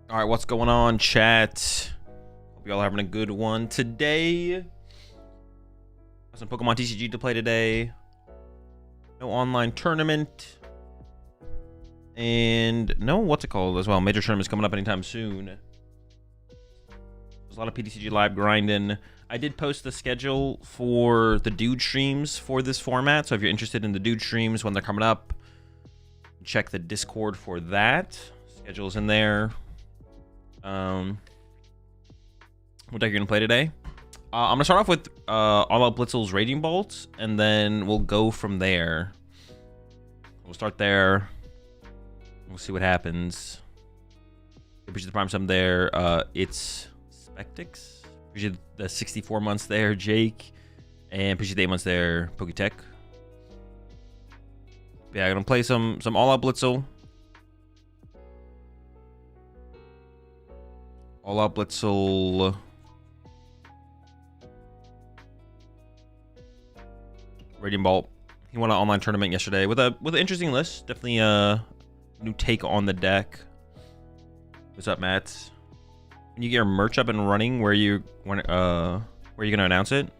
All right, what's going on, chat? Hope y'all having a good one today. Got some Pokemon TCG to play today. No online tournament. And no, what's it called as well? Major tournament's coming up anytime soon. There's a lot of PTCG live grinding. I did post the schedule for the dude streams for this format. So if you're interested in the dude streams when they're coming up, check the Discord for that. Schedule's in there. What deck you're gonna play today? I'm gonna start off with All Out Blitzel's Raging Bolt, and then we'll go from there. We'll start there. We'll see what happens. Appreciate the prime sum there. It's Spectix. Appreciate the 64 months there, Jake. And appreciate the 8 months there, Poketech. Yeah, I'm gonna play some All Out Blitzel. All Out Blitzel. Radiant Bolt. He won an online tournament yesterday with an interesting list. Definitely a new take on the deck. What's up, Matt? Can you get your merch up and running? Where you gonna announce it?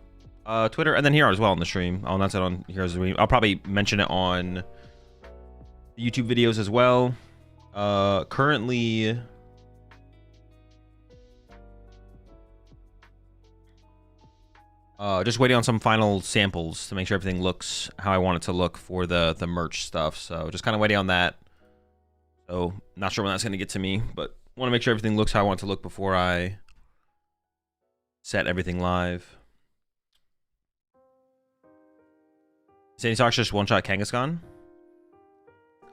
Twitter and then here as well on the stream. I'll announce it on here as well. I'll probably mention it on the YouTube videos as well. Currently. Just waiting on some final samples to make sure everything looks how I want it to look for the merch stuff. So just kind of waiting on that. So not sure when that's going to get to me, but want to make sure everything looks how I want it to look before I set everything live. Sandy Sox just one-shot Kangaskhan.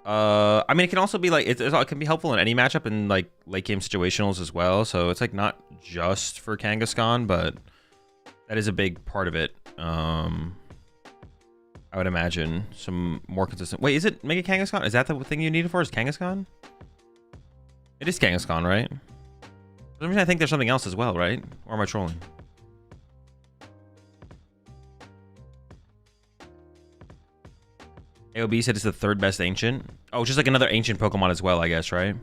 I mean, it can also be like it can be helpful in any matchup in like late game situationals as well. So it's like not just for Kangaskhan, but that is a big part of it. I would imagine some more consistent. Wait, is it Mega Kangaskhan? Is that the thing you need it for? Is Kangaskhan? It is Kangaskhan, right? For some reason, I think there's something else as well, right? Or am I trolling? AOB said it's the third best ancient. Oh, just like another ancient Pokemon as well, I guess, right?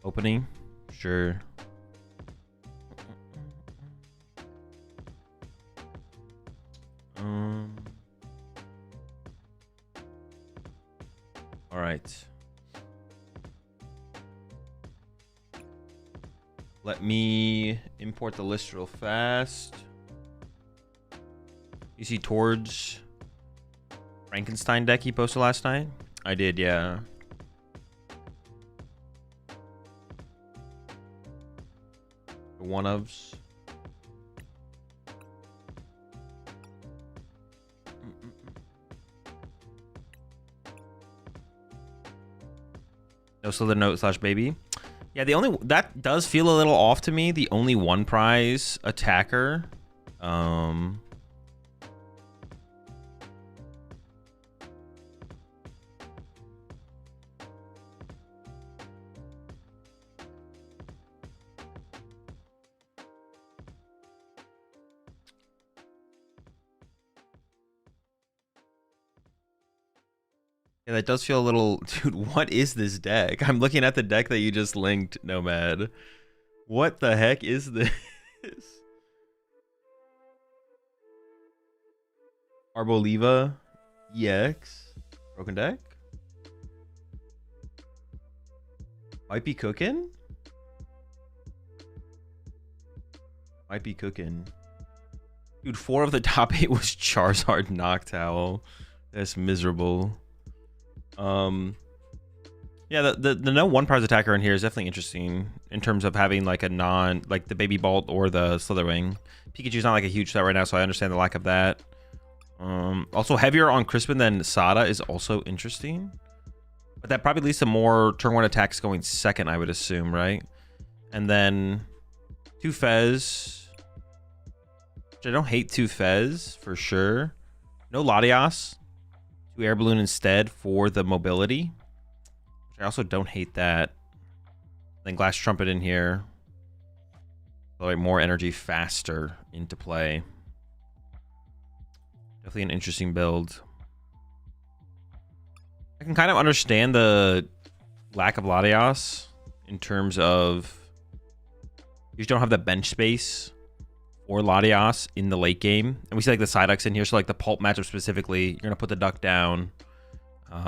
Opening? Sure. All right. Let me import the list real fast. You see towards Frankenstein deck he posted last night? I did, yeah. The one ofs. No Slither Note / baby. Yeah, the only that does feel a little off to me. The only one prize attacker. Yeah, that does feel a little... Dude, what is this deck? I'm looking at the deck that you just linked, Nomad. What the heck is this? Arboliva EX? Broken deck? Might be cooking? Might be cooking. Dude, 4 of the top 8 was Charizard Noctowl. That's miserable. Yeah, the no one prize attacker in here is definitely interesting in terms of having like a like the Baby Bolt or the Slitherwing. Pikachu's not like a huge threat right now, so I understand the lack of that. Also heavier on Crispin than Sada is also interesting, but that probably leads to more turn 1 attacks going second, I would assume, right? And then 2 Fez, which I don't hate 2 Fez for sure. No Latias. 2 Air Balloon instead for the mobility. Which I also don't hate that. Then Glass Trumpet in here. Like more energy faster into play. Definitely an interesting build. I can kind of understand the lack of Latias. in terms of you just don't have the bench space or Latias in the late game. And we see like the Psyducks in here. So like the Pulp matchup specifically, you're going to put the Duck down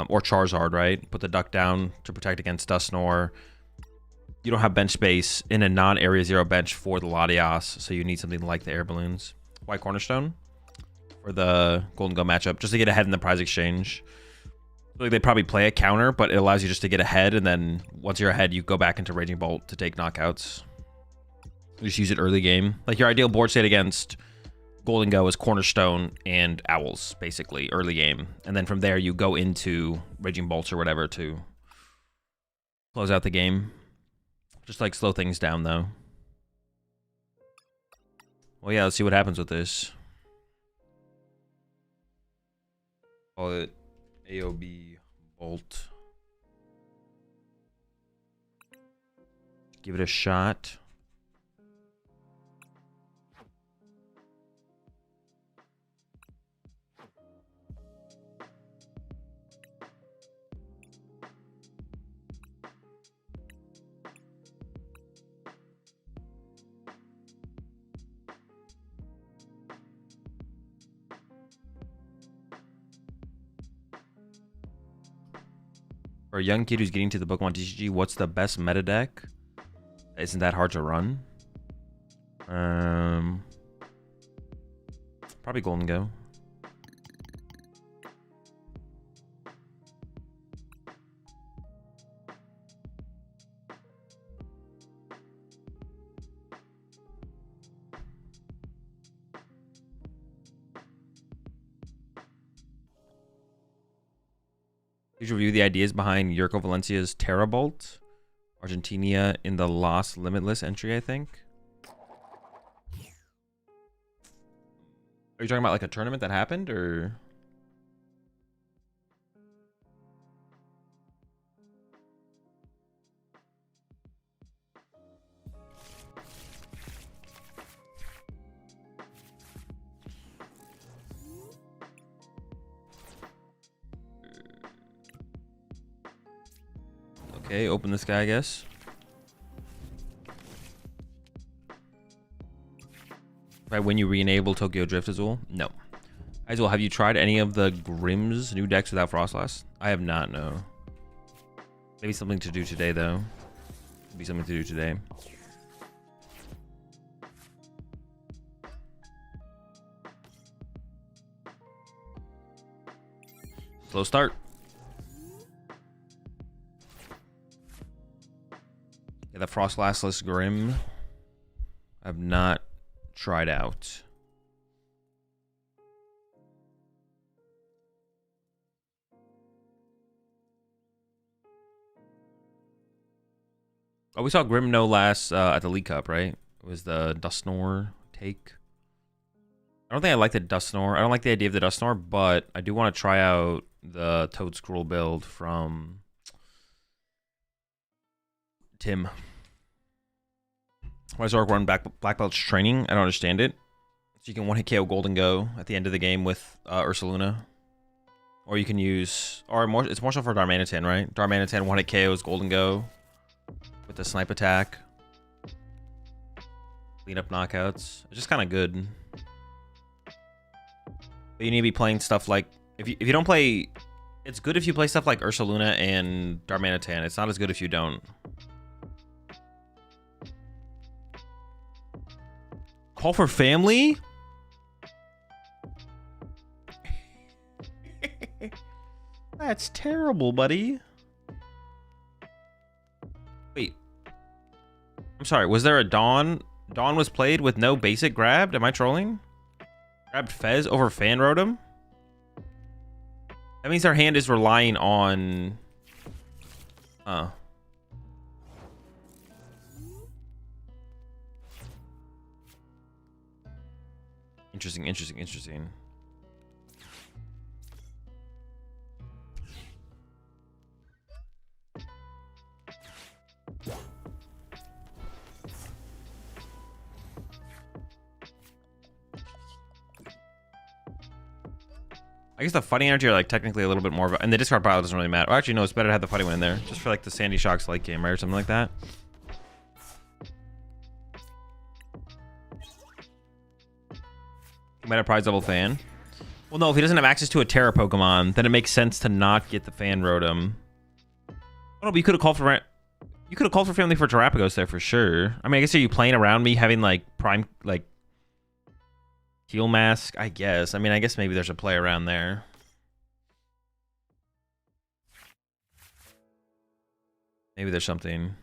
or Charizard, right? Put the Duck down to protect against Dusknoir. You don't have bench space in a non-area 0 bench for the Latias. So you need something like the Air Balloons. White Cornerstone for the Golden Go matchup just to get ahead in the prize exchange. Like they probably play a counter, but it allows you just to get ahead. And then once you're ahead, you go back into Raging Bolt to take knockouts. You just use it early game. Like your ideal board state against Golden Go is Cornerstone and Owls, basically, early game. And then from there, you go into Raging Bolts or whatever to close out the game. Just like slow things down, though. Well, yeah, let's see what happens with this. Call it AOB Bolt. Give it a shot. For a young kid who's getting to the Pokemon TCG, what's the best meta deck? Isn't that hard to run? Probably Golden Go. Please review the ideas behind Yurko Valencia's Terrabolt, Argentina in the Lost Limitless entry, I think. Are you talking about like a tournament that happened, or? Okay, open this guy, I guess. Right when you re-enable Tokyo Drift, Azul? No. Azul, have you tried any of the Grimm's new decks without Frostlass? I have not, no. Maybe something to do today, though. Maybe something to do today. Slow start. Yeah, the Frostlassless Grimm I've not tried out. Oh, we saw Grimm no last at the League Cup, right? It was the Dusknoir take. I don't think I like the Dusknoir. I don't like the idea of the Dusknoir, but I do want to try out the Toad Scroll build from Tim. Why does Zork run Black Belt's training? I don't understand it. So you can one-hit KO Golden Go at the end of the game with Ursaluna. Or you can use... Or more, it's more so for Darmanitan, right? Darmanitan one-hit KOs Golden Go with the Snipe Attack. Clean up knockouts. It's just kind of good. But you need to be playing stuff like... If you don't play... It's good if you play stuff like Ursaluna and Darmanitan. It's not as good if you don't. Call for family? That's terrible, buddy. Wait. I'm sorry, was there a Dawn? Dawn was played with no basic grabbed? Am I trolling? Grabbed Fez over Fan Rotom? That means our hand is relying on... Interesting, interesting, interesting. I guess the fighting energy are like technically a little bit more of a, and the discard pile doesn't really matter. Well, actually, no, it's better to have the fighting one in there just for like the Sandy Shocks late game, right, or something like that. He might have prize double fan. Well, no, if he doesn't have access to a Terra Pokemon, then it makes sense to not get the fan Rotom. Oh no, but you could have called for family for Terrapagos there for sure. I mean, I guess are you playing around me having like prime like Heal Mask? I guess. I mean, I guess maybe there's a play around there. Maybe there's something.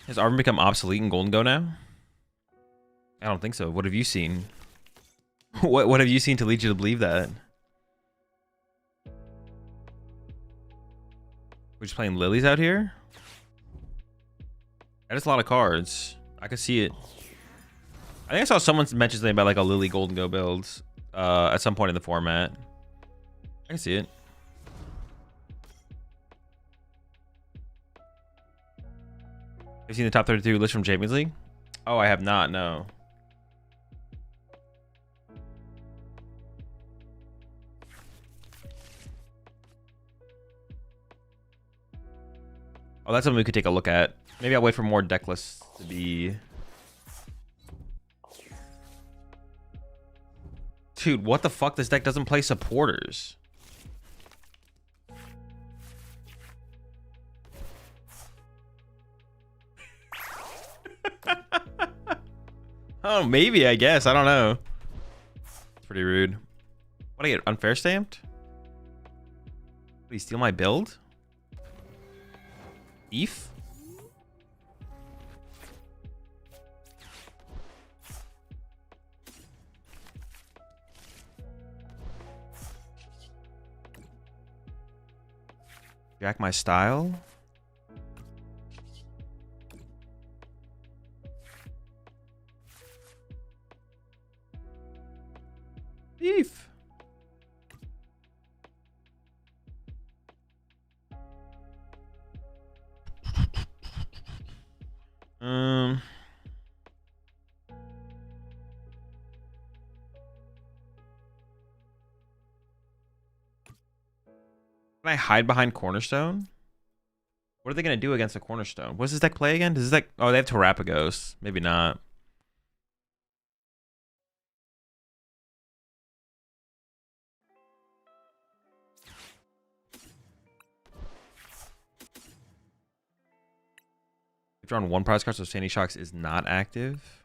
Has Arvin become obsolete in Golden Go now? I don't think so. What have you seen? What have you seen to lead you to believe that? We're just playing lilies out here? That is a lot of cards. I could see it. I think I saw someone mention something about like a Lily Golden Go build at some point in the format. I can see it. Have you seen the top 32 list from Champions League? Oh, I have not, no. Oh, that's something we could take a look at. Maybe I'll wait for more deck lists to be... Dude, what the fuck? This deck doesn't play supporters. Oh, maybe, I guess. I don't know. It's pretty rude. What, I get unfair stamped? Did he steal my build? Thief? Jack my style? Thief. Can I hide behind Cornerstone? What are they going to do against a Cornerstone? What does this deck play again? Does this deck... Oh, they have Terrapagos. Maybe not. If drawn one prize card, so Sandy Shocks is not active.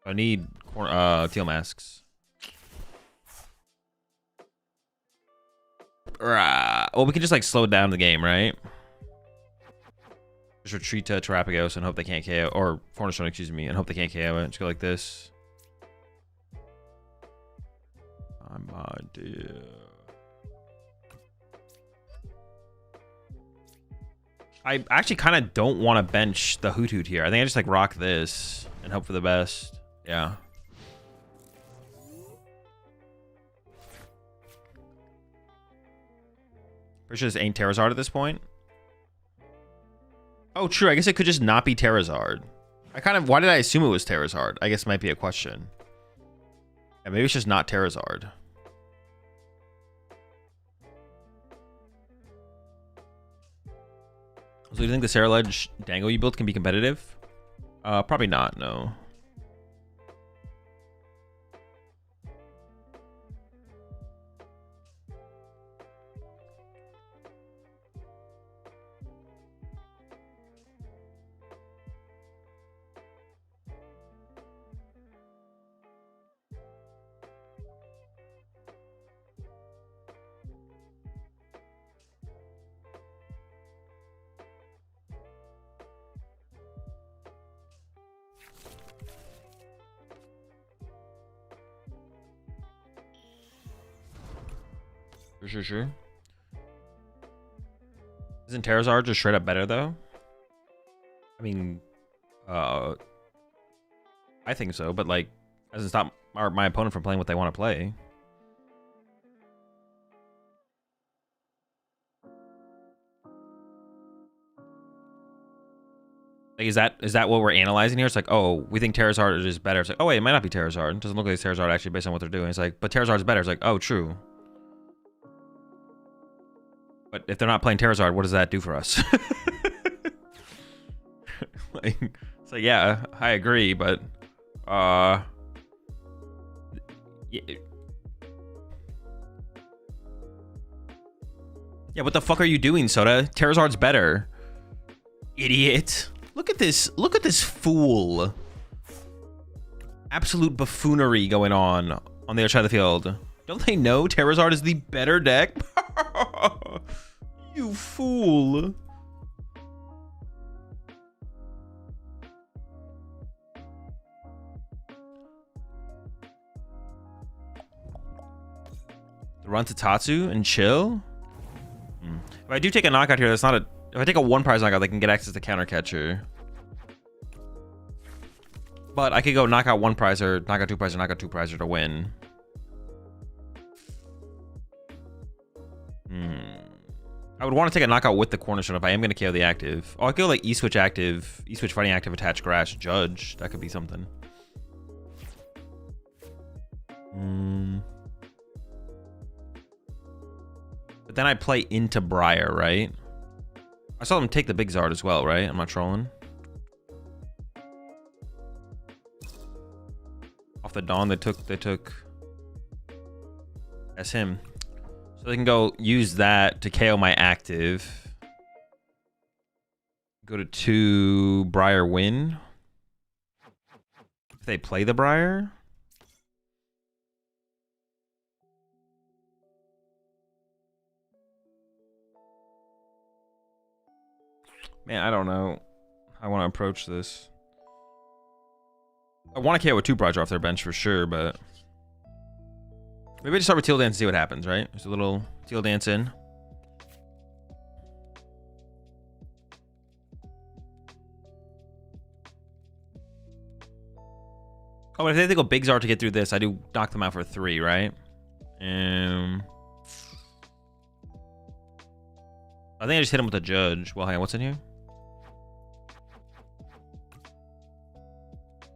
I need Teal Masks. Well, we can just like slow down the game, right? Just retreat to Terrapagos and hope they can't KO, or Cornerstone, excuse me, and hope they can't KO it. Just go like this. I'm idea. I actually kind of don't want to bench the Hoot Hoot here. I think I just like rock this and hope for the best. Yeah. Pretty sure this ain't Terrazard at this point. Oh, true. I guess it could just not be Terrazard. Why did I assume it was Terrazard? I guess might be a question. Yeah, maybe it's just not Terrazard. So do you think the Saraledge Dangle you built can be competitive? Probably not, no. Sure. Isn't Terrazard just straight up better though? I mean, I think so, but like, doesn't stop my opponent from playing what they want to play. Like, is that what we're analyzing here? It's like, oh, we think Terrazard is better. It's like, oh wait, it might not be Terrazard. It doesn't look like it's Terrazard actually based on what they're doing. It's like, but Terrazard's better. It's like, oh, true. But if they're not playing Terrazard, what does that do for us? Like, it's like, yeah, I agree, but yeah. Yeah, what the fuck are you doing, Soda? Terrazard's better. Idiot. Look at this. Look at this fool. Absolute buffoonery going on the other side of the field. Don't they know Terrazard is the better deck? You fool. Run to Tatsu and chill? If I do take a knockout here, that's not a... If I take a one prize knockout, they can get access to counter catcher. But I could go knockout one prize or knockout two prize or knockout two prize to win. I would want to take a knockout with the cornerstone if I am going to KO the active. Oh, I could go like E-switch active, E-switch fighting active, attach grass, judge. That could be something. But then I play into Briar, right? I saw them take the big Zard as well, right? I'm not trolling. Off the Dawn, they took. That's him. So they can go use that to KO my active. Go to 2 Briar win. If they play the Briar. Man, I don't know how I want to approach this. I want to KO with 2 Briar off their bench for sure, but maybe I just start with Teal Dance and see what happens, right? There's a little Teal Dance in. Oh, but if they go Big Zard to get through this, I do knock them out for 3, right? I think I just hit him with a judge. Well, hang on, what's in here?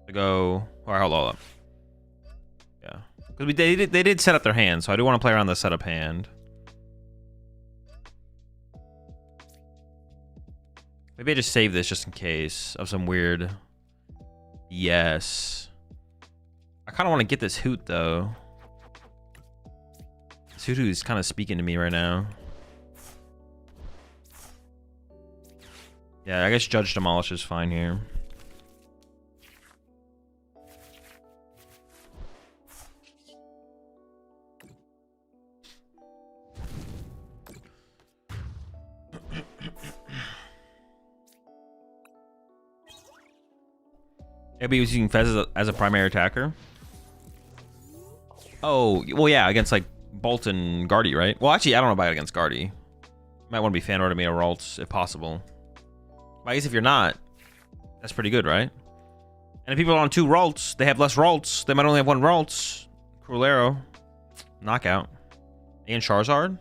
To go. All right, hold up. Yeah, because they did set up their hand, so I do want to play around the setup hand. Maybe I just save this just in case of some weird. Yes. I kind of want to get this Hoot though. This Hoot is kind of speaking to me right now. Yeah, I guess Judge Demolish is fine here. Maybe he was using Fez as a primary attacker. Oh, well, yeah, against like Bolt and Guardy, right? Well, actually, I don't know about it against Guardy. Might want to be fan order me a Ralts if possible. But I guess if you're not, that's pretty good, right? And if people are on 2 Ralts, they have less Ralts. They might only have 1 Ralts. Cruel Arrow. Knockout. And Charizard?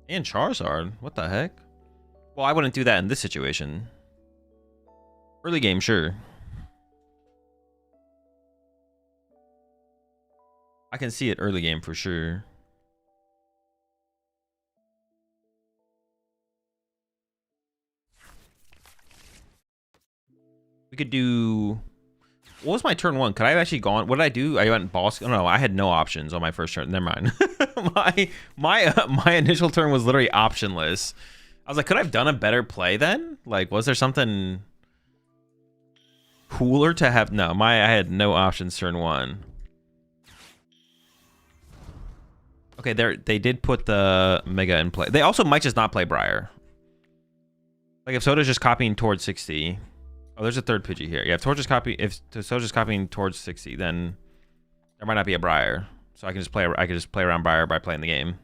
And Charizard? What the heck? Well, I wouldn't do that in this situation. Early game, sure. I can see it early game for sure. We could do... What was my turn 1? Could I have actually gone... What did I do? I went boss... Oh, no, I had no options on my first turn. Never mind. my initial turn was literally optionless. I was like, could I have done a better play then? Like, was there something cooler to have? No, I had no options turn 1. Okay, they did put the Mega in play. They also might just not play Briar. Like if Soda's just copying towards 60. Oh, there's a third Pidgey here. Yeah, if Soda's just copying towards 60, then there might not be a Briar. So I can just play around Briar by playing the game.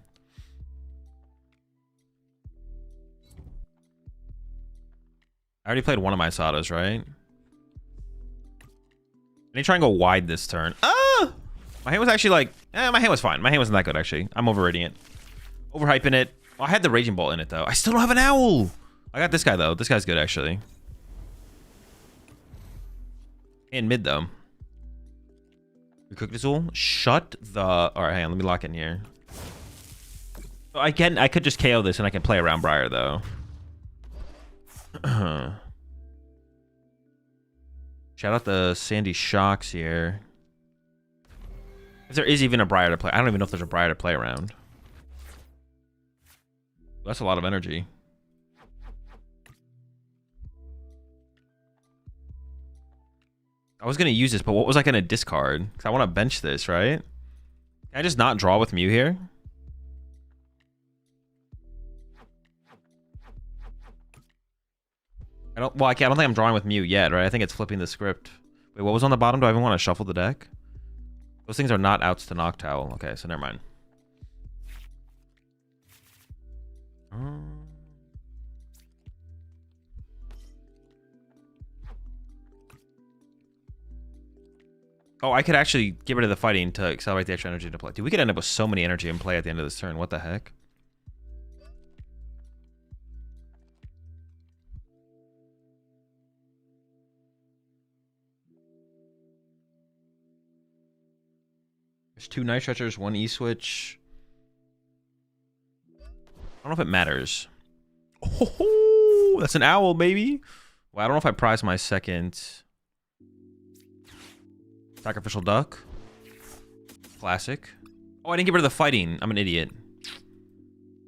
I already played one of my Sodas, right? Let me try and go wide this turn. Ah! My hand was actually like, my hand was fine. My hand wasn't that good, actually. I'm overrating it. Overhyping it. Well, I had the Raging Bolt in it, though. I still don't have an Owl. I got this guy, though. This guy's good, actually. And mid though. We cooked Azul. Shut the. All right, hang on. Let me lock in here. I could just KO this and I can play around Briar though. Shout out the Sandy Shocks here. If there is even a Briar to play. I don't even know if there's a Briar to play around. That's a lot of energy. I was going to use this, but what was I going to discard? Because I want to bench this, right? Can I just not draw with Mew here? Well, I don't think I'm drawing with Mew yet, right? I think it's flipping the script. Wait, what was on the bottom? Do I even want to shuffle the deck? Those things are not outs to Noctowl. Okay, so never mind. Oh, I could actually get rid of the fighting to accelerate the extra energy to play. Dude, we could end up with so many energy in play at the end of this turn. What the heck? There's 2 Night Stretchers, 1 E-Switch. I don't know if it matters. Oh, that's an owl, baby. Well, I don't know if I prize my second. Sacrificial Duck. Classic. Oh, I didn't get rid of the fighting. I'm an idiot.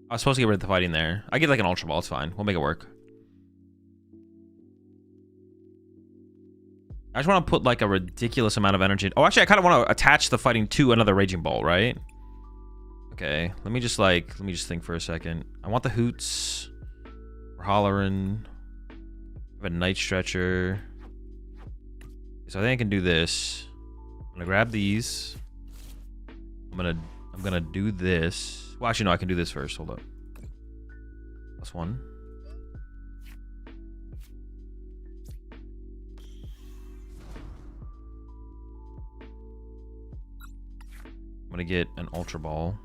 I was supposed to get rid of the fighting there. I get like an Ultra Ball. It's fine. We'll make it work. I just want to put like a ridiculous amount of energy. Oh, actually, I kind of want to attach the fighting to another Raging Ball, right? Okay. Let me just think for a second. I want the Hoots. We're hollering. I have a Night Stretcher. So I think I can do this. I'm gonna grab these. I'm gonna do this. Well, actually, no, I can do this first. Hold up. +1. I'm gonna get an Ultra Ball.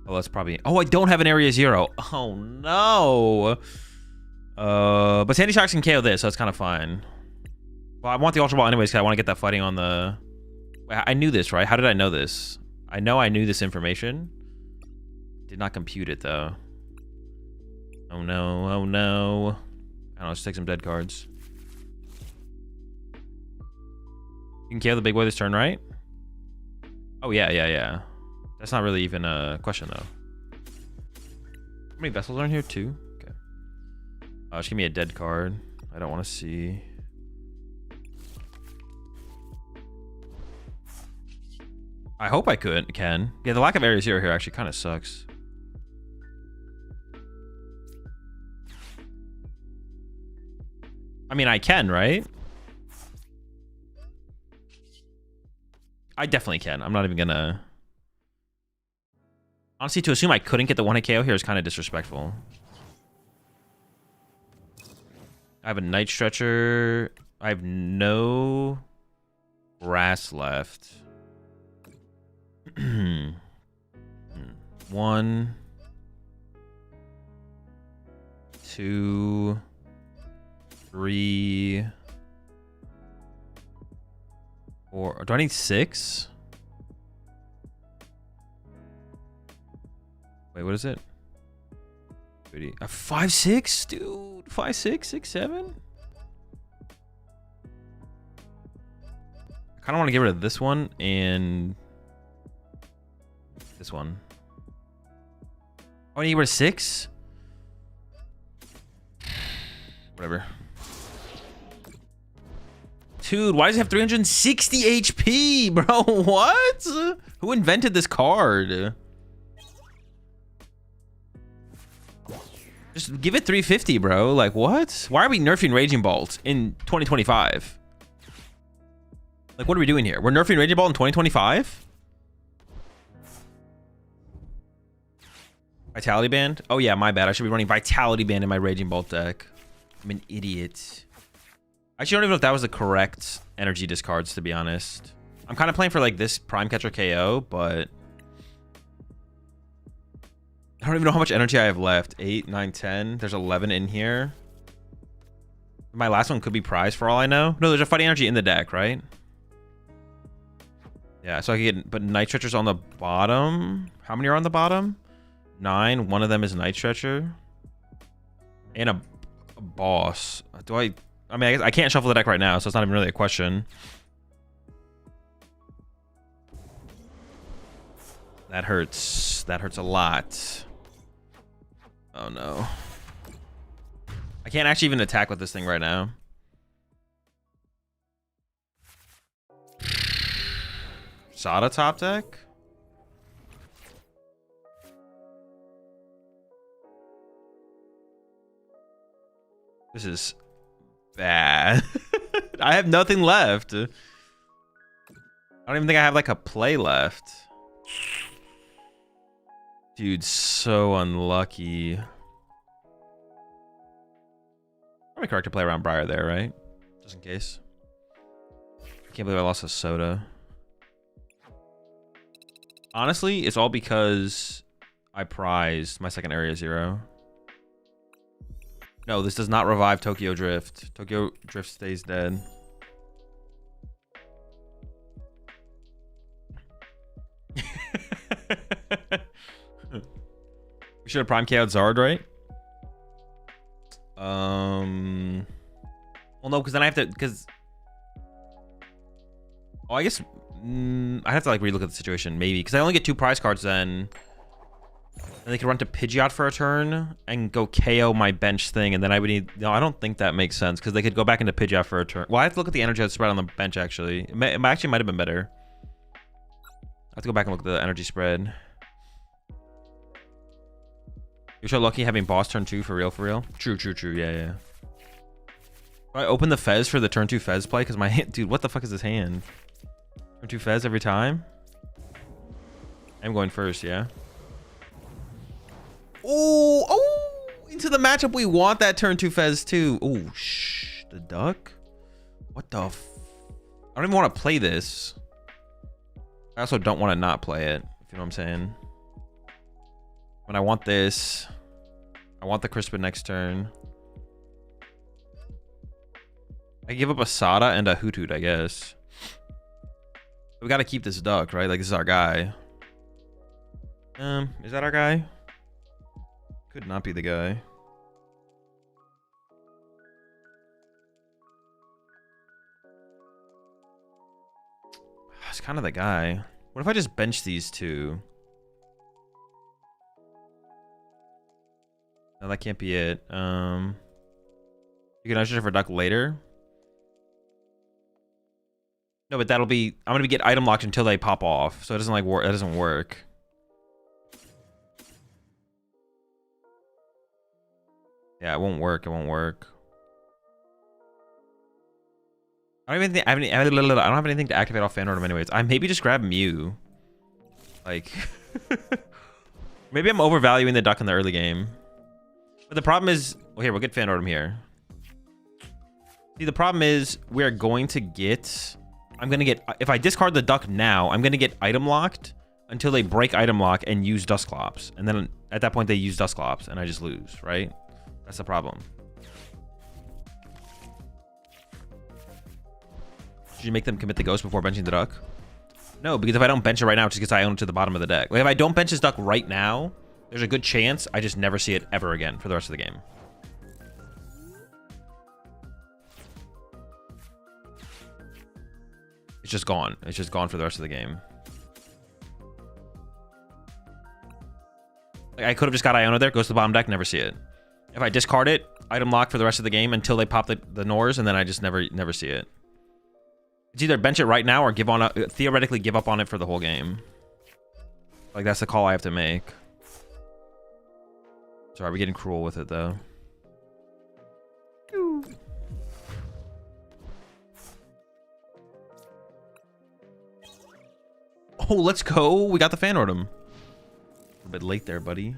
Oh, that's probably. Oh, I don't have an Area 0. Oh no. But Sandy Shocks can KO this, so it's kind of fine. Well, I want the Ultra Ball anyways because I want to get that fighting on the... I knew this, right? How did I know this? I know I knew this information. Did not compute it, though. Oh, no. Oh, no. I don't know. Let's take some dead cards. You can KO the big boy this turn, right? Oh, yeah. That's not really even a question, though. How many vessels are in here? 2? Okay. Just give me a dead card. I don't want to see... I hope I can. Yeah, the lack of Area 0 here actually kind of sucks. I mean, I can, right? I definitely can. I'm not even gonna... Honestly, to assume I couldn't get the 1-hit KO here is kind of disrespectful. I have a Night Stretcher. I have no grass left. 1, 2, 3, 4. Do I need 6? Wait, what is it? 5, 6, dude. 5, 6, 6, 7. I kind of want to get rid of this one and this one. Oh, I need to get rid of 6? Whatever. Dude, why does it have 360 HP, bro? What? Who invented this card? Just give it 350, bro. Like, what? Why are we nerfing Raging Bolt in 2025? Like, what are we doing here? We're nerfing Raging Bolt in 2025? Vitality Band? Oh, yeah, my bad. I should be running Vitality Band in my Raging Bolt deck. I'm an idiot. I actually don't even know if that was the correct energy discards, to be honest. I'm kind of playing for, like, this Prime Catcher KO, but... I don't even know how much energy I have left. 8, 9, 10. There's 11 in here. My last one could be prize for all I know. No, there's a fighting energy in the deck, right? Yeah, so I can get, but Night Stretcher's on the bottom. How many are on the bottom? 9. One of them is Night Stretcher. And a boss. Do I mean, I guess I can't shuffle the deck right now, so it's not even really a question. That hurts. That hurts a lot. Oh no. I can't actually even attack with this thing right now. Sada top deck? This is bad. I have nothing left. I don't even think I have like a play left. Dude, so unlucky. Probably correct to play around Briar there, right? Just in case. I can't believe I lost a Soda. Honestly, it's all because I prized my second area 0. No, this does not revive Tokyo Drift. Tokyo Drift stays dead. We should have Prime KO'd Zard, right? Well, no, because then I have to, because... Oh, I guess... I have to, like, relook at the situation, maybe. Because I only get 2 prize cards then. And they could run to Pidgeot for a turn and go KO my bench thing, and then I would need... No, I don't think that makes sense, because they could go back into Pidgeot for a turn. Well, I have to look at the energy spread on the bench, actually. It actually might have been better. I have to go back and look at the energy spread. You're so lucky having boss turn 2 for real, for real. True, true, true. Yeah, yeah. Do I open the Fez for the turn 2 Fez play? Because my hand... Dude, what the fuck is this hand? Turn 2 Fez every time? I'm going first, yeah. Oh, oh, into the matchup we want that turn 2 Fez too. Oh, the duck? What the f... I don't even want to play this. I also don't want to not play it, if you know what I'm saying. When I want this, I want the Crispin next turn. I give up a Sada and a Hoot Hoot, I guess. We got to keep this duck, right? Like, this is our guy. Is that our guy? Could not be the guy. It's kind of the guy. What if I just bench these 2? No, that can't be it. You can usher for duck later. No, but that'll be... I'm gonna get item locked until they pop off, so it doesn't like work. That doesn't work. Yeah, it won't work. It won't work. I don't even think I don't have anything to activate off Fan Rotom anyways. I maybe just grab Mew. Like, maybe I'm overvaluing the duck in the early game. But the problem is, well, here we'll get Fan Rotom here. See, the problem is we're going to get. I'm gonna get, if I discard the duck now, I'm gonna get item locked until they break item lock and use Dusclops, and then at that point they use Dusclops, and I just lose, right? That's the problem. Should you make them commit the ghost before benching the duck? No, because if I don't bench it right now, it just gets Iona to the bottom of the deck. Like, if I don't bench this duck right now, there's a good chance I just never see it ever again for the rest of the game. It's just gone. It's just gone for the rest of the game. Like, I could have just got Iona there, goes to the bottom deck, never see it. If I discard it, item lock for the rest of the game until they pop the Nors, and then I just never see it. It's either bench it right now or give on theoretically give up on it for the whole game. Like, that's the call I have to make. Sorry, we're getting cruel with it though. Oh, let's go. We got the Fan Rotom. A bit late there, buddy.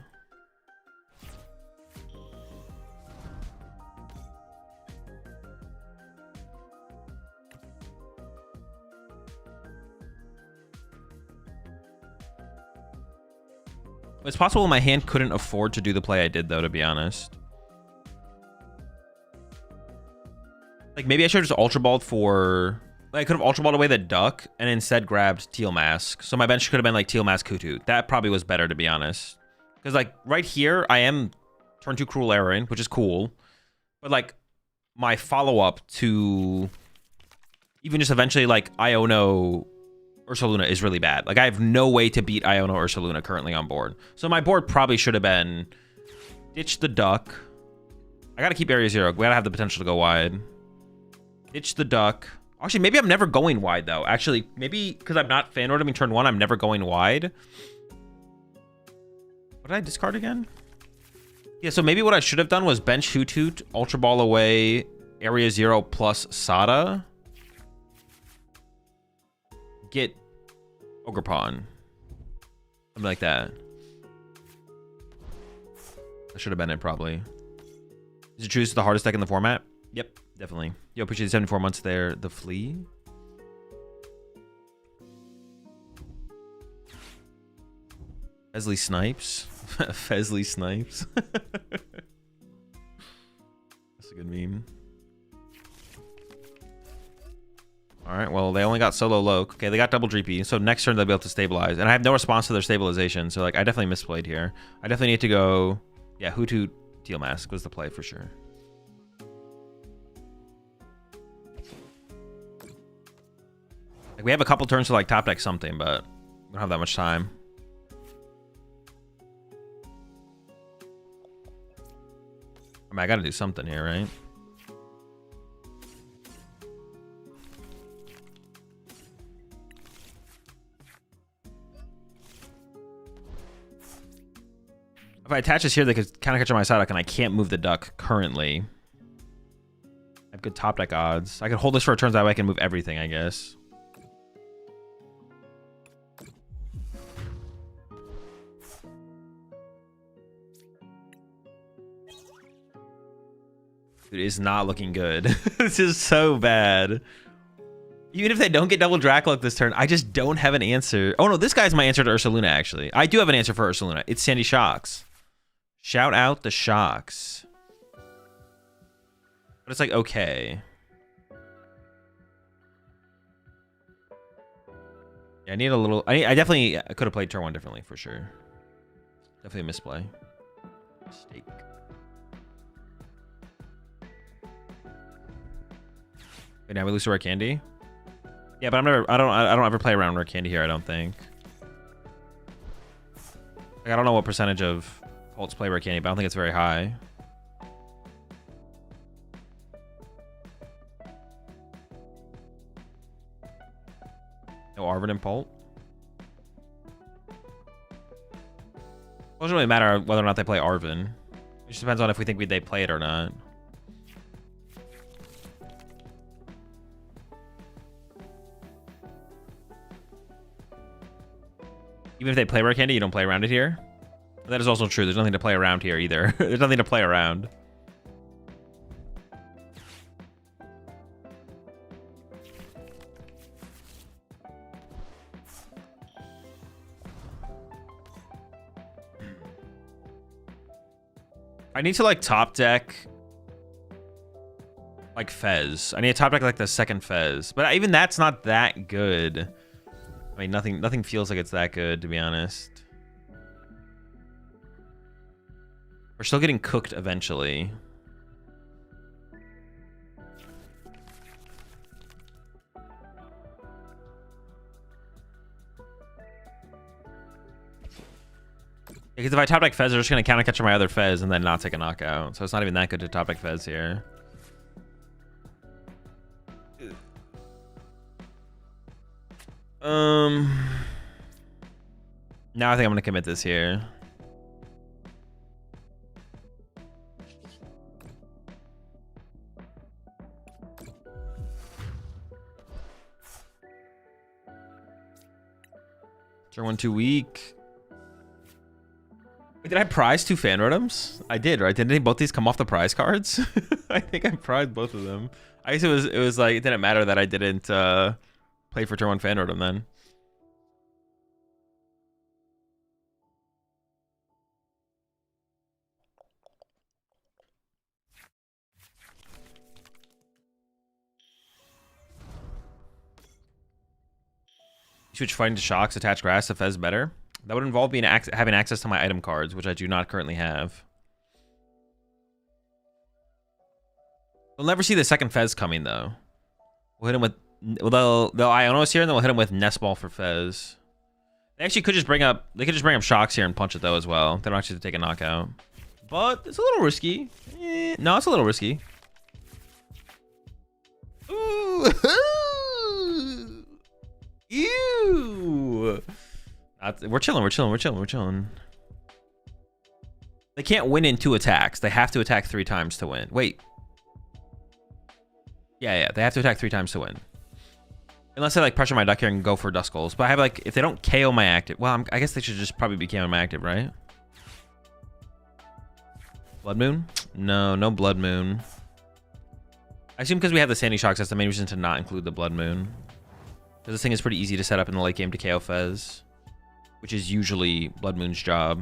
It's possible my hand couldn't afford to do the play I did, though, to be honest. Like, maybe I should have just Ultra Balled for... Like, I could have Ultra Balled away the Duck and instead grabbed Teal Mask. So my bench could have been, like, Teal Mask Kutu. That probably was better, to be honest. Because, like, right here, I am turn 2 Cruel Error in, which is cool. But, like, my follow-up to even just eventually, like, Iono Ursaluna is really bad. Like, I have no way to beat Iono Ursaluna currently on board. So my board probably should have been ditch the Duck. I got to keep Area 0. We got to have the potential to go wide. Ditch the Duck. Actually, maybe I'm never going wide, though. Actually, maybe because I'm not fan ordering turn 1, I'm never going wide. What did I discard again? Yeah, so maybe what I should have done was bench Hoothoot, Ultra Ball away, Area 0 plus Sada. Get Ogerpon. Something like that. That should have been it, probably. Did you choose the hardest deck in the format? Yep, definitely. Yo, appreciate the 74 months there. The Flea. Fesley Snipes. Fesley Snipes. That's a good meme. Alright, well, they only got Solo Loke. Okay, they got double Dreepy, so next turn they'll be able to stabilize. And I have no response to their stabilization, so like I definitely misplayed here. I definitely need to go... Yeah, Hoothoot Teal Mask was the play for sure. Like, we have a couple turns to like top deck something, but we don't have that much time. I mean, I gotta do something here, right? If I attach this here, they could kind of catch on my side, and I can't move the Duck currently. I have good top deck odds. I could hold this for a turn, that way I can move everything, I guess. Dude, it's not looking good. This is so bad. Even if they don't get double Dracloak this turn, I just don't have an answer. Oh no, this guy's my answer to Ursaluna, actually. I do have an answer for Ursaluna. It's Sandy Shocks. Shout out the Shocks. But it's like, okay. Yeah, I need a little... I definitely could have played turn 1 differently, for sure. Definitely a misplay. Mistake. Okay, now we lose to Rare Candy. Yeah, but I don't ever play around Rare Candy here, I don't think. Like, I don't know what percentage of Colts play Rare Candy, but I don't think it's very high. No Arvid and Pult. It doesn't really matter whether or not they play Arvin. It just depends on if we think they play it or not. Even if they play Rare Candy, you don't play around it here. That is also true. There's nothing to play around here either. There's nothing to play around. I need to like top deck like Fez. I need to top deck like the second Fez. But even that's not that good. I mean, nothing feels like it's that good, to be honest. We're still getting cooked eventually. Because if I top deck Fez, they're just going to counter catch on my other Fez and then not take a knockout. So it's not even that good to top deck Fez here. Now I think I'm going to commit this here. Turn 1 too weak. Wait, did I prize 2 fan rotoms? I did, right? Didn't both these come off the prize cards? I think I prized both of them. I guess it was like, it didn't matter that I didn't play for turn 1 fan rotom then. Switch fighting to shocks, attach grass to Fez better. That would involve me having access to my item cards, which I do not currently have. We'll never see the second Fez coming though. We'll hit him with they'll Iono us here, and then we'll hit him with Nest Ball for Fez. They actually could just bring up shocks here and punch it though as well. They don't actually have to take a knockout. But it's a little risky. No, it's a little risky. Ooh. Ew. We're chilling. They can't win in 2 attacks. They have to attack 3 times to win. Wait. Yeah. They have to attack 3 times to win. Unless they like pressure my deck here and go for Duskulls. But I have like, if they don't KO my active, well, I guess they should just probably be KO my active, right? Blood Moon? No Blood Moon. I assume because we have the Sandy Shocks, that's the main reason to not include the Blood Moon. Because this thing is pretty easy to set up in the late game to KO Fez, which is usually Blood Moon's job.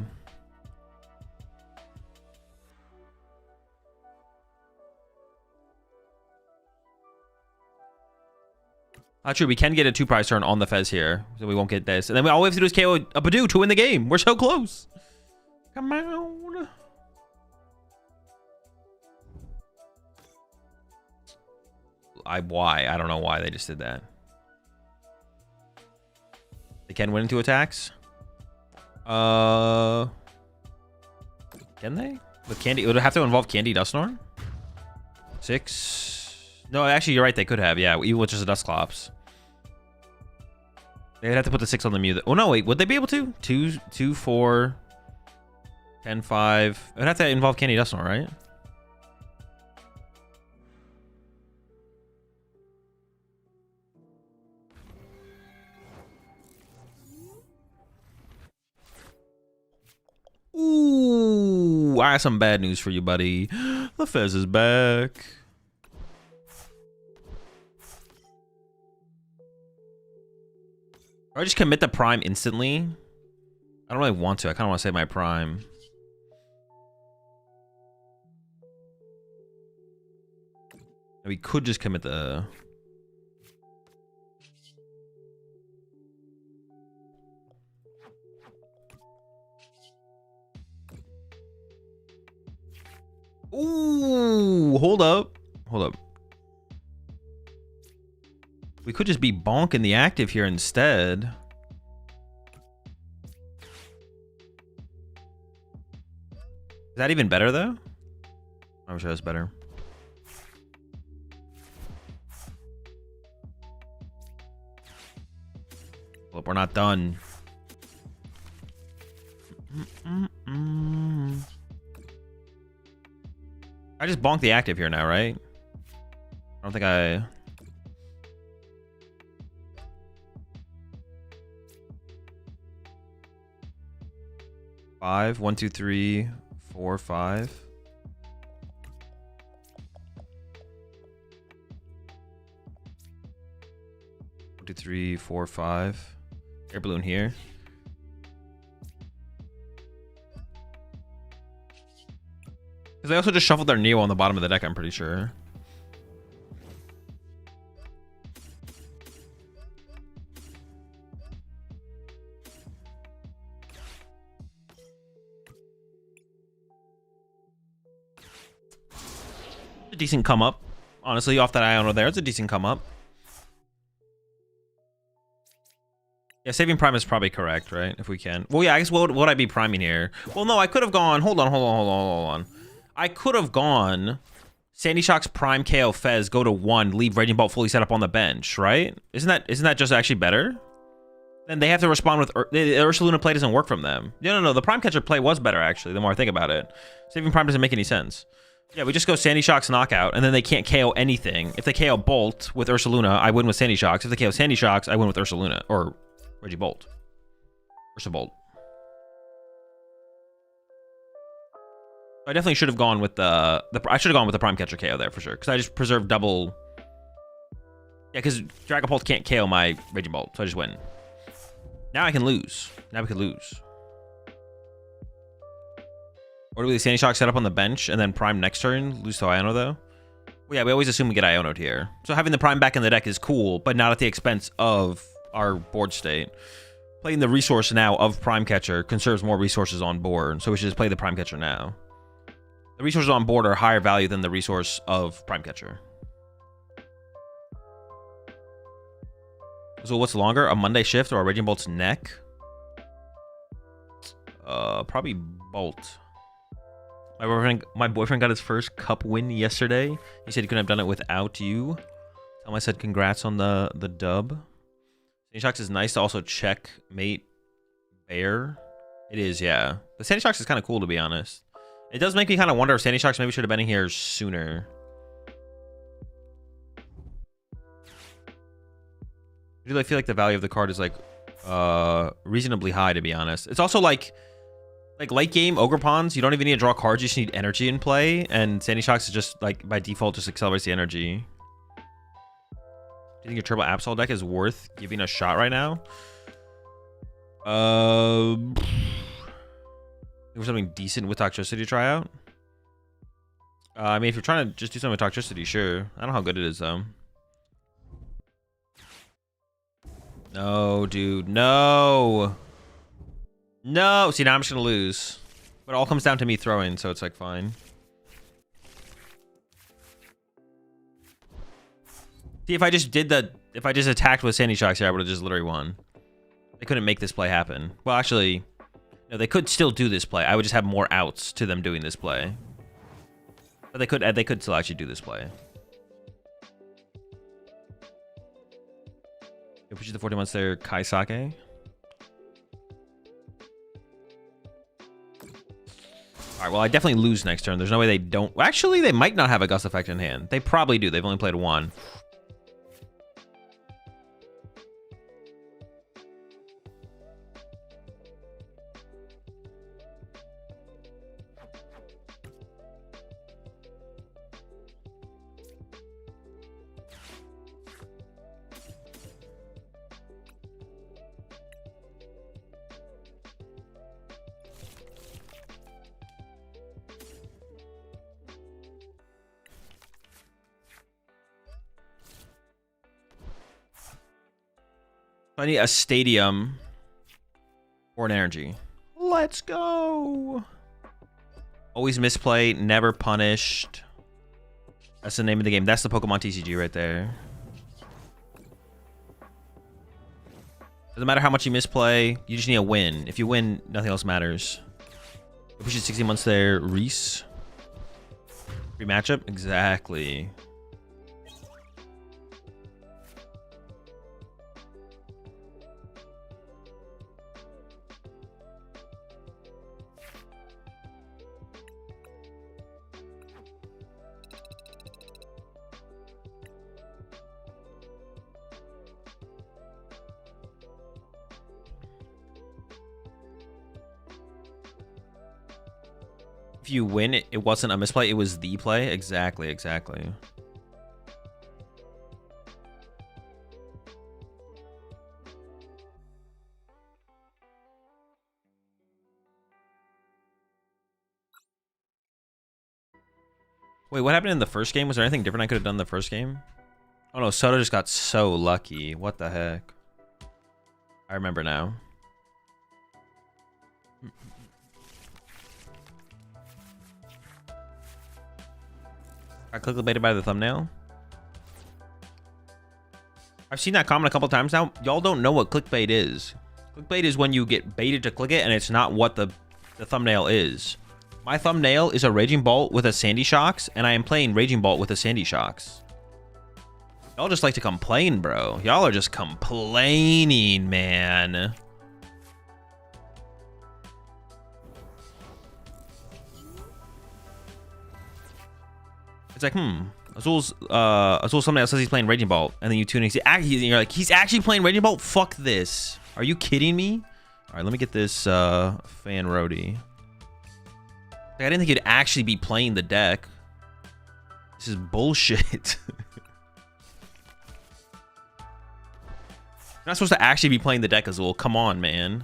True, we can get a 2-prize turn on the Fez here, so we won't get this. And then all we have to do is KO a Badoo to win the game. We're so close. Come on. Why? I don't know why they just did that. They can win in 2 attacks. Can they? With Candy, it would have to involve Candy Dusknoir. 6. No, actually, you're right. They could have. Yeah, even with just a Dusclops. They'd have to put the 6 on the Mew. Oh no, wait. Would they be able to? 2, 4, 10, 5. It would have to involve Candy Dusknoir, right? Ooh, I have some bad news for you, buddy. The Fez is back. Or I just commit the Prime instantly. I don't really want to. I kind of want to save my Prime. And we could just commit the... Ooh, hold up. We could just be bonking the active here instead. Is that even better though? I'm sure that's better. Well, we're not done. I just bonked the active here now, right? I don't think I... Five. 1, 2, 3, 4, 5. 1, 2, 3, 4, 5. Air balloon here. Because they also just shuffled their Neo on the bottom of the deck, I'm pretty sure. A decent come up. Honestly, off that Iono there, it's a decent come up. Yeah, saving Prime is probably correct, right? If we can. Well, yeah, I guess what would I be priming here? Well, no, I could have gone... Hold on. I could have gone Sandy Shock's Prime KO Fez, go to 1, leave Raging Bolt fully set up on the bench, right? Isn't that just actually better? Then they have to respond with... The Ursaluna play doesn't work from them. No. The Prime Catcher play was better, actually, the more I think about it. Saving Prime doesn't make any sense. Yeah, we just go Sandy Shock's knockout, and then they can't KO anything. If they KO Bolt with Ursaluna, I win with Sandy Shocks. If they KO Sandy Shocks, I win with Ursaluna. Or Reggie Bolt. Ursa Bolt. I definitely should have gone with I should have gone with the Prime Catcher KO there for sure, because I just preserved double. Yeah, because Dragapult can't KO my Raging Bolt, so I just win. Now I can lose. Now we could lose. Or do we Sandy Shock set up on the bench and then Prime next turn, lose to Iono though? Well, yeah, we always assume we get Iono'd here. So having the Prime back in the deck is cool, but not at the expense of our board state. Playing the resource now of Prime Catcher conserves more resources on board, so we should just play the Prime Catcher now. The resources on board are higher value than the resource of Prime Catcher. So what's longer, a Monday shift or a Raging Bolt's neck? Probably Bolt. My boyfriend got his first cup win yesterday. He said he couldn't have done it without you. Tell him I said congrats on the dub. Sandy Shocks is nice to also check mate bear. It is, yeah. The Sandy Shocks is kind of cool, to be honest. It does make me kind of wonder if Sandy Shocks maybe should have been in here sooner. I feel like the value of the card is like reasonably high, to be honest. It's also like late game Ogre Pawns, you don't even need to draw cards, you just need energy in play, and Sandy Shocks is just like by default just accelerates the energy. Do you think your Turbo Absol deck is worth giving a shot right now? There's something decent with Toxicity to try out. I mean, if you're trying to just do something with Toxicity, sure. I don't know how good it is though. No, dude, no. No, see, now I'm just gonna lose. But it all comes down to me throwing, so it's like fine. See, if I just attacked with Sandy Shocks here, I would have just literally won. They couldn't make this play happen. Well, actually, no, they could still do this play. I would just have more outs to them doing this play. But they could still actually do this play. Go push the 40 months there, Kaisake. Alright, well, I definitely lose next turn. There's no way they don't. Actually, they might not have a Gust Effect in hand. They probably do. They've only played one. I need a stadium or an energy. Let's go. Always misplay, never punished. That's the name of the game. That's the PokemonTCG right there. Doesn't matter how much you misplay. You just need a win. If you win, nothing else matters. We push it 60 months there. Reese. Free matchup? Exactly. If you win, it wasn't a misplay, it was the play. Exactly, exactly. Wait, what happened in the first game? Was there anything different I could have done in the first game? Oh no, Soto just got so lucky. What the heck? I remember now. I clickbaited by the thumbnail. I've seen that comment a couple times now. Y'all don't know what clickbait is. Clickbait is when you get baited to click it and it's not what the thumbnail is. My thumbnail is a Raging Bolt with a Sandy Shocks, and I am playing Raging Bolt with a Sandy Shocks. Y'all just like to complain, bro. Y'all are just complaining, man. It's like, Azul's thumbnail says he's playing Raging Bolt, and then you tune in, you're like, he's actually playing Raging Bolt? Fuck this. Are you kidding me? All right, let me get this fan roadie. Like, I didn't think you'd actually be playing the deck. This is bullshit. You're not supposed to actually be playing the deck, Azul. Come on, man.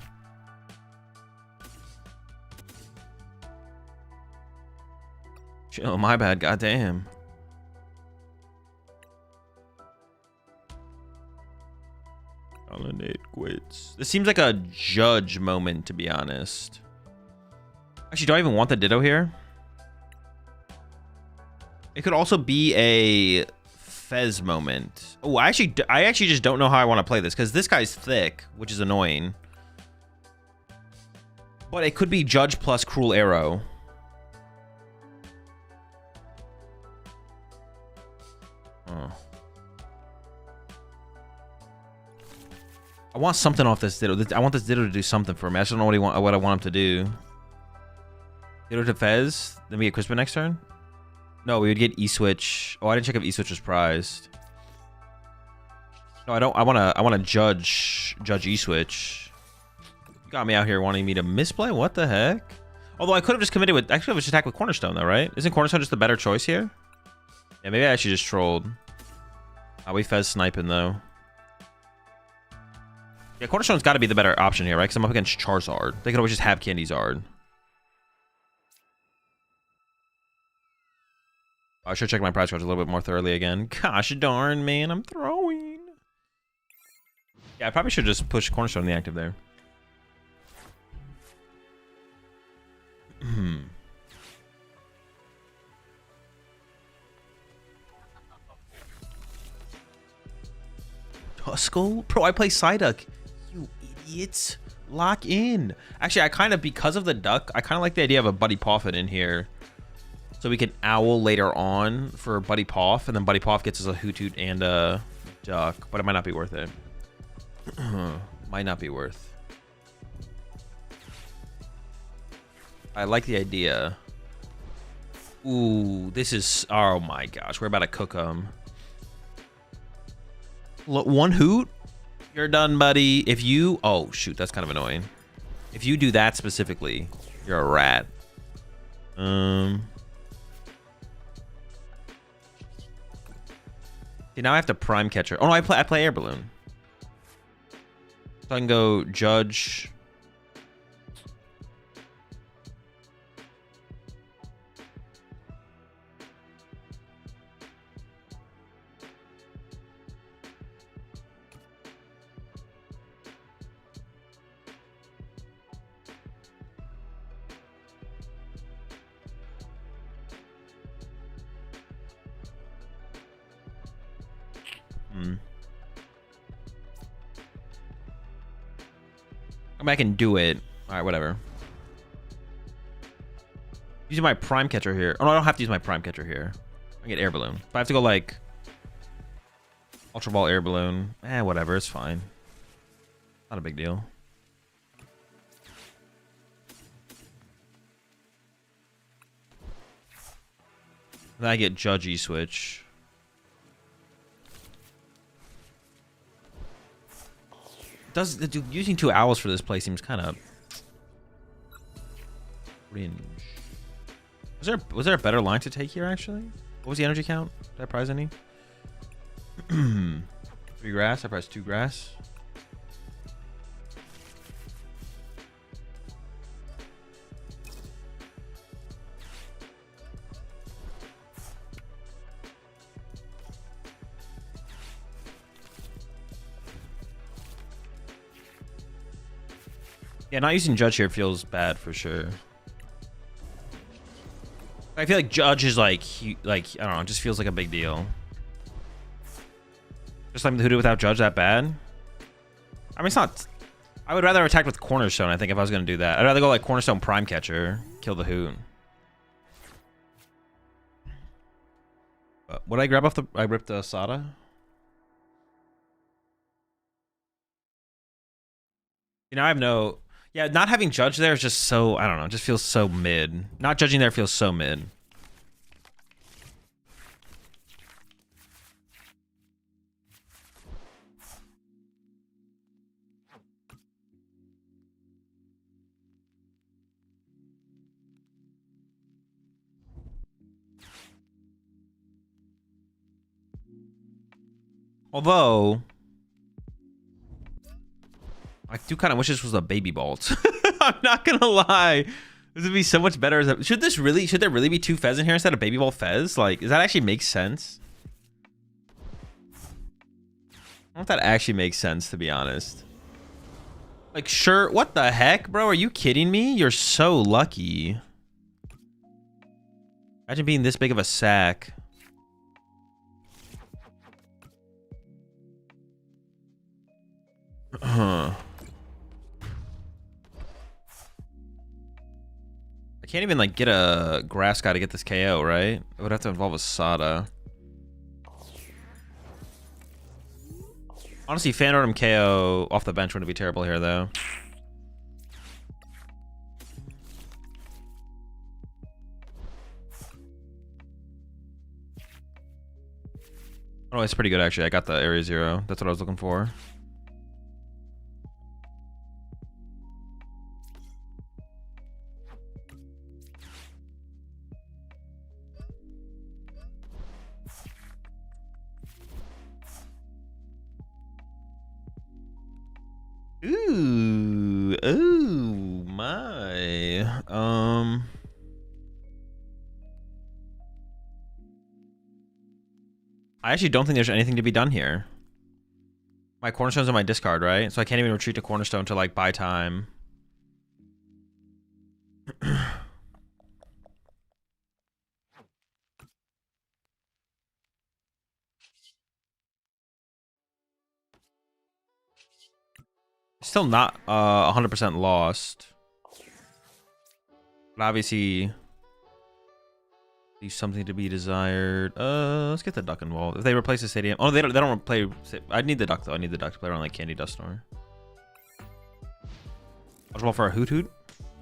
Oh, my bad. Goddamn. Oh, Calling it quits. This seems like a judge moment, to be honest. Actually, do I even want the Ditto here? It could also be a Fez moment. Oh, I actually just don't know how I want to play this because this guy's thick, which is annoying. But it could be Judge plus Cruel Arrow. Oh. I want something off this Ditto. I want this Ditto to do something for me. I just don't know what I want him to do. Ditto to Fez, then we get Crispin next turn. No, we would get E-Switch. Oh, I didn't check if E-Switch was prized. No, I don't. I wanna judge E-Switch. You got me out here wanting me to misplay. What the heck? Although I could have just committed with. Actually, I was attack with Cornerstone though, right? Isn't Cornerstone just the better choice here? Yeah, maybe I actually just trolled. We Fez sniping though. Yeah, Cornerstone's got to be the better option here, right? Because I'm up against Charizard. They could always just have Candy Zard. I should check my prize cards a little bit more thoroughly again. Gosh darn, man, I'm throwing. Yeah, I probably should just push Cornerstone in the active there. Tuskull? Bro, I play Psyduck. You idiots. Lock in. Actually, I kind of, because of the duck, I kind of like the idea of a Buddy Poffin in here. So we can owl later on for Buddy Poff, and then Buddy Poff gets us a Hoothoot and a duck, but it might not be worth it. Might not be worth. I like the idea. Ooh, this is, oh my gosh, we're about to cook them. One Hoot? You're done, buddy. If you, oh shoot, that's kind of annoying. If you do that specifically, you're a rat. See, now I have to Prime Catcher. Oh no, I play Air Balloon. So I can go Judge. I mean, I can do it. All right, whatever. Using my Prime Catcher here. Oh no, I don't have to use my Prime Catcher here. I get Air Balloon. But I have to go like Ultra Ball, Air Balloon. Whatever, it's fine. Not a big deal. Then I get Judge E-Switch. Using 2 owls for this play seems kind of cringe. Was there a better line to take here actually? What was the energy count? Did I prize any? 3 grass. I prized 2 grass. Yeah, not using Judge here feels bad for sure. I feel like Judge is like I don't know, it just feels like a big deal. Just like the Hoodoo without Judge that bad? I mean, it's not. I would rather attack with Cornerstone, I think, if I was going to do that. I'd rather go like Cornerstone Prime Catcher, kill the Hoot. What did I grab off the... I ripped the Sada? You know, I have no... Yeah, not having Judge there is just so... I don't know, it just feels so mid. Not judging there feels so mid. Although... I do kind of wish this was a baby bolt. I'm not gonna lie. This would be so much better. Should there really be 2 Fez in here instead of baby bolt Fez? Like, does that actually make sense? know if that actually makes sense, to be honest. Like, sure, what the heck, bro? Are you kidding me? You're so lucky. Imagine being this big of a sack. I can't even, like, get a grass guy to get this KO, right? It would have to involve a Sada. Honestly, Phantom KO off the bench wouldn't be terrible here, though. Oh, it's pretty good, actually. I got the Area 0. That's what I was looking for. Ooh, ooh, my. I actually don't think there's anything to be done here. My cornerstone's on my discard, right? So I can't even retreat to cornerstone to, like, buy time. Still not 100% lost. But obviously, leave something to be desired. Let's get the duck involved. If they replace the stadium. Oh, they don't play. I need the duck, though. I need the duck to play around like Candy Dustnor. Eligible for a Hoot Hoot?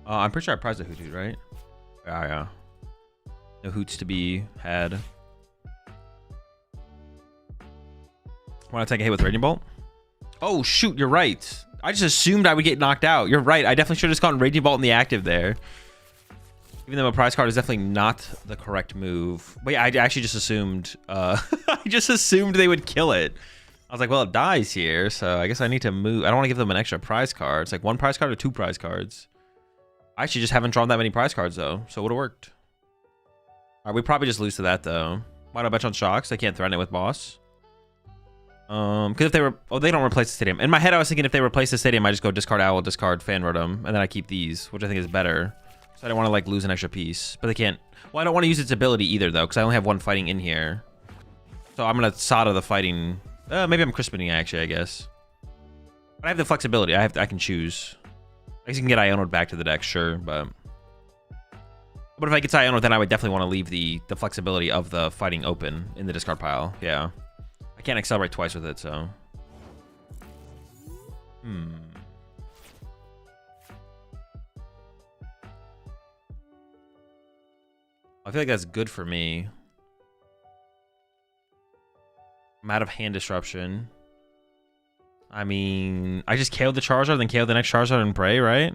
I'm pretty sure I prized a Hoot Hoot, right? Yeah. No hoots to be had. Want to take a hit with Raging Bolt? Oh, shoot, you're right. I just assumed I would get knocked out. You're right. I definitely should have just gotten Raging Bolt in the active there. Even though a prize card is definitely not the correct move. But yeah, I actually just assumed... I just assumed they would kill it. I was like, well, it dies here, so I guess I need to move. I don't want to give them an extra prize card. It's like 1 prize card or 2 prize cards. I actually just haven't drawn that many prize cards, though, so it would have worked. All right, we probably just lose to that, though. Why not bet on Shocks? They can't threaten it with boss. Because if they were... Oh, they don't replace the stadium. In my head, I was thinking if they replace the stadium, I just go discard Owl, discard Fan Rotom, and then I keep these, which I think is better. So I don't want to, like, lose an extra piece. But they can't... Well, I don't want to use its ability either, though, because I only have 1 fighting in here. So I'm going to Sada the fighting... maybe I'm crisping, actually, I guess. But I have the flexibility. I can choose. I guess you can get Iono'd back to the deck, sure, but... But if I get Iono'd, then I would definitely want to leave the flexibility of the fighting open in the discard pile. Yeah. I can't accelerate twice with it, so... I feel like that's good for me. I'm out of hand disruption. I mean, I just KO'd the Charizard, then KO the next Charizard and pray, right?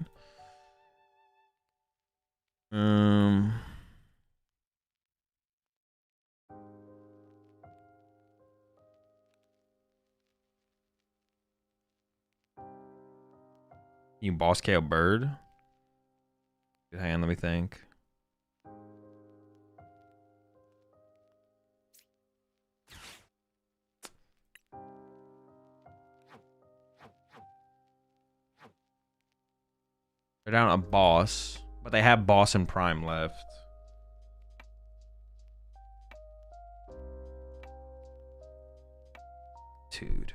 You boss KO Bird? Hang on, let me think. They're down a boss, but they have boss and prime left. Dude.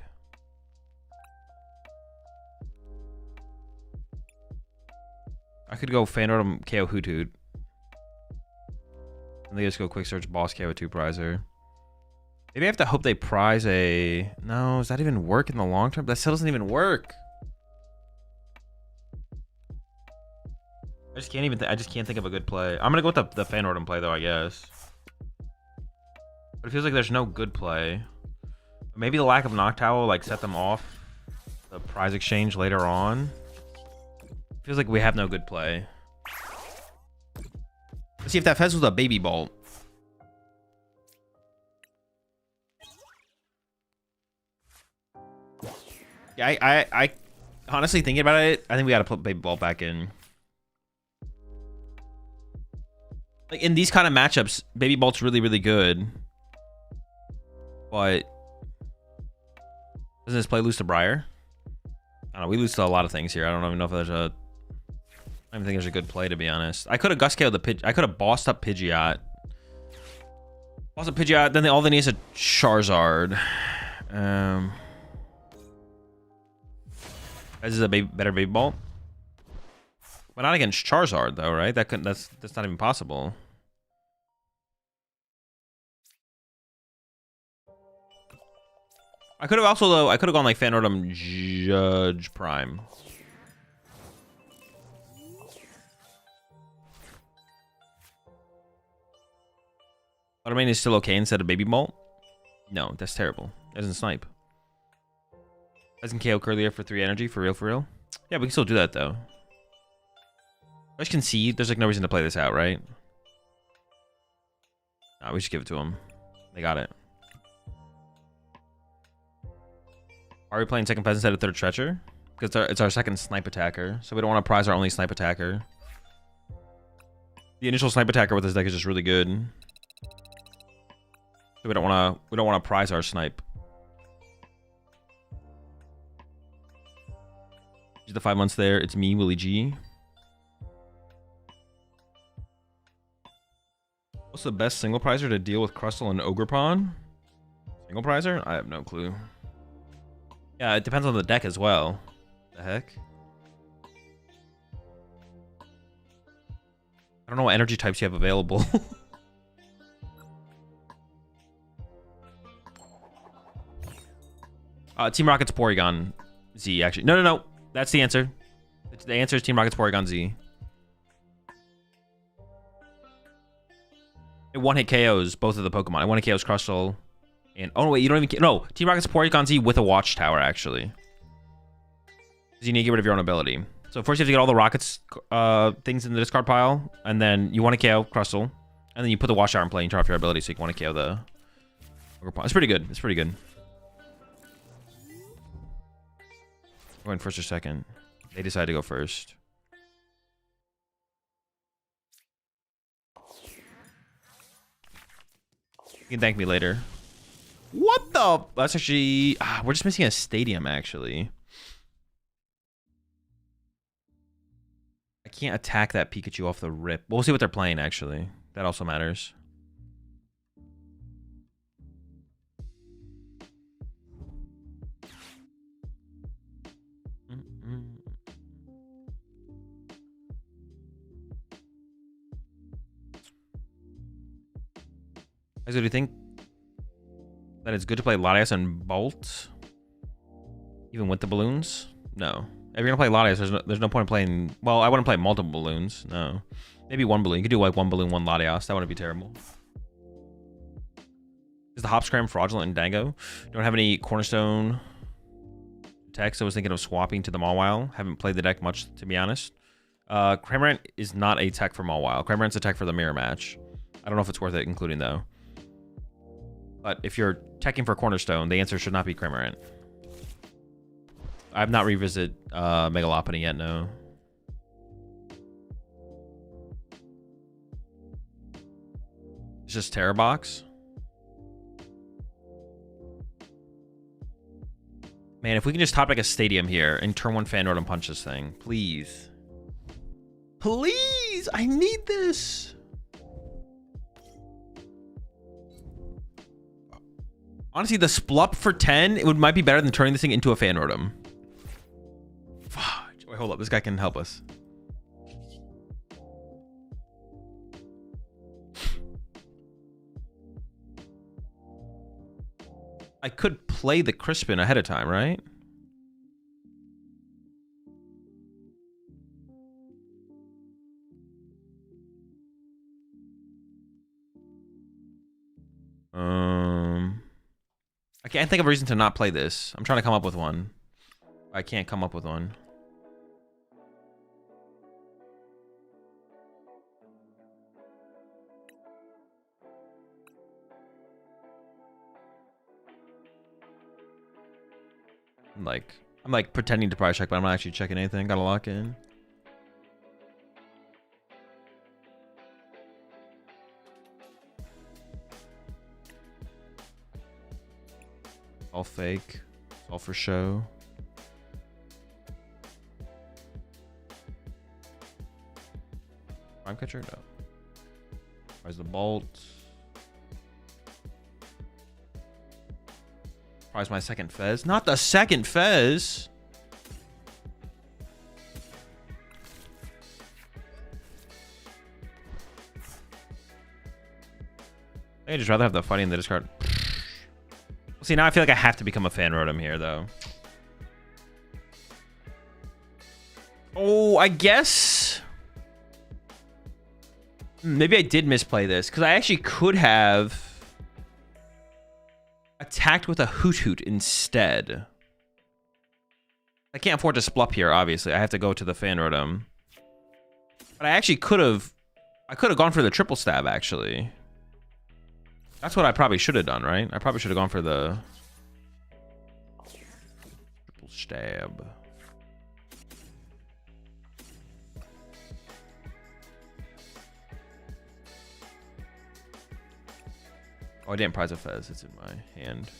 I could go Fan Rotom KO Hoot Hoot. And they just go quick search boss KO 2 prizer. Maybe I have to hope they prize a... No, does that even work in the long term? That still doesn't even work. I just can't even... I just can't think of a good play. I'm gonna go with the Fan Rotom play, though, I guess. But it feels like there's no good play. Maybe the lack of Noctowl will, like, set them off the prize exchange later on. Feels like we have no good play. Let's see if that Fez was a Baby Bolt. Yeah, I honestly thinking about it, I think we gotta put Baby Bolt back in. Like in these kind of matchups, Baby Bolt's really, really good. But Doesn't this play lose to Briar? I don't know. We lose to a lot of things here. I don't even know if there's a... I don't even think there's a good play, to be honest. I could have Gust KO'd the Pidgeot. I could have bossed up Pidgeot. Bossed up Pidgeot, then all they need is a Charizard. This is a better Baby Ball. But not against Charizard, though, right? That's not even possible. I could have also, though, I could have gone like Fandom Judge Prime. Automate is still okay instead of Baby Bolt? No, that's terrible. It doesn't snipe. Doesn't KO Curlier for 3 energy, for real, for real? Yeah, we can still do that, though. I just concede. There's like no reason to play this out, right? Nah, we should give it to them. They got it. Are we playing second Pest instead of third Stretcher? Because it's our second snipe attacker, so we don't want to prize our only snipe attacker. The initial snipe attacker with this deck is just really good. So we don't want to prize our snipe. The 5 months there. It's me, Willie G. What's the best single prizer to deal with Crustle and Ogerpon? Single prizer? I have no clue. Yeah, it depends on the deck as well. The heck? I don't know what energy types you have available. Team Rocket's Porygon Z, actually. No. That's the answer. The answer is Team Rocket's Porygon Z. It one-hit KOs both of the Pokemon. It one-hit KOs Crustle. And oh wait, you don't even... No, Team Rocket's Porygon Z with a Watchtower, actually. Because you need to get rid of your own ability. So first you have to get all the Rockets things in the discard pile. And then you want to KO Crustle. And then you put the Watchtower in play and turn off your ability so you can want to KO the... It's pretty good. It's pretty good. Going first or second. They decide to go first. You can thank me later. What the? That's actually... we're just missing a stadium, actually. I can't attack that Pikachu off the rip. We'll see what they're playing, actually. That also matters. So do you think that it's good to play Latias and Bolt? Even with the balloons? No. If you're going to play Latias, there's no point in playing... Well, I wouldn't play multiple balloons. No. Maybe one balloon. You could do like one balloon, one Latias. That wouldn't be terrible. Is the Hopscram fraudulent in Dango? Don't have any Cornerstone text. I was thinking of swapping to the Mawile. Haven't played the deck much, to be honest. Cramorant is not a tech for Mawile. Cramorant's a tech for the mirror match. I don't know if it's worth it including, though. But if you're teching for Cornerstone, the answer should not be Cramorant. I have not revisited Megalopony yet, no. It's just Terra Box. Man, if we can just top like a stadium here and turn one Fandor and punch this thing, please. Please! I need this! Honestly, the Splup for 10, might be better than turning this thing into a Fanordum. Wait, hold up. This guy can help us. I could play the Crispin ahead of time, right? I can't think of a reason to not play this. I'm trying to come up with one. I can't come up with one. I'm like pretending to price check, but I'm not actually checking anything. Gotta lock in. All fake. All for show. Prime catcher? No. Where's the bolt? Prize my second Fez. Not the second Fez! I'd just rather have the fighting than the discard. See, now I feel like I have to become a fan rotom here, though. Oh, I guess... Maybe I did misplay this, because I actually could have attacked with a Hoot Hoot instead. I can't afford to splup here, obviously. I have to go to the fan rotom. But I actually could have... I could have gone for the triple stab, actually. That's what I probably should have done, right? I probably should have gone for the triple stab. Oh, I didn't prize a Fez. It's in my hand.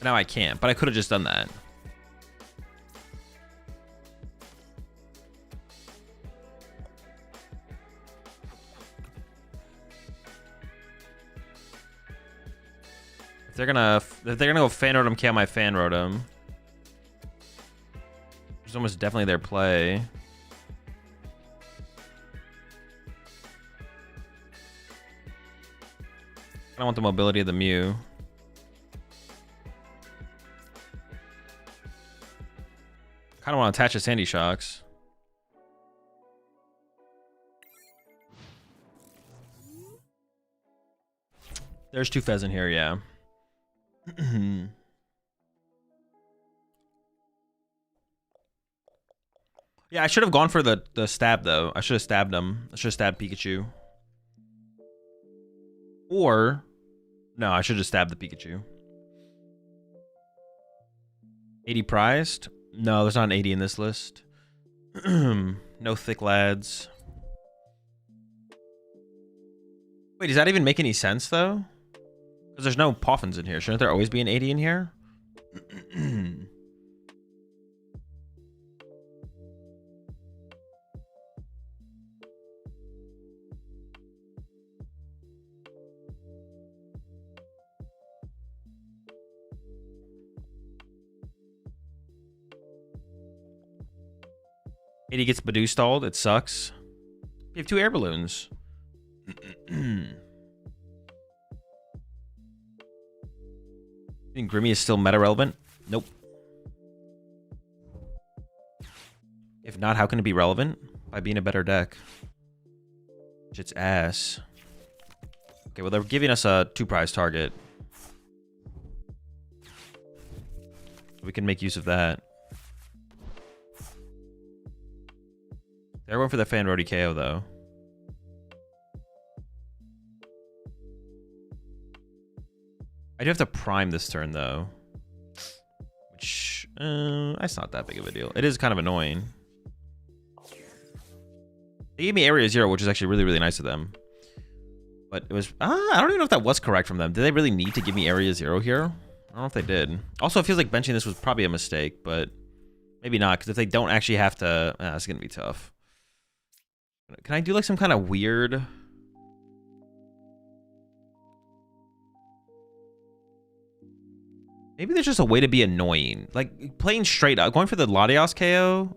Now I can't, but I could have just done that. If they're gonna go fan rotom, KO my fan rotom. It's almost definitely their play. I don't want the mobility of the Mew. Kind of want to attach a Sandy Shocks. There's 2 Fez in here, yeah. Yeah, I should have gone for the stab, though. I should have stabbed him. I should have stabbed Pikachu. Or... No, I should have stabbed the Pikachu. 80 prized? No, there's not an 80 in this list. No thick lads. Wait, does that even make any sense, though? Because there's no Poffins in here. Shouldn't there always be an 80 in here? 80 gets Badoo stalled. It sucks. You have 2 air balloons. Think Grimmy is still meta relevant? Nope. If not, how can it be relevant? By being a better deck. It's ass. Okay, well, they're giving us a 2 prize target. We can make use of that. They're going for the fan roadie KO, though. I do have to prime this turn, though. Which, that's not that big of a deal. It is kind of annoying. They gave me Area 0, which is actually really, really nice of them. But it was... I don't even know if that was correct from them. Did they really need to give me Area 0 here? I don't know if they did. Also, it feels like benching this was probably a mistake, but maybe not, because if they don't actually have to... it's going to be tough. Can I do, like, some kind of weird... Maybe there's just a way to be annoying. Like, playing straight up. Going for the Latios KO...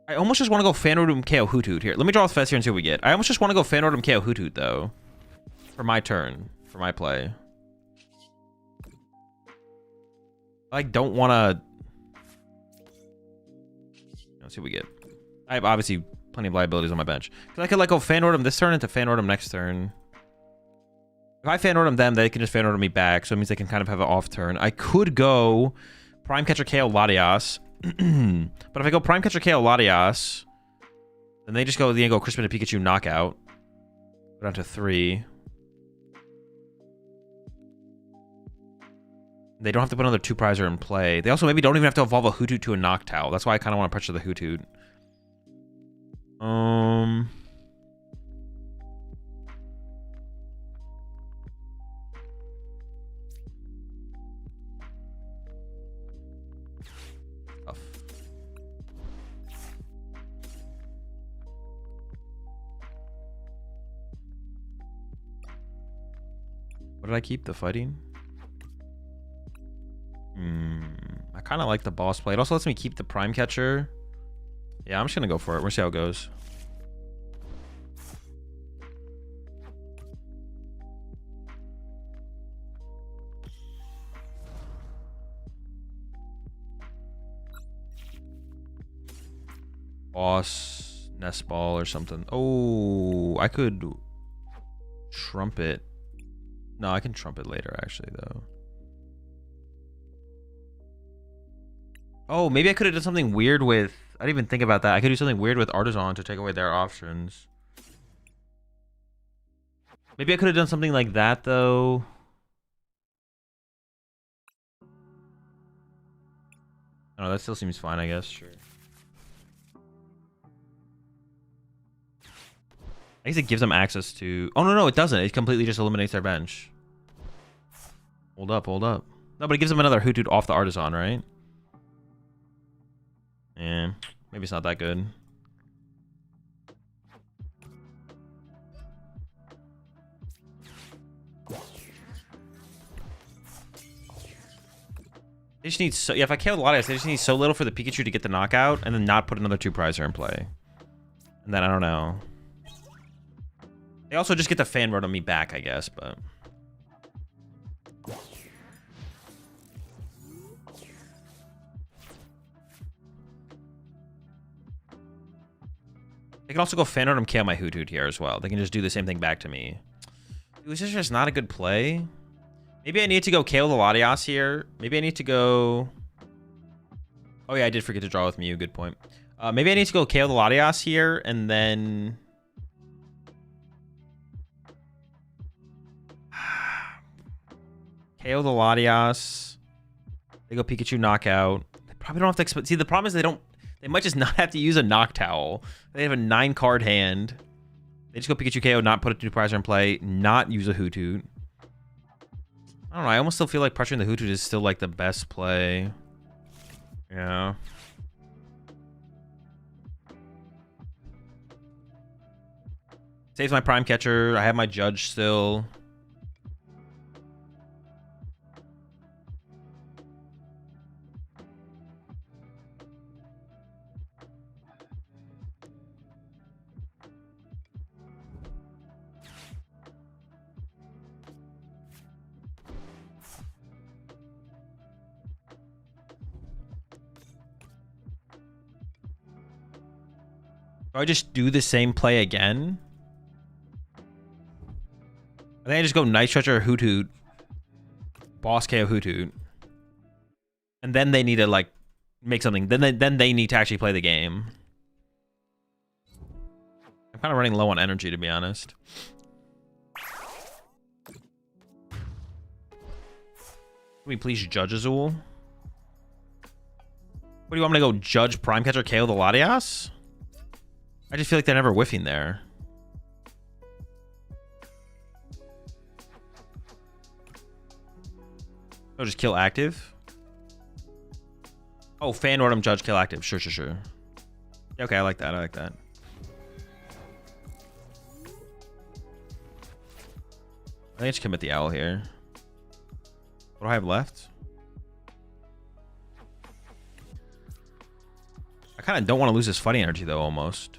I almost just want to go Fan Rotom KO Hoot Hoot here. Let me draw the Fez here and see what we get. I almost just want to go Fan Rotom KO Hoot Hoot, though. For my turn. For my play. I don't want to... Let's see what we get. I have obviously plenty of liabilities on my bench. Because I could like go Fan Rotom this turn into Fan Rotom next turn. If I Fan Rotom them, they can just Fan Rotom me back. So it means they can kind of have an off turn. I could go Prime Catcher KO Latios. But if I go Prime Catcher KO Latios, then they just go Crispin to Pikachu knockout. Go down to 3. They don't have to put another 2 prizer in play. They also maybe don't even have to evolve a Hoot Hoot to a Noctowl. That's why I kind of want to pressure the Hoot Hoot. Um. Tough. What did I keep? The fighting? I kind of like the boss play. It also lets me keep the prime catcher. Yeah, I'm just gonna go for it. We'll see how it goes. Boss, nest ball or something. Oh, I could trumpet. No, I can trumpet later actually though. Oh, maybe I could have done something weird with... I didn't even think about that. I could do something weird with Artisan to take away their options. Maybe I could have done something like that, though. Oh, that still seems fine, I guess. Sure. I guess it gives them access to... Oh, no, it doesn't. It completely just eliminates their bench. Hold up. No, but it gives them another Hoothoot off the Artisan, right? Yeah, maybe it's not that good. They just need so... Yeah, if I kill the Latias, they just need so little for the Pikachu to get the knockout and then not put another 2-prizer in play. And then I don't know. They also just get the fan road on me back, I guess, but... They can also go fan road and KO my Hoothoot here as well. They can just do the same thing back to me. This is just not a good play. Maybe I need to go KO the Latias here. Maybe I need to go... Oh yeah, I did forget to draw with Mew. Good point. Maybe I need to go KO the Latias here and then... KO the Latias. They go Pikachu knockout. They probably don't have to expect... See, the problem is they don't... They might just not have to use a Noctowl. They have a 9-card hand. They just go Pikachu KO, not put a 2-prizer in play, not use a Hoothoot. I don't know. I almost still feel like pressuring the Hoothoot is still like the best play. Yeah. Saves my prime catcher. I have my judge still. Do I just do the same play again? I think I just go Night Stretcher or Hoothoot. Boss KO Hoothoot. And then they need to, like, make something. Then they need to actually play the game. I'm kind of running low on energy, to be honest. Can we please judge Azul? What do you want me to go judge Prime Catcher KO the Latias? I just feel like they're never whiffing there. Oh, just kill active? Oh, fan Rotom judge kill active. Sure. Yeah, okay, I like that. I think I should commit the owl here. What do I have left? I kind of don't want to lose this fighting energy, though, almost.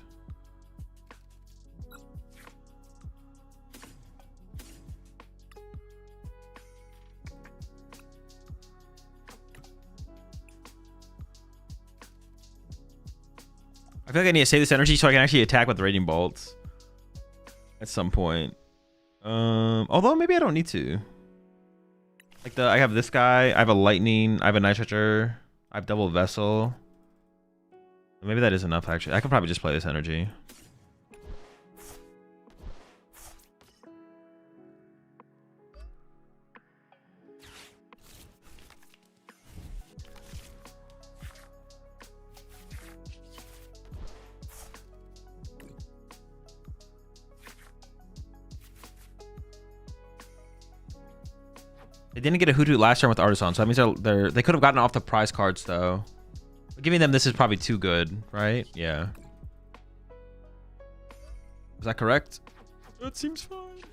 I feel like I need to save this energy so I can actually attack with the Raging Bolts at some point. Although maybe I don't need to. Like I have this guy, I have a Lightning, I have a Night Stretcher, I have Double Vessel. Maybe that is enough actually. I could probably just play this energy. They didn't get a Hoothoot last turn with Artisan, so that means they could have gotten off the prize cards though. But giving them this is probably too good, right? Yeah. Is that correct? That seems fine.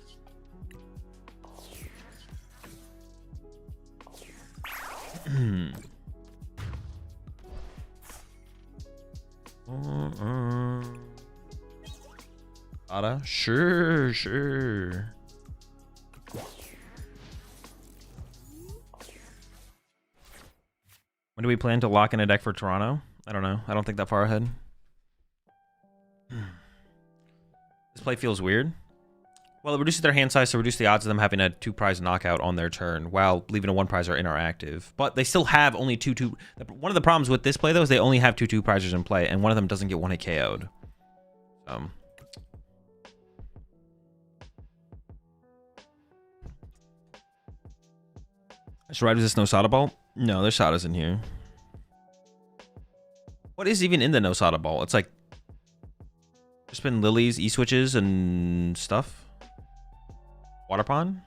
Ada? Sure, sure. When do we plan to lock in a deck for Toronto? I don't know. I don't think that far ahead. This play feels weird. Well, it reduces their hand size to reduce the odds of them having a 2-prize knockout on their turn while leaving a 1-prizer interactive. But they still have only two. One of the problems with this play, though, is they only have 2-2-prizers in play, and one of them doesn't get 1-hit KO'd. Should I ride with this no Sada ball? No, there's Sadas in here. What is even in the no Sada ball? It's like there's been lilies, E-switches, and stuff. Water pond?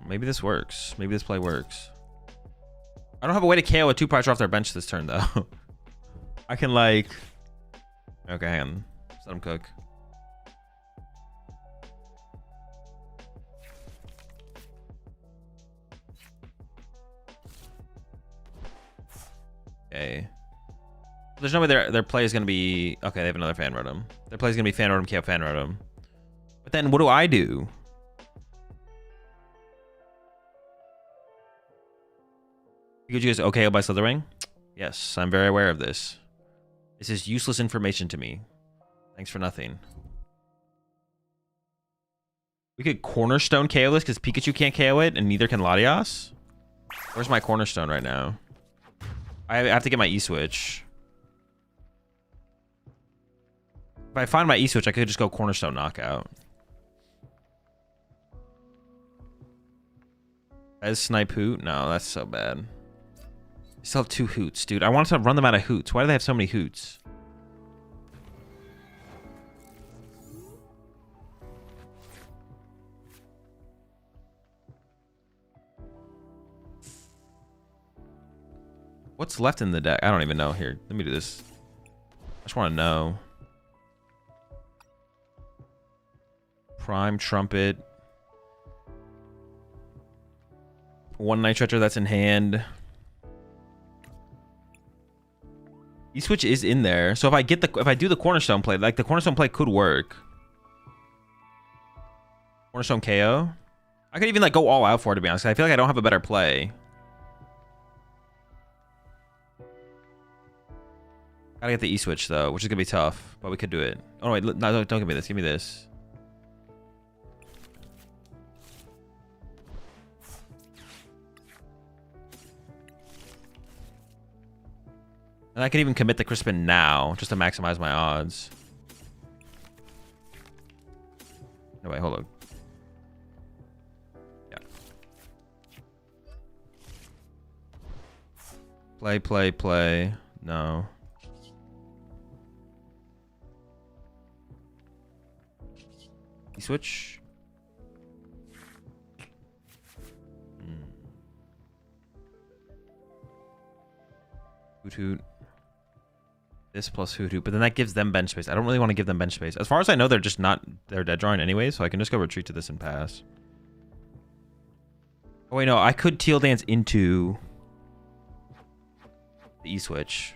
Maybe this works. Maybe this play works. I don't have a way to KO a 2-prizer off their bench this turn, though. I can, like... Okay, hang on. Just let them cook. Okay. There's no way their play is going to be... Okay, they have another fan rotom. Their play is going to be fan rotom, KO fan rotom. But then what do I do? Could you guys OKO by Slithering? Yes, I'm very aware of this. This is useless information to me. Thanks for nothing. We could Cornerstone KO this because Pikachu can't KO it and neither can Latias. Where's my Cornerstone right now? I have to get my E-switch. If I find my E-switch, I could just go Cornerstone knockout. As Snipe Hoot? No, that's so bad. I still have 2 Hoots, dude. I want to run them out of Hoots. Why do they have so many Hoots? What's left in the deck? I don't even know. Here, let me do this. I just want to know. Prime Trumpet. 1 Night Stretcher that's in hand. E-switch is in there. So if I do the Cornerstone play, like the Cornerstone play could work. Cornerstone KO. I could even like go all out for it, to be honest. I feel like I don't have a better play. Gotta get the E-switch though, which is gonna be tough, but we could do it. Oh wait, no, don't give me this. Give me this. And I can even commit the Crispin now, just to maximize my odds. No, wait, hold on. Yeah. Play, play, play. No. E-switch. Hoot hoot. This plus Hoot Hoot, but then that gives them bench space. I don't really want to give them bench space. As far as I know, they're dead drawing anyway, so I can just go retreat to this and pass. Oh wait, no, I could Teal Dance into the E-switch.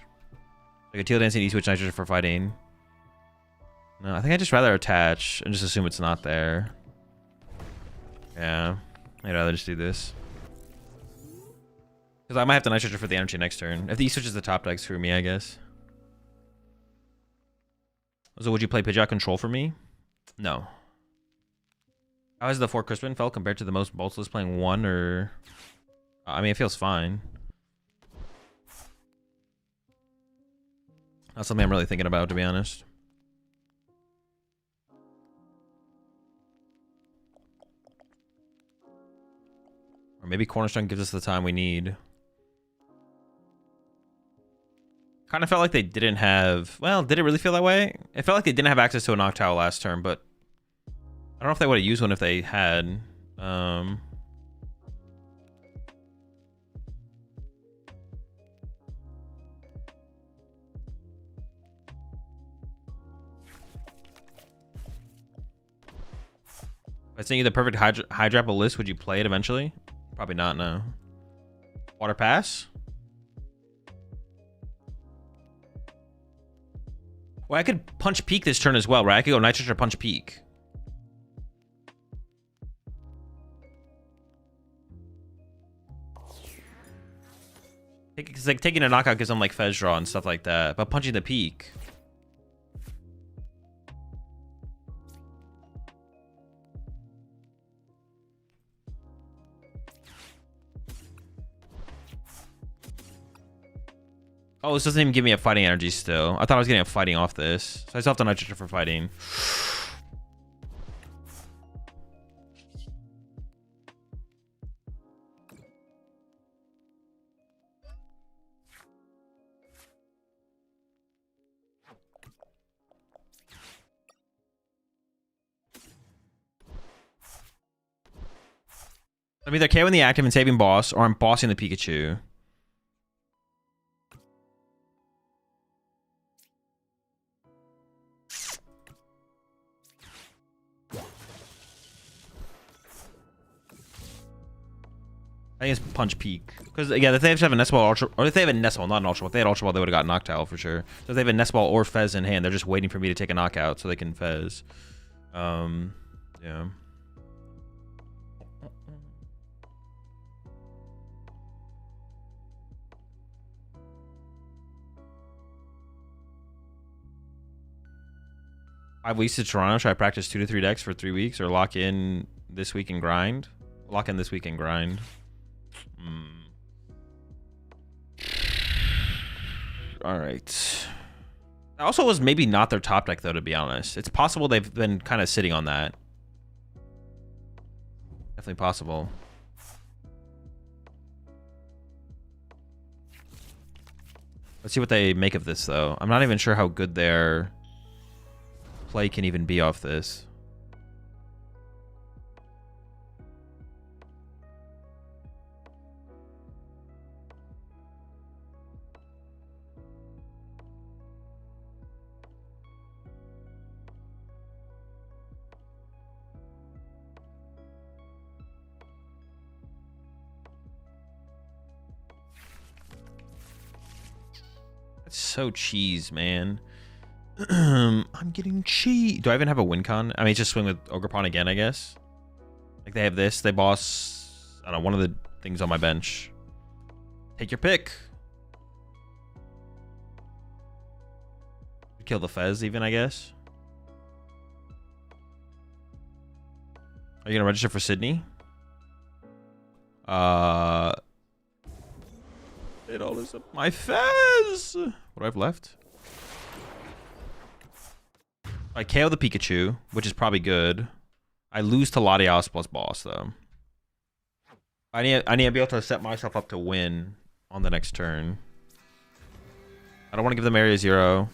I could Teal Dance and E-switch nitrogen for fighting. No, I think I'd just rather attach and just assume it's not there. Yeah, I'd rather just do this. Because I might have to nitrogen for the energy next turn. If the E-switch is the top deck, screw me, I guess. So would you play Pidgeot Control for me? No. How has the 4 Crispin felt compared to the most Boltless playing 1 or... I mean, it feels fine. Not something I'm really thinking about, to be honest. Or maybe Cornerstone gives us the time we need. Kind of felt like they didn't have... Well, did it really feel that way? It felt like they didn't have access to a Noctowl last turn, but... I don't know if they would have used one if they had. If I sent you the perfect Hydrapple list, would you play it eventually? Probably not, no. Water pass? Well, I could punch peak this turn as well, right? I could go Nitrous or punch peak. Because like taking a knockout gives them like Fez draw and stuff like that, but punching the peak. Oh, this doesn't even give me a fighting energy still. I thought I was getting a fighting off this. So I still have to Nitrogen for fighting. I'm either KOing the active and saving boss, or I'm bossing the Pikachu. I think it's punch peak. Because, yeah, if they have a Nest Ball, Ultra... Or if they have a Nest Ball, not an Ultra Ball. If they had Ultra Ball, they would have got Noctowl for sure. So if they have a Nest Ball or Fez in hand, they're just waiting for me to take a knockout so they can Fez. Yeah. 5 weeks to Toronto. Should I practice 2 to 3 decks for 3 weeks or lock in this week and grind? Lock in this week and grind. All right. That also was maybe not their top deck, though, to be honest. It's possible they've been kind of sitting on that. Definitely possible. Let's see what they make of this, though. I'm not even sure how good their play can even be off this. That's so cheese, man. I'm getting cheese. Do I even have a win con? I mean, just swing with Ogerpon again, I guess. Like, they have this. They boss, I don't know, one of the things on my bench. Take your pick. Kill the Fez, even, I guess. Are you going to register for Sydney? It all is up my Fez. What do I have left? I KO the Pikachu, which is probably good. I lose to Latias plus boss, though. I need to be able to set myself up to win on the next turn. I don't want to give them area 0.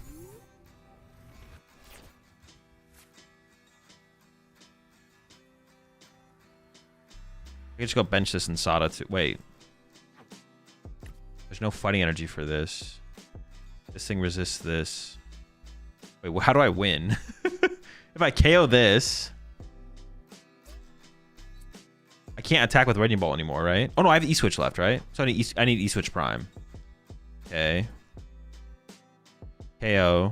I can just go bench this and Sada too. Wait. There's no fighting energy for this. This thing resists this. Wait, well, how do I win? If I KO this, I can't attack with Raging Bolt anymore, right? Oh no, I have E-Switch left, right? So I need E-Switch Prime. Okay. KO.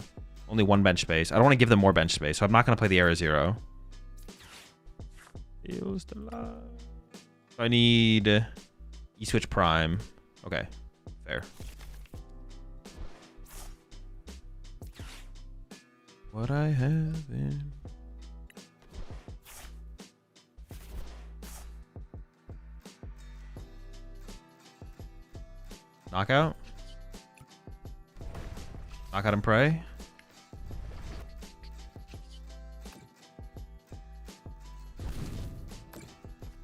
Only 1 bench space. I don't want to give them more bench space, so I'm not going to play the Area 0. Feels the love. So I need E-Switch Prime. Okay. Fair. What I have in... Knockout? Knockout and pray?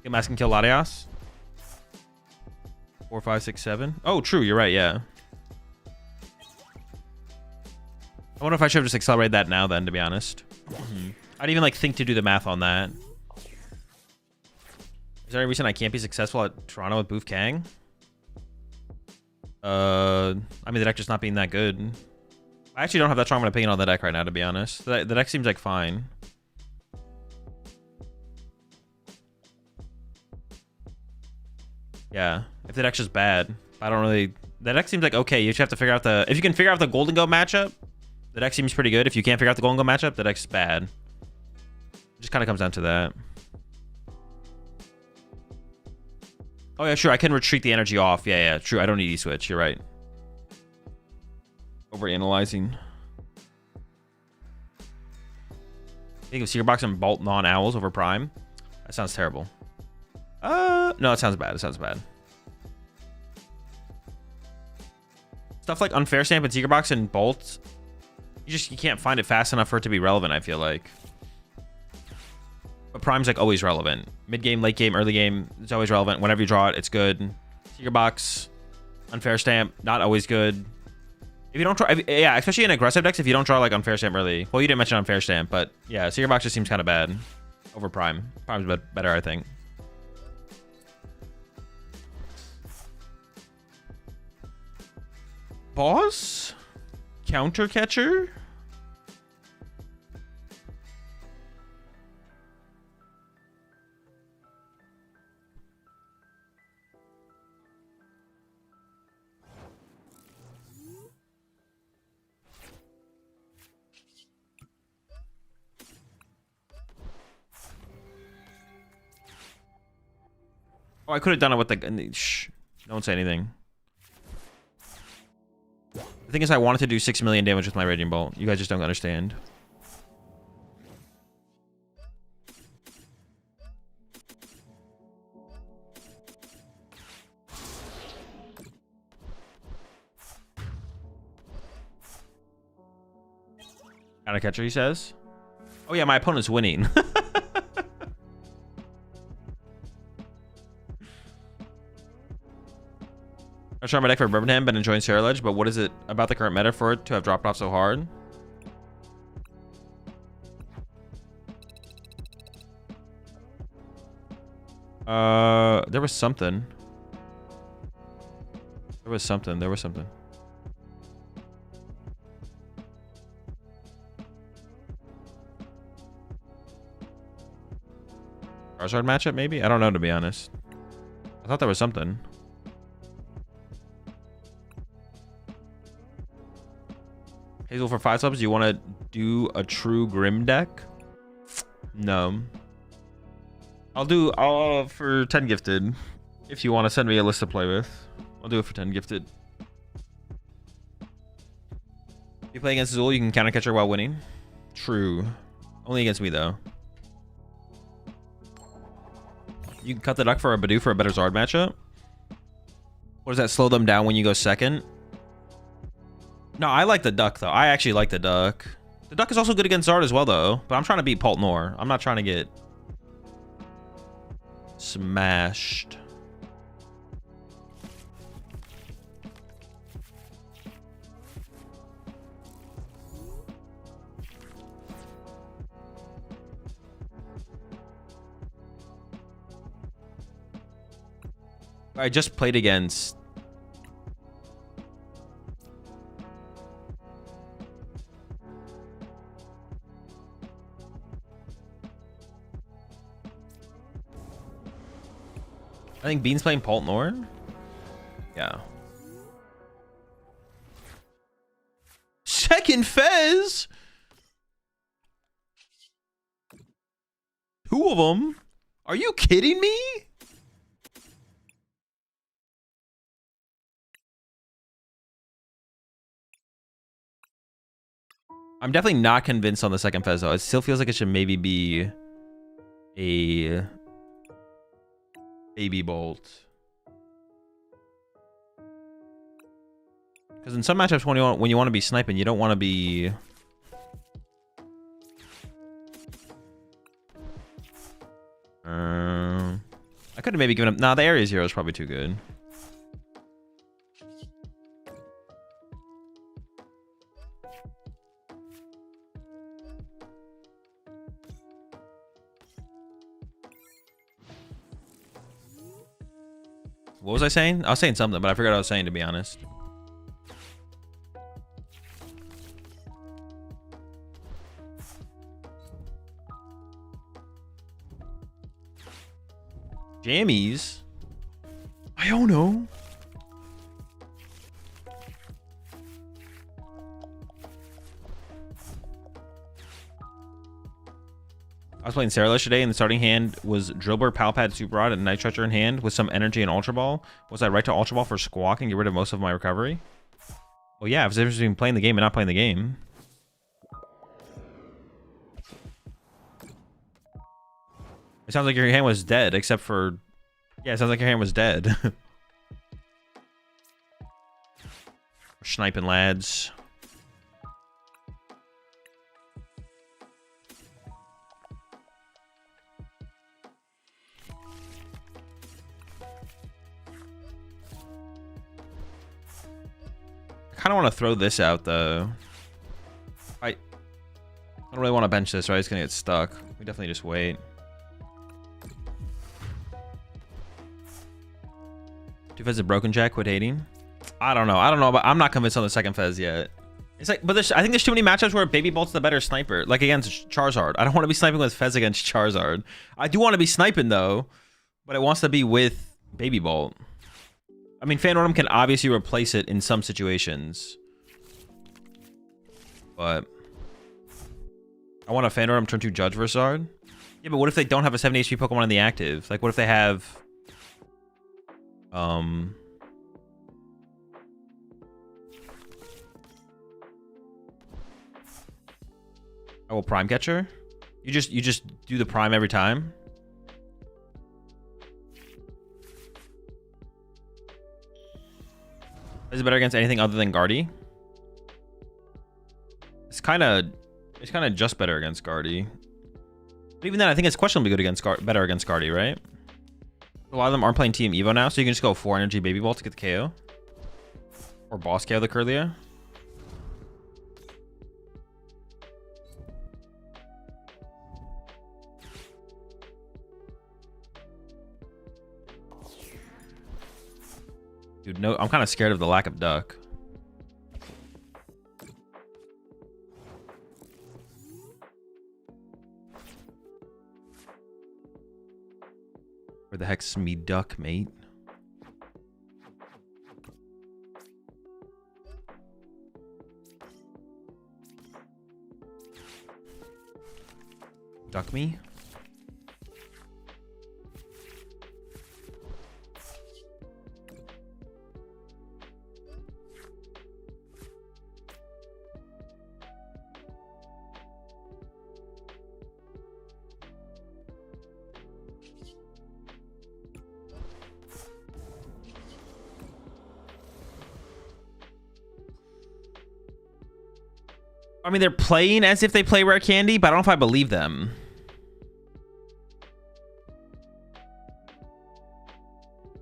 Get Mask and kill Latias? 4, 5, 6, 7. Oh, true. You're right. Yeah. wonder if I should have just accelerated that now then, to be honest. I'd even like think to do the math on that. Is there any reason I can't be successful at Toronto with Boof Kang? I mean, the deck just not being that good. I actually don't have that strong of an opinion on the deck right now, to be honest. The deck seems like fine. Yeah, if the deck's just bad, I don't really... The deck seems like okay. You just have to figure out the... If you can figure out the Golden Go matchup, the deck seems pretty good. If you can't figure out the Golden Go matchup, the deck's bad. It just kind of comes down to that. Oh yeah, sure. I can retreat the energy off. Yeah, true. I don't need E-switch. You're right. Overanalyzing. Think of Secret Box and Bolt non-owls over Prime. That sounds terrible. No, it sounds bad. It sounds bad. Stuff like Unfair Stamp and Secret Box and Bolt, you can't find it fast enough for it to be relevant, I feel like. But Prime's like always relevant. Mid game, late game, early game, it's always relevant. Whenever you draw it, it's good. Secret Box, Unfair Stamp, not always good. If you don't draw, yeah, especially in aggressive decks, if you don't draw like Unfair Stamp early. Well, you didn't mention Unfair Stamp, but yeah, Secret Box just seems kind of bad over Prime. Prime's better, I think. Boss? Counter Catcher? Oh, I could have done it with the... Shh. Don't say anything. The thing is, I wanted to do 6 million damage with my Raging Bolt. You guys just don't understand. Counter Catcher, he says. Oh yeah, my opponent's winning. I tried my deck for Birmingham, been enjoying Sarah Ledge, but what is it about the current meta for it to have dropped off so hard? There was something. There was something. Charizard matchup, maybe? I don't know, to be honest. I thought there was something. Hazel for 5 subs. Do you want to do a true Grim deck? No. I'll for 10 gifted. If you want to send me a list to play with, I'll do it for 10 gifted. If you play against Azul, you can counter catcher while winning. True. Only against me though. You can cut the duck for a Bidoof for a better Zard matchup. What does that slow them down when you go second? No, I like the duck, though. I actually like the duck. The duck is also good against Zard as well, though. But I'm trying to beat Poltnor. I'm not trying to get smashed. I just played against... I think Bean's playing Poltnor. Yeah. Second Fez? 2 of them? Are you kidding me? I'm definitely not convinced on the second Fez, though. It still feels like it should maybe be a Baby Bolt. Because in some matchups, when you want to be sniping, you don't want to be... I could have maybe given up... Nah, the Area Zero is probably too good. What was I saying? I was saying something, but I forgot what I was saying, to be honest. Jammies? I don't know. I was playing Sarah today, and the starting hand was Drillbur, Palpad, Super Rod, and Night Stretcher in hand with some energy and Ultra Ball. Was I right to Ultra Ball for Squawk and get rid of most of my recovery? Well, yeah, if it's between playing the game and not playing the game. It sounds like your hand was dead, except for... Yeah, it sounds like your hand was dead. We're sniping, lads. I kind of want to throw this out, though. I don't really want to bench this, right? It's going to get stuck. We definitely just wait. Two Fez a broken jack, quit hating. I don't know. I don't know, but I'm not convinced on the second Fez yet. It's like, but I think there's too many matchups where Baby Bolt's the better sniper, like against Charizard. I don't want to be sniping with Fez against Charizard. I do want to be sniping though, but it wants to be with Baby Bolt. I mean, Phantom can obviously replace it in some situations, but I want a Phantom turn 2 Judge versus Zard. Yeah, but what if they don't have a 70 HP Pokemon in the active? Like, what if they have, oh, Prime Catcher? You just do the Prime every time? Is it better against anything other than Guardy? It's kind of just better against Guardy. But even then, I think it's questionably good against better against Guardy, right? A lot of them aren't playing Team Evo now, so you can just go 4 energy Baby Bolt to get the KO. Or boss KO the Curlia. Dude, no, I'm kind of scared of the lack of duck. Where the heck's me duck, mate? Duck me? I mean, they're playing as if they play Rare Candy, but I don't know if I believe them.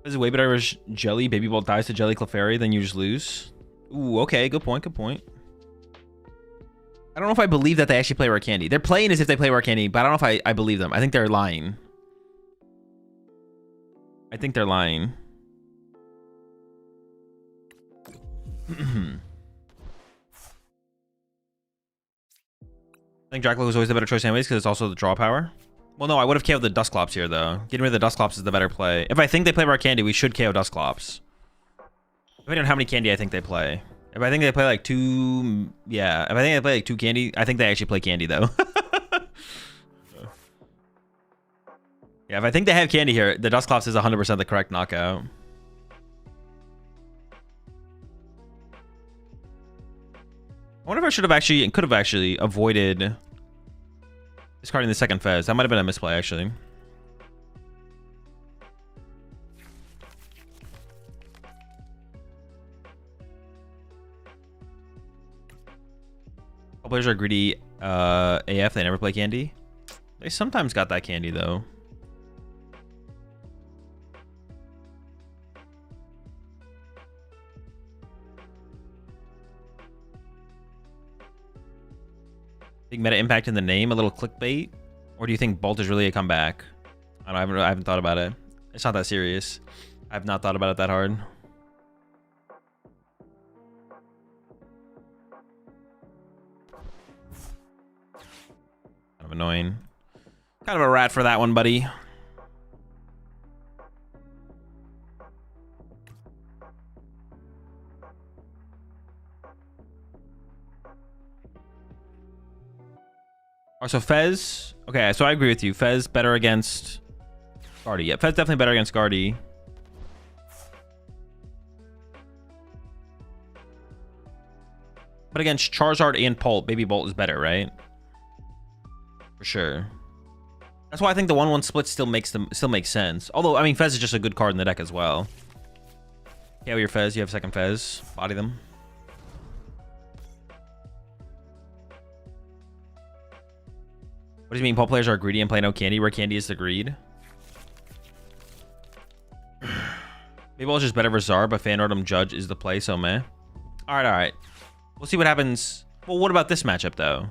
This is way better as Jelly. Baby Bolt dies to Jelly Clefairy, then you just lose. Ooh, okay. Good point. Good point. I don't know if I believe that they actually play Rare Candy. They're playing as if they play Rare Candy, but I don't know if I believe them. I think they're lying. I think they're lying. I think Dracula was always the better choice anyways, because it's also the draw power. Well, no, I would have KO'd the Dusclops here, though. Getting rid of the Dusclops is the better play. If I think they play Rare Candy, we should KO Dusclops. Depending on how many candy I think they play. If I think they play like 2... Yeah, if I think they play like 2 candy, I think they actually play candy, though. Yeah, if I think they have candy here, the Dusclops is 100% the correct knockout. I wonder if I should have actually and could have actually avoided discarding the second Fez. That might have been a misplay, actually. All players are greedy AF. They never play candy. They sometimes got that candy, though. Big meta impact in the name, a little clickbait? Or do you think Bolt is really a comeback? I don't know, I haven't thought about it. It's not that serious. I've not thought about it that hard. Kind of annoying. Kind of a rat for that one, buddy. So Fez, okay, so I agree with you. Fez better against Guardy. Yeah, Fez definitely better against Guardy. But against Charizard and Bolt, Baby Bolt is better, right? For sure. That's why I think the 1-1 split still makes sense. Although, I mean, Fez is just a good card in the deck as well. KO your Fez, you have second Fez. Body them. What do you mean Pole players are greedy and play no candy, where candy is the greed? Maybe I'll just better for Zar, but Fanordum Judge is the play, so meh. Alright. We'll see what happens. Well, what about this matchup, though?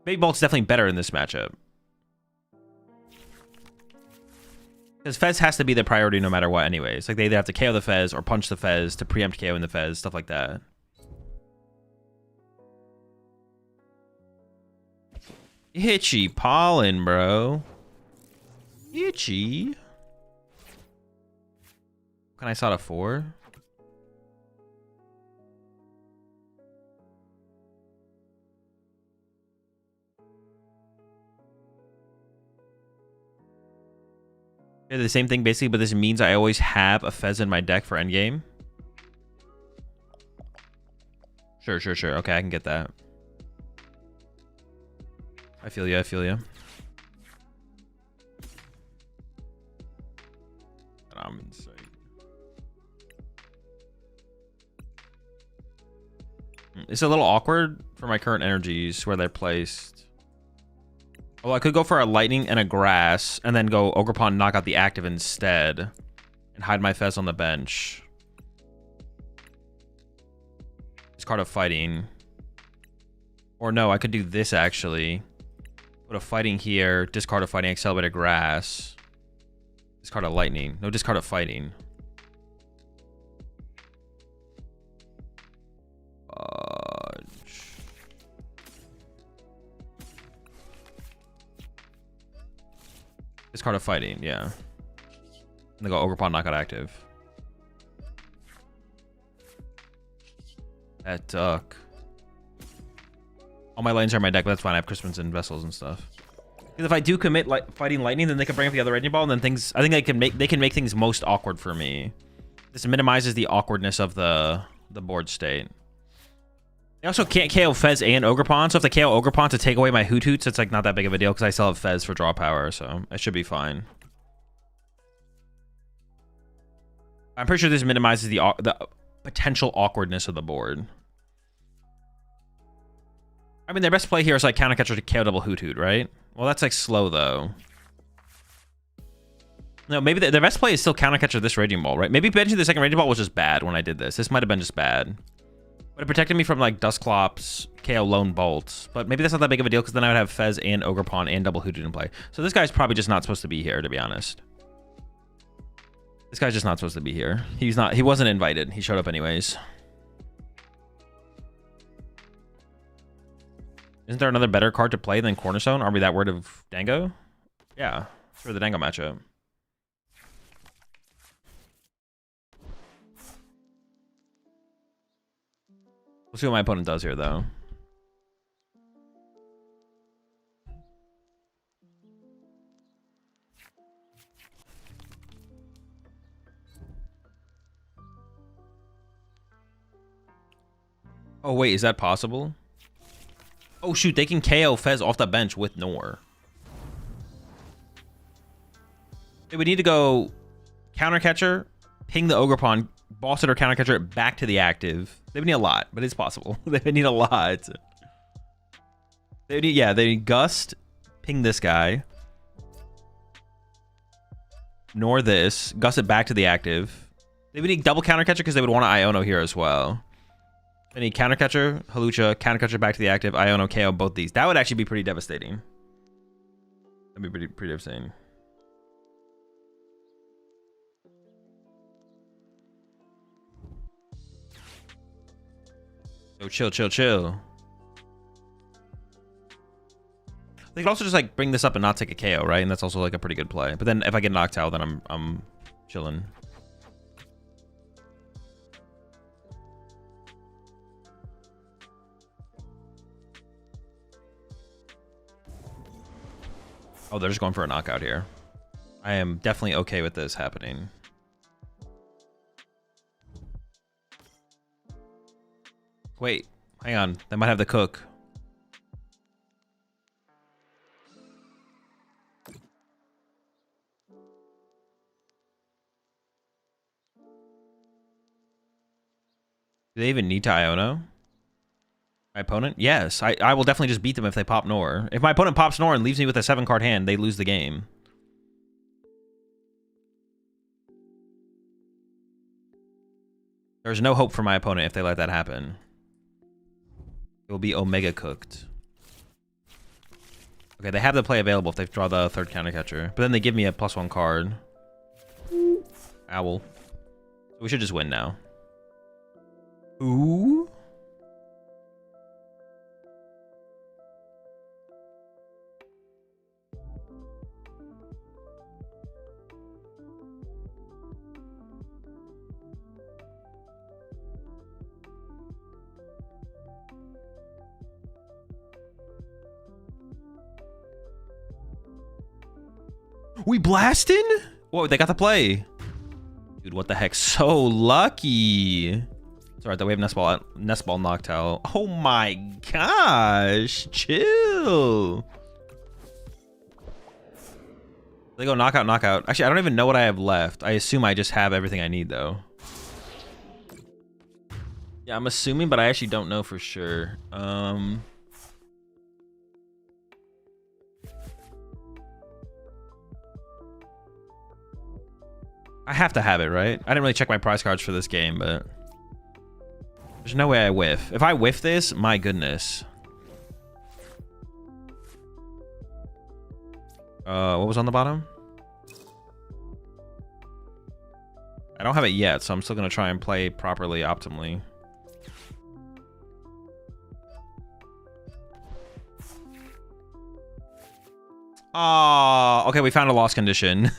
Baby Bolt's definitely better in this matchup. Because Fez has to be the priority no matter what anyways. Like, they either have to KO the Fez or punch the Fez to preempt KO in the Fez, stuff like that. Itchy pollen, bro. Itchy. Can I saw a 4? They're the same thing basically, but this means I always have a Fez in my deck for endgame. Sure. Okay, I can get that. I feel you. I'm insane. It's a little awkward for my current energies where they're placed. Well, I could go for a lightning and a grass and then go Ogerpon, knock out the active instead and hide my Fez on the bench. Discard a fighting. Or no, I could do this actually. Put a fighting here, discard a fighting, accelerate a grass. Discard a lightning. No, discard a fighting. Discard a fighting, yeah. And then go Ogerpon, knockout active. That duck. All my lanes are in my deck, but that's fine. I have Crispins and Vessels and stuff. Because if I do commit fighting lightning, then they can bring up the other Energy Ball, and then things. I think they can make things most awkward for me. This minimizes the awkwardness of the board state. They also can't KO Fez and Ogerpon, so if they KO Ogerpon to take away my Hoot Hoots, it's like not that big of a deal because I still have Fez for draw power, so I should be fine. I'm pretty sure this minimizes the potential awkwardness of the board. I mean, their best play here is like counter catcher to KO double Hoot Hoot, right? Well, that's like slow though. No, maybe their best play is still counter catcher this Raging Ball, right? Maybe benching the second Raging Ball was just bad when I did this. This might have been just bad. But it protected me from like Dusclops, KO Lone Bolts. But maybe that's not that big of a deal because then I would have Fez and Ogerpon and double Hoot Hoot in play. So this guy's probably just not supposed to be here, to be honest. This guy's just not supposed to be here. He wasn't invited. He showed up anyways. Isn't there another better card to play than Cornerstone? Are we that word of Dango? Yeah, for the Dango matchup. We'll see what my opponent does here, though. Oh, wait, is that possible? Oh, shoot, they can KO Fez off the bench with Nor. They would need to go counter catcher, ping the Ogerpon, boss it or counter catcher it back to the active. They would need a lot, but it's possible. They would need a lot. They need Gust, ping this guy. Nor this, Gust it back to the active. They would need double counter catcher because they would want to Iono here as well. They need counter catcher, Halucha, counter catcher back to the active, Iono, KO both these. That would actually be pretty devastating. That'd be pretty devastating. Oh, chill, chill, chill. They could also just like bring this up and not take a KO, right? And that's also like a pretty good play. But then if I get knocked out, then I'm chilling. Oh, they're just going for a knockout here. I am definitely okay with this happening. Wait, hang on. They might have the cook. Do they even need to Iono? My opponent? Yes. I will definitely just beat them if they pop Nor. If my opponent pops Nor and leaves me with a 7-card hand, they lose the game. There's no hope for my opponent if they let that happen. It will be Omega cooked. Okay, they have the play available if they draw the 3rd counter catcher. But then they give me a +1 card. Owl. We should just win now. Ooh. We blasting? Whoa, they got the play. Dude, what the heck? So lucky. It's alright that we have nest ball knocked out. Oh my gosh. Chill. They go knockout, knockout. Actually, I don't even know what I have left. I assume I just have everything I need though. Yeah, I'm assuming, but I actually don't know for sure. I have to have it, right? I didn't really check my prize cards for this game, but there's no way I whiff. If I whiff this, my goodness. What was on the bottom? I don't have it yet, so I'm still gonna try and play properly, optimally. Oh, okay, we found a lost condition.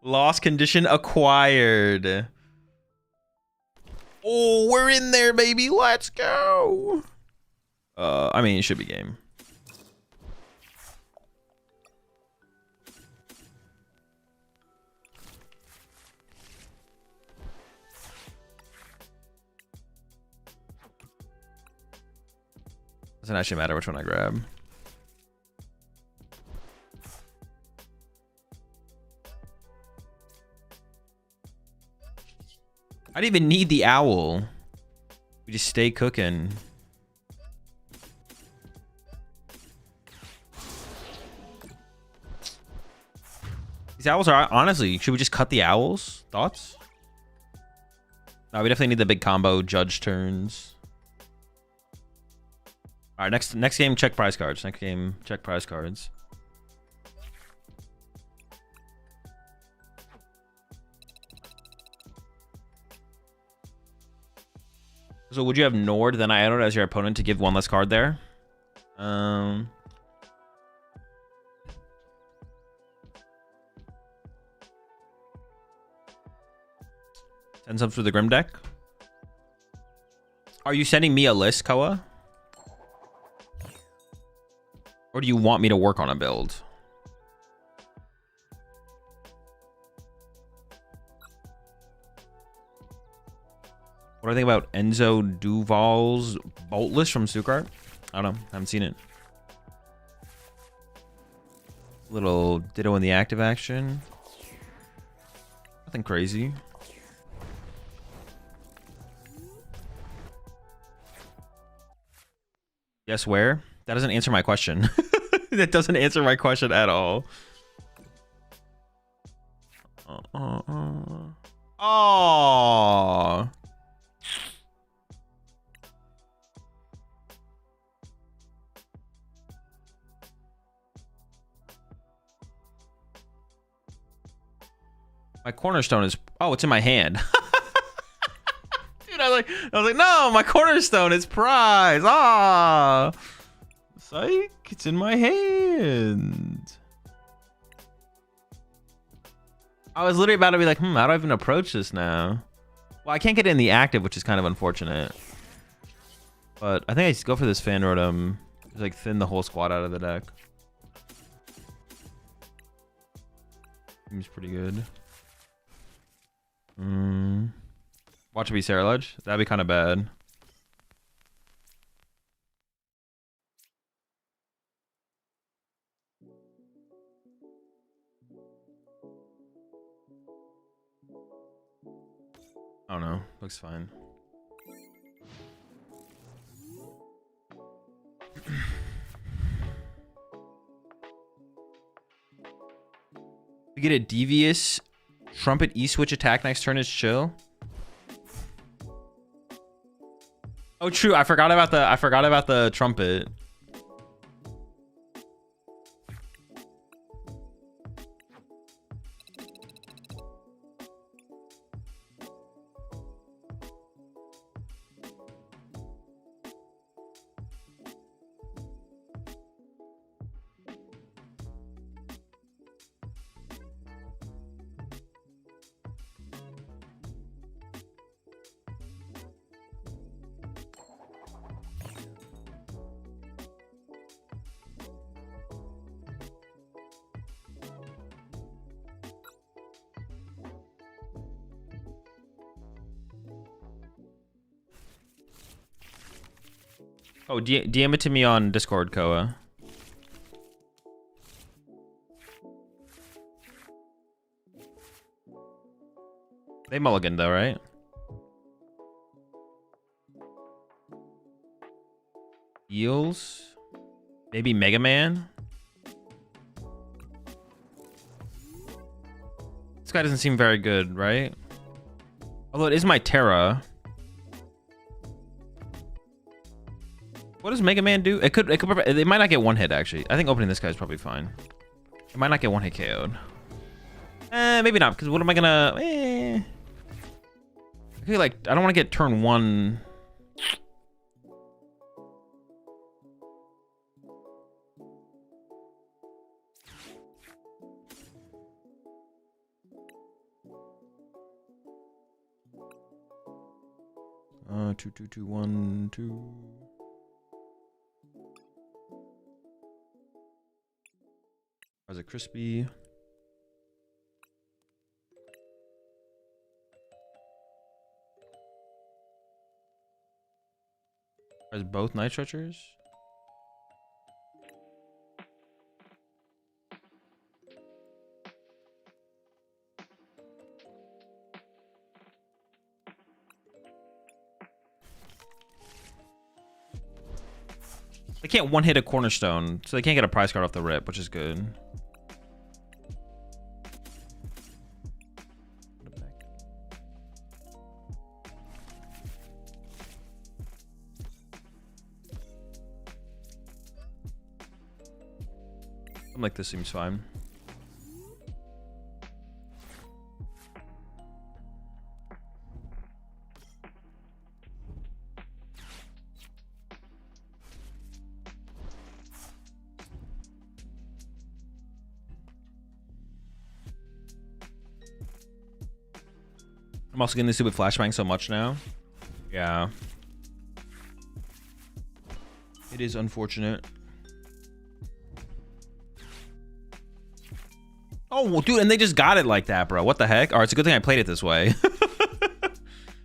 Lost condition acquired. Oh, we're in there, baby. Let's go. I mean, it should be game. Doesn't actually matter which one I grab. I didn't even need the owl. We just stay cooking. These owls are honestly, should we just cut the owls? Thoughts? No, we definitely need the big combo judge turns. All right, next game, check prize cards. Next game, check prize cards. So would you have Nord, then Iono as your opponent to give one less card there? Send some through the Grim deck. Are you sending me a list, Koa? Or do you want me to work on a build? What do I think about Enzo Duval's Boltless from Sukart? I don't know. Haven't seen it. Little Ditto in the active action. Nothing crazy. Guess where? That doesn't answer my question. That doesn't answer my question at all. Oh. My cornerstone is... Oh, it's in my hand. like, no, my cornerstone is prize. Ah, psych, it's in my hand. I was literally about to be like, how do I even approach this now? Well, I can't get it in the active, which is kind of unfortunate. But I think I just go for this Fan Rotom. Just like thin the whole squad out of the deck. Seems pretty good. Watch it be Saraludge. That'd be kind of bad. I don't know. Looks fine. We get a devious trumpet E-switch attack next turn is chill. Oh, true. I forgot about the trumpet. Oh, DM it to me on Discord, Koa. They mulligan though, right? Eels? Maybe Mega Man? This guy doesn't seem very good, right? Although it is my Terra. What does Mega Man do? It might not get one hit actually. I think opening this guy is probably fine. It might not get one hit KO'd. Maybe not, because what am I gonna? I feel like I don't want to get turn one. Two, 1, 2. How's it crispy? As both night stretchers? They can't one hit a cornerstone, so they can't get a prize card off the rip, which is good. Something like this seems fine. I'm also getting this stupid flashbang so much now. Yeah. It is unfortunate. Oh, well, dude, and they just got it like that, bro. What the heck? All right, it's a good thing I played it this way.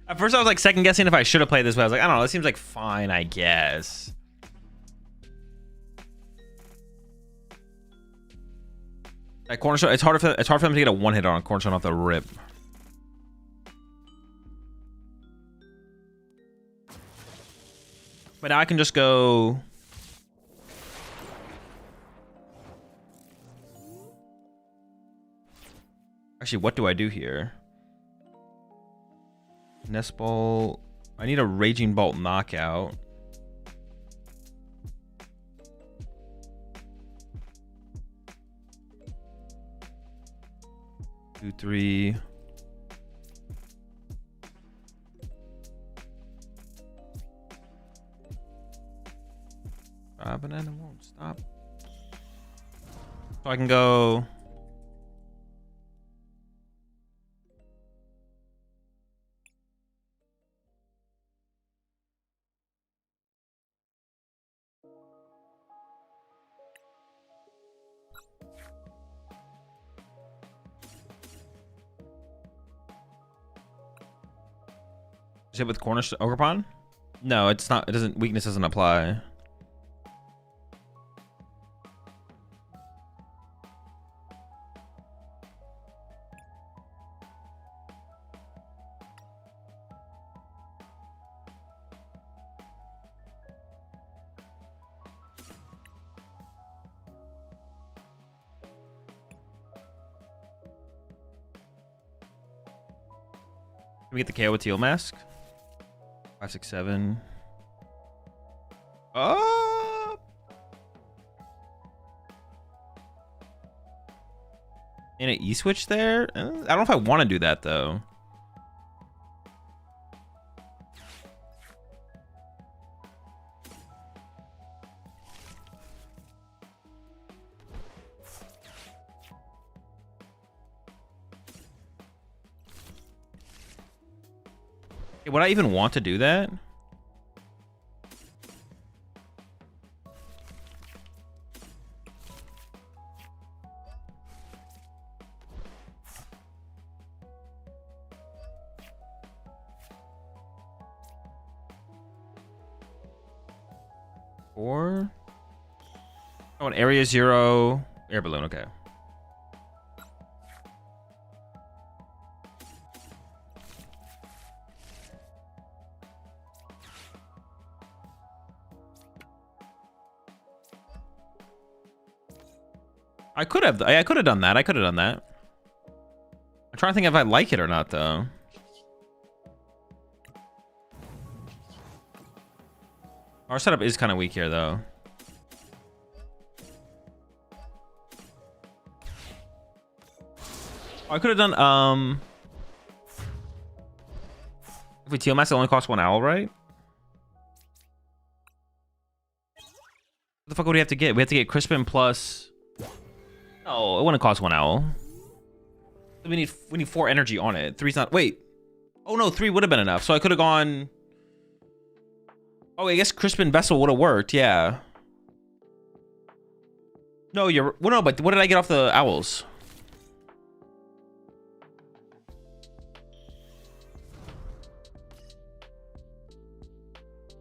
At first, I was like second guessing if I should have played this way. I was like, I don't know. This seems like fine, I guess. At cornerstone, it's hard for them to get a one hit on a cornerstone off the rip. But now I can just go. Actually, what do I do here? Nest Ball. I need a Raging Bolt knockout. Two, 3. stop, and then it won't stop. So I can go. Is it with Cornish Ogrepon? No, it's not. It doesn't. Weakness doesn't apply. Can we get the KO with Teal Mask? 5, 6, 7. Oh! And an E-switch there? I don't know if I want to do that, though. Would I even want to do that? Or oh, an area 0 air balloon. Okay. I could have done that. I could have done that. I'm trying to think if I like it or not, though. Our setup is kind of weak here, though. I could have done, if we Teal Mask, it only costs 1 owl, right? What the fuck would we have to get? We have to get Crispin plus... No, it wouldn't cost 1 owl. We need 4 energy on it. 3's not... Wait. Oh, no, 3 would have been enough. So I could have gone... Oh, I guess Crispin Vessel would have worked, yeah. No, you're... Well, no, but what did I get off the owls?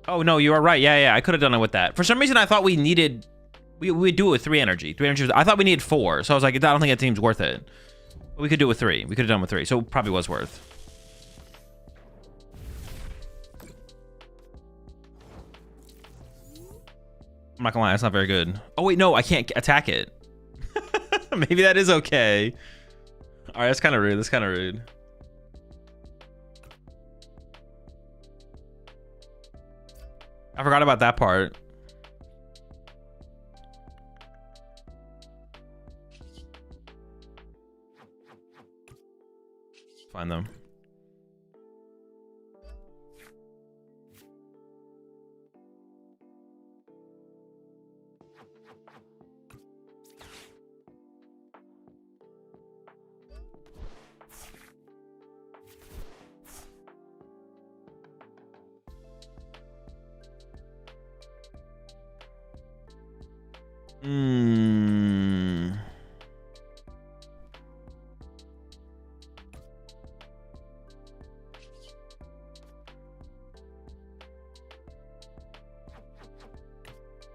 Oh, no, you are right. Yeah, I could have done it with that. For some reason, I thought we needed... We would do it with 3 energy. 3 energy. I thought we needed 4. So I was like, I don't think that seems worth it. But we could do it with 3. We could have done it with 3. So it probably was worth. I'm not gonna lie, that's not very good. Oh, wait, no, I can't attack it. Maybe that is okay. All right, that's kind of rude. That's kind of rude. I forgot about that part. Find them.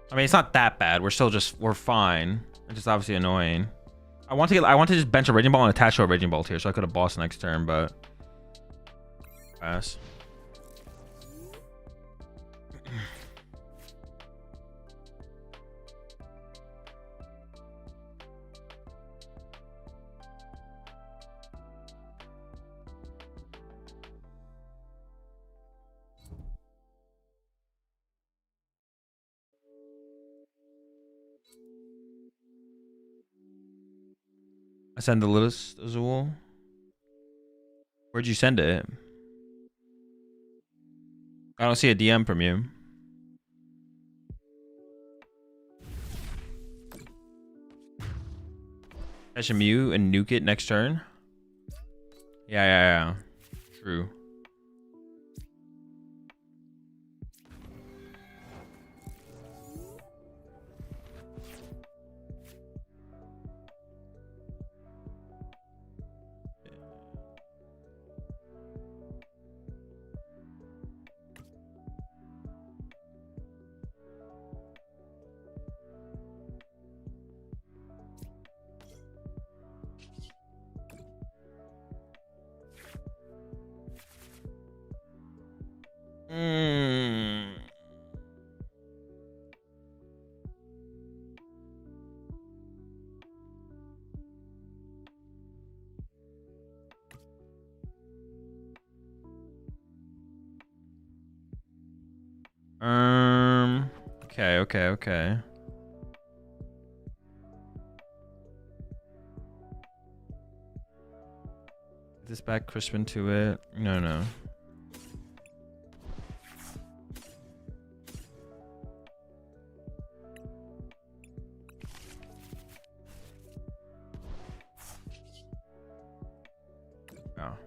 I mean, it's not that bad. We're fine. It's just obviously annoying. I want to just bench a Raging Ball and attach to a Raging Bolt here, so I could have bossed next turn, but pass. I send the list, Azul. Where'd you send it? I don't see a DM from you. Catch a Mew and nuke it next turn. Yeah. True. Okay. This back Crispin to it. No. Oh.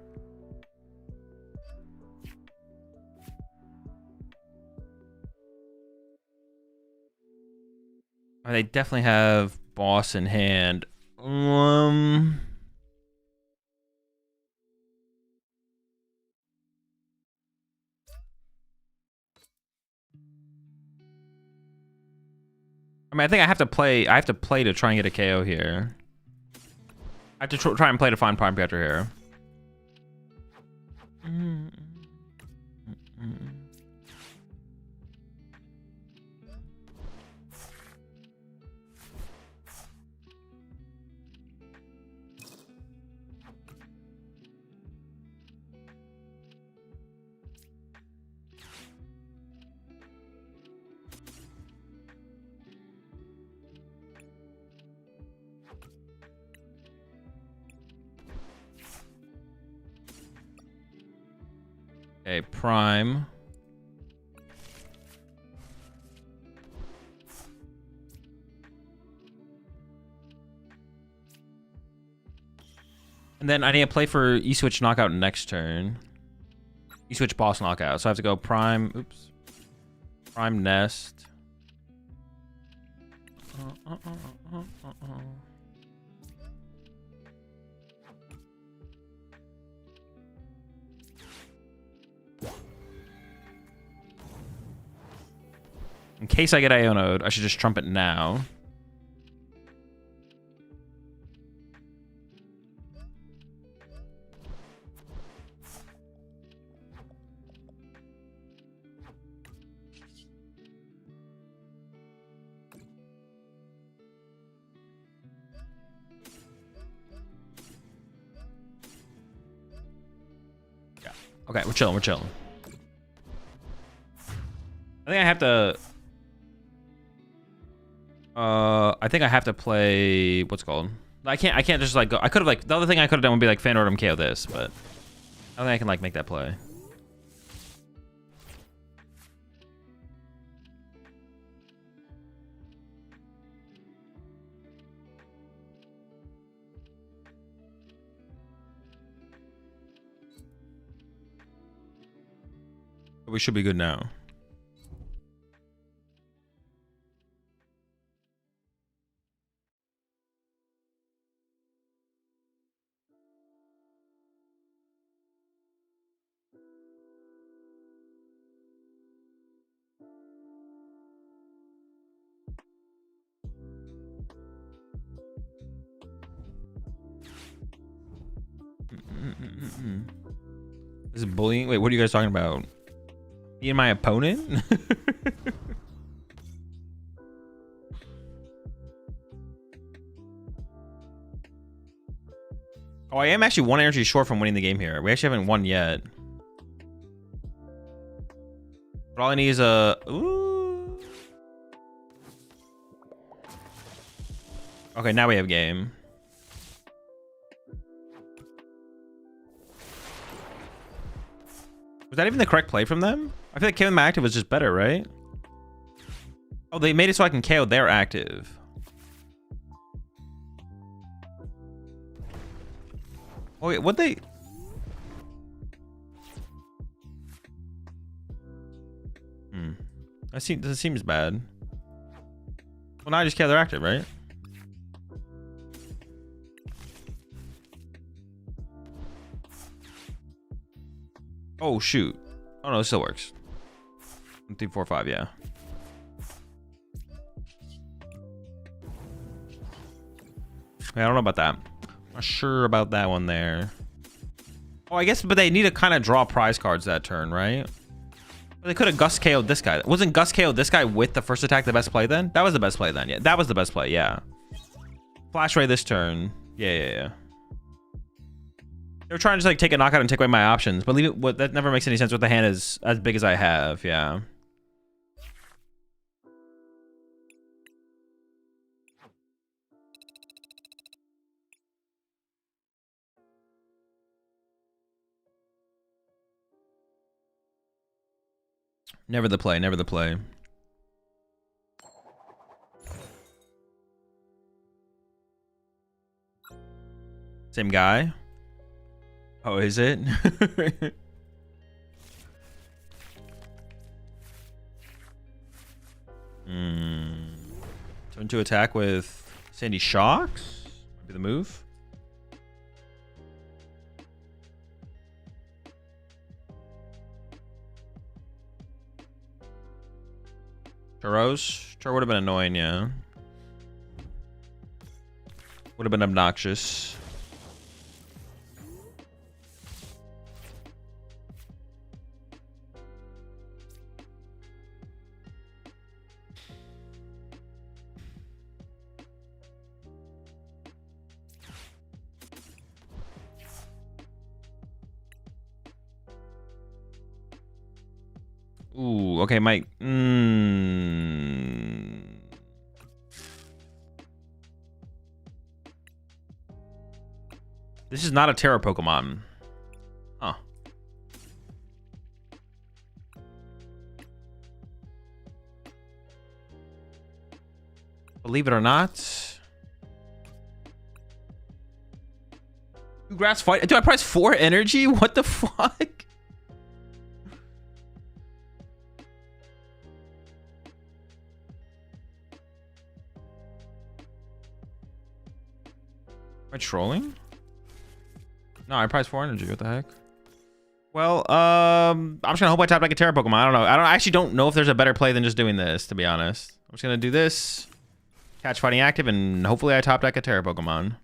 Oh, they definitely have boss in hand. I mean, I think I have to play to try and get a KO here. I have to try and play to find Prime Catcher here. Okay, Prime. And then I need to play for E-Switch knockout next turn. E-Switch boss knockout. So I have to go Prime. Oops. Prime Nest. In case I get Iono'd, I should just trump it now. Yeah. Okay, we're chilling. I think I have to... I think I have to play... What's it called? I can't just like go... I could have like... The other thing I could have done would be like Fan Order KO this, but... I don't think I can like make that play. We should be good now. This is bullying. Wait, what are you guys talking about? Me and my opponent? Oh, I am actually one energy short from winning the game here. We actually haven't won yet. But all I need is a... Ooh. Okay, now we have game. Was that even the correct play from them? I feel like killing my active was just better, right? Oh, they made it so I can KO their active. Oh wait, what they? That seems bad. Well, now I just kill their active, right? Oh shoot! Oh no, it still works. 1, 3, 4, 5, yeah. I don't know about that. Not sure about that one there. Oh, I guess, but they need to kind of draw prize cards that turn, right? Well, they could have Gust KO'd this guy. Wasn't Gust KO'd this guy with the first attack the best play then? That was the best play then. Yeah, that was the best play. Yeah. Flash Ray this turn. Yeah. They were trying to just like take a knockout and take away my options, but leave it. What that never makes any sense with the hand is as big as I have. Yeah. Never the play. Never the play. Same guy. Oh, is it? Turn to attack with Sandy Shocks. Might be the move. Churros. Churro would have been annoying, yeah. Would have been obnoxious. Ooh, okay, Mike. This is not a Terra Pokemon. Huh. Believe it or not. Grass fight. Do I price 4 energy? What the fuck? Am I trolling? No, I priced 4 energy. What the heck? Well, I'm just gonna hope I tap like a Terra Pokemon. I don't know. I actually don't know if there's a better play than just doing this, to be honest. I'm just gonna do this, catch fighting active, and hopefully I top deck a Terra Pokemon.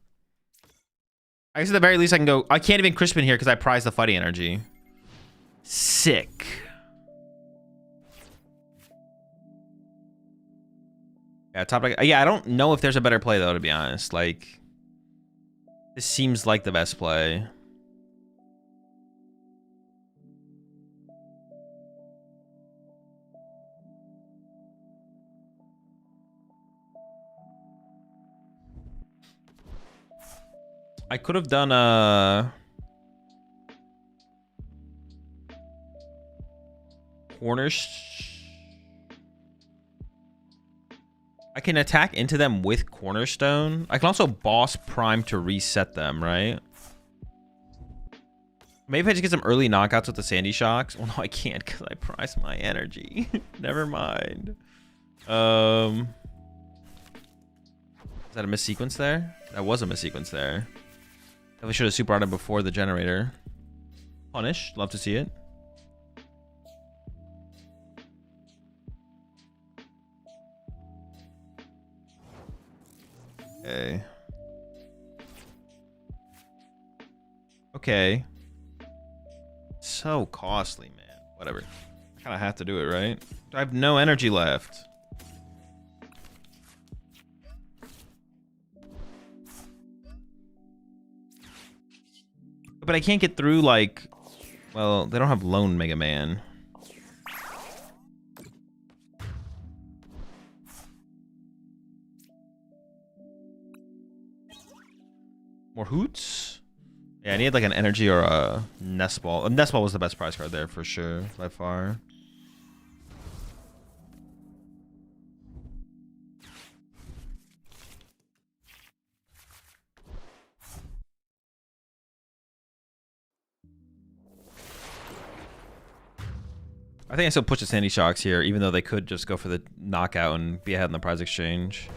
I guess at the very least I can go. I can't even Crispin here because I prize the fighting energy. Sick. Yeah, top deck. Yeah, I don't know if there's a better play though, to be honest. Like, this seems like the best play. I could have done a I can attack into them with Cornerstone. I can also Boss Prime to reset them, right? Maybe if I just get some early knockouts with the Sandy Shocks. Well, no, I can't because I price my energy. Never mind. Is that a missequence there? That was a missequence there. Definitely should have super arted before the generator. Punish. Love to see it. Okay. Okay. So costly, man. Whatever. I kind of have to do it, right? I have no energy left. But I can't get through, like... Well, they don't have Lone Mega Man. More Hoots? Yeah, I need like an energy or a Nest Ball. A Nest Ball was the best prize card there for sure, by far. I think I still push the Sandy Shocks here, even though they could just go for the knockout and be ahead in the prize exchange.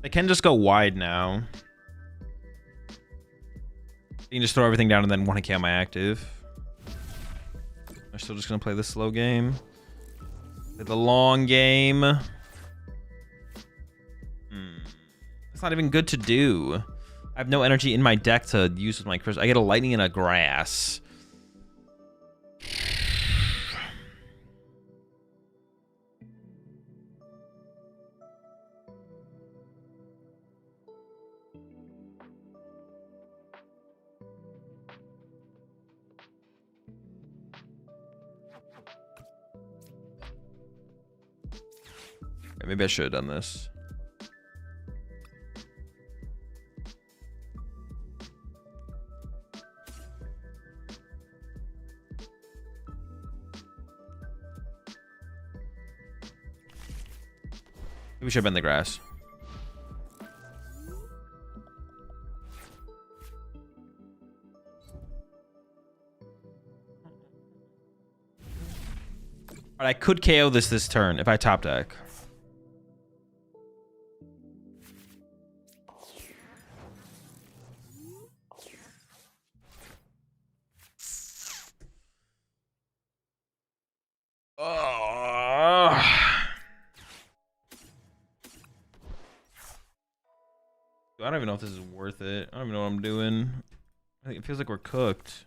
They can just go wide now. You can just throw everything down and then 1 KO my active. They're still just gonna play the slow game. Play the long game. It's not even good to do. I have no energy in my deck to use with my crystal. I get a lightning and a grass. Maybe I should have done this. Maybe we should have been the grass. But I could KO this turn if I top deck. I don't even know if this is worth it. I don't even know what I'm doing. I think it feels like we're cooked.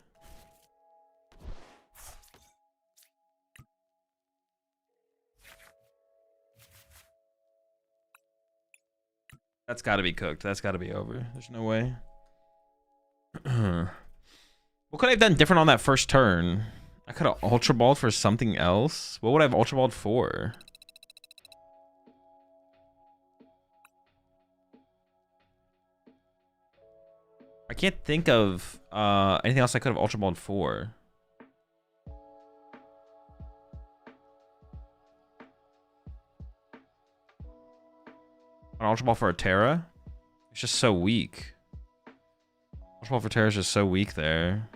That's got to be cooked. That's got to be over. There's no way. What could I have done different on that first turn? I could have Ultra Balled for something else. What would I have Ultra Balled for? I can't think of anything else I could have Ultra Balled for. An Ultra Ball for a Terra? It's just so weak. Ultra Ball for Terra is just so weak there.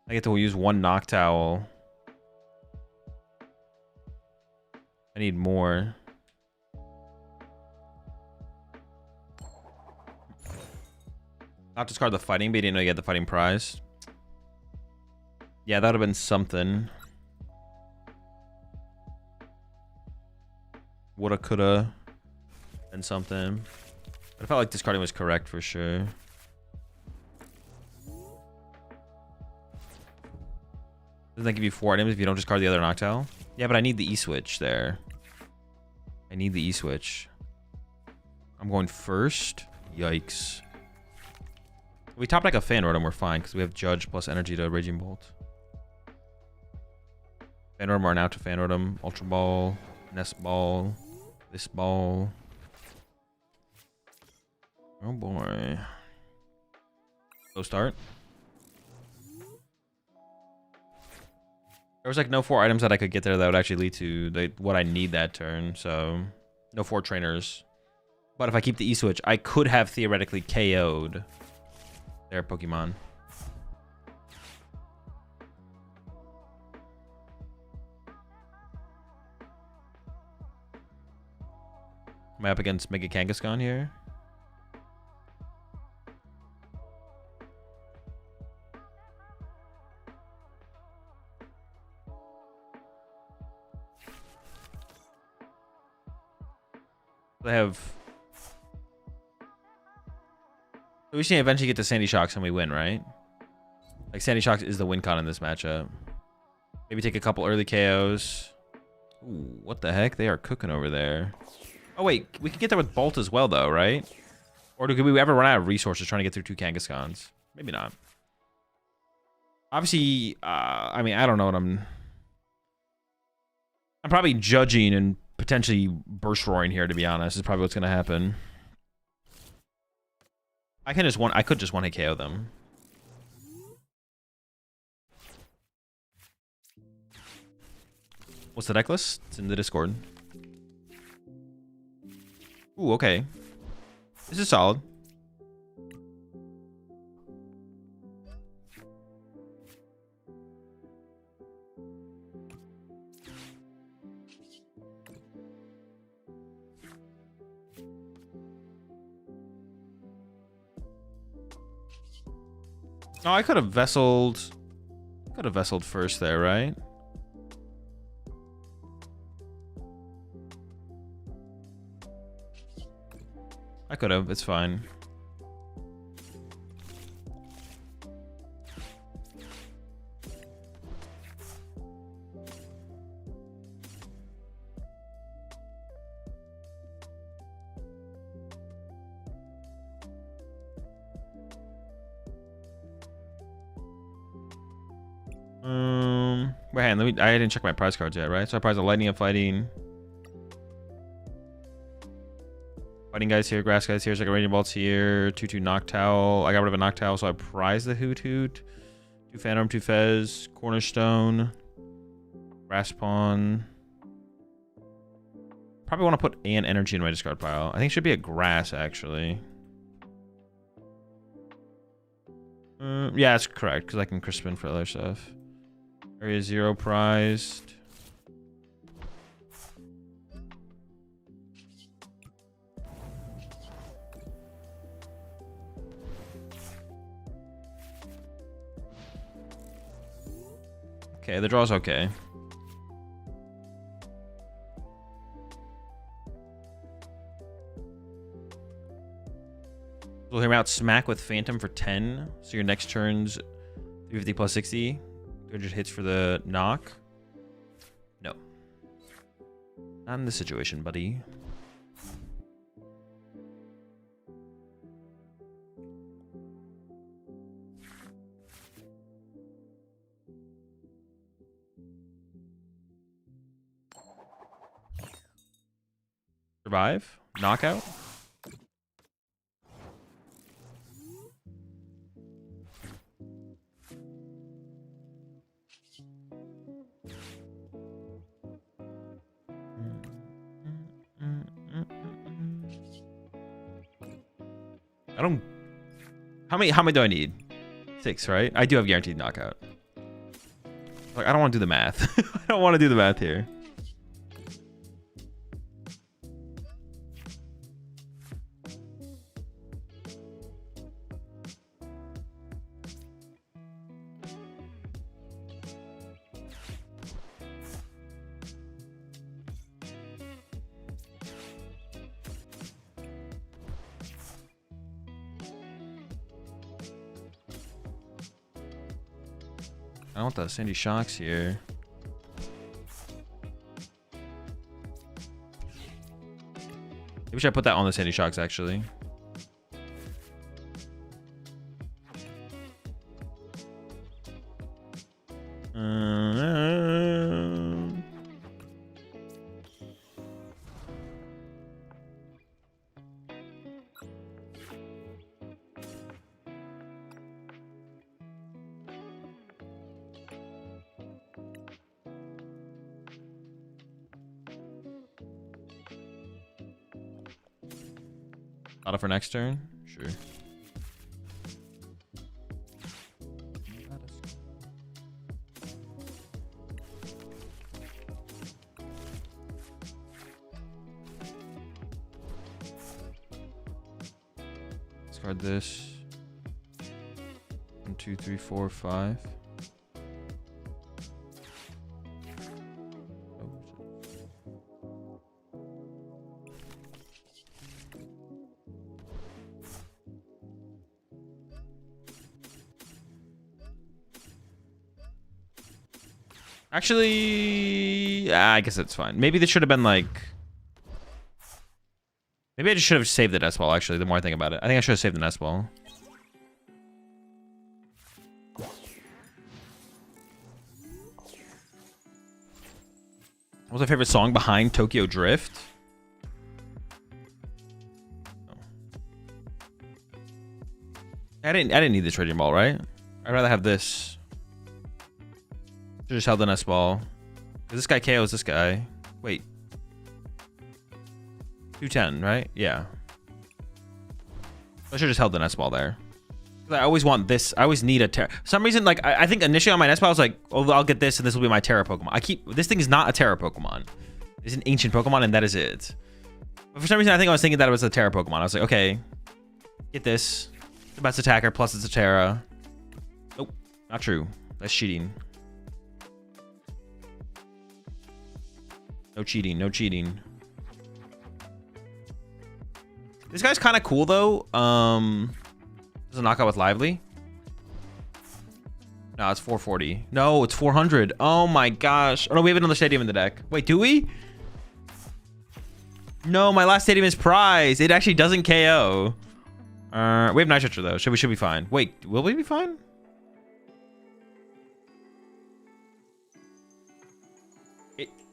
I get to use 1 Noctowl. I need more. Not discard the fighting, but you didn't know you had the fighting prize. Yeah, that would have been something. Woulda, coulda been something. But I felt like discarding was correct for sure. Doesn't that give you 4 items if you don't discard the other Noctowl? Yeah, but I need the E-switch there. I need the E-switch. I'm going first. Yikes. If we top like a Fan Rotom, we're fine because we have Judge plus energy to Raging Bolt. Fan Rotom are now to Fan Rotom. Ultra Ball. Nest Ball. This ball. Oh boy. Slow start. There was like no 4 items that I could get there that would actually lead to what I need that turn. So no 4 trainers. But if I keep the E-switch, I could have theoretically KO'd their Pokemon. Am I up against Mega Kangaskhan here? They have... We should eventually get to Sandy Shocks and we win, right? Like, Sandy Shocks is the win con in this matchup. Maybe take a couple early KOs. Ooh, what the heck? They are cooking over there. Oh, wait. We can get there with Bolt as well, though, right? Or could we ever run out of resources trying to get through 2 Kangaskhan's? Maybe not. Obviously, I mean, I don't know what I'm probably judging and potentially burst roaring here, to be honest, is probably what's gonna happen. I could just one hit KO them. What's the deck list? It's in the Discord. Ooh, okay. This is solid. Oh, I could have vesseled. Could have vesseled first there, right? I could have. It's fine. Wait, hang on, I didn't check my prize cards yet, right? So I prize a lightning of fighting. Fighting guys here, grass guys here, second raging bolts here, 2/2 Noctowl. I got rid of a Noctowl, so I prize the Hoot Hoot. 2 Phantom, 2 Fez, Cornerstone, Grass Pawn. Probably want to put an energy in my discard pile. I think it should be a grass, actually. Yeah, that's correct, because I can Crispin for other stuff. Area 0 prized. Okay, the draw's okay. We'll hear me out smack with Phantom for 10. So your next turn's 350 plus 60. 300 hits for the knock. No. Not in this situation, buddy. Survive. Knockout. I don't. How many do I need? 6, right? I do have guaranteed knockout. Like, I don't want to do the math. I don't want to do the math here. I want the Sandy Shocks here. Maybe should I put that on the Sandy Shocks, actually? Auto for next turn? Sure. Discard this. 1, 2, 3, 4, 5. Actually, I guess it's fine. Maybe this should have been like... Maybe I just should have saved the Nest Ball, actually, the more I think about it. I think I should have saved the Nest Ball. What's my favorite song behind Tokyo Drift? I didn't need this Raging Ball, right? I'd rather have this. Should just held the nest ball. This guy KOs this guy. Wait. 210, right? Yeah. I should just held the nest ball there. I always want this. I always need a Terra. For some reason, like I think initially on my nest ball, I was like, oh, I'll get this, and this will be my Terra Pokemon. This thing is not a Terra Pokemon. It's an ancient Pokemon, and that is it. But for some reason, I think I was thinking that it was a Terra Pokemon. I was like, okay, get this. The best attacker plus it's a Terra. Nope, not true. That's cheating. No cheating. No cheating. This guy's kind of cool though. Does a knockout with Lively? No, it's 440. No, it's 400. Oh my gosh. Oh no, we have another stadium in the deck. Wait, do we? No, my last stadium is prize. It actually doesn't KO. We have Night Stretcher though, so we should be fine. Wait, will we be fine?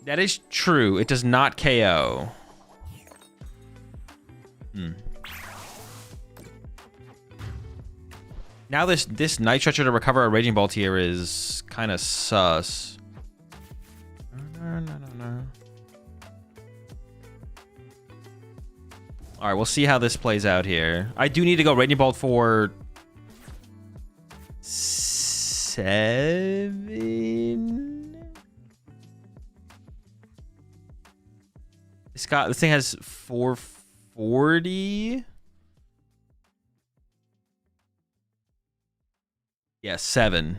That is true. It does not KO. Now this Night Stretcher to recover a Raging Ball tier is kind of sus. No. All right, we'll see how this plays out here. I do need to go Raging Ball for 7. This thing has 440. Yeah, 7.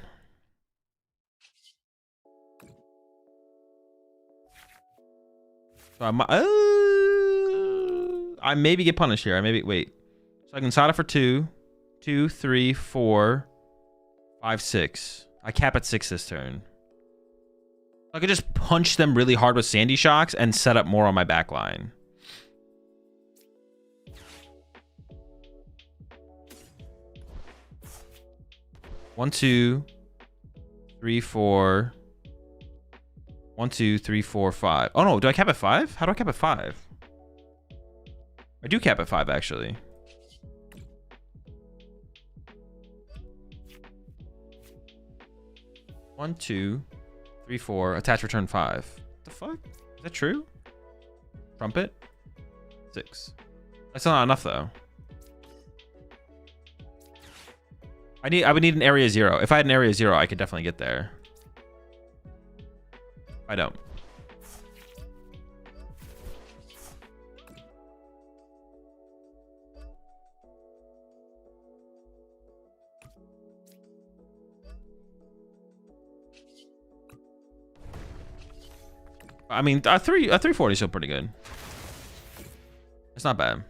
So I maybe get punished here. I maybe wait. So I can Sada for 2, 2, 3, 4, 5, 6. I cap at 6 this turn. I could just punch them really hard with Sandy Shocks and set up more on my back line. One, 2, 3, 4. 1, 2, 3, 4, 5. Oh no, do I cap at 5? How do I cap at 5? I do cap at 5 actually. One, 2, 3, 4. Attach return 5. What the fuck? Is that true? Trumpet? 6. That's still not enough though. I would need an area 0. If I had an area 0, I could definitely get there. I don't. I mean, a 340 is still pretty good. It's not bad.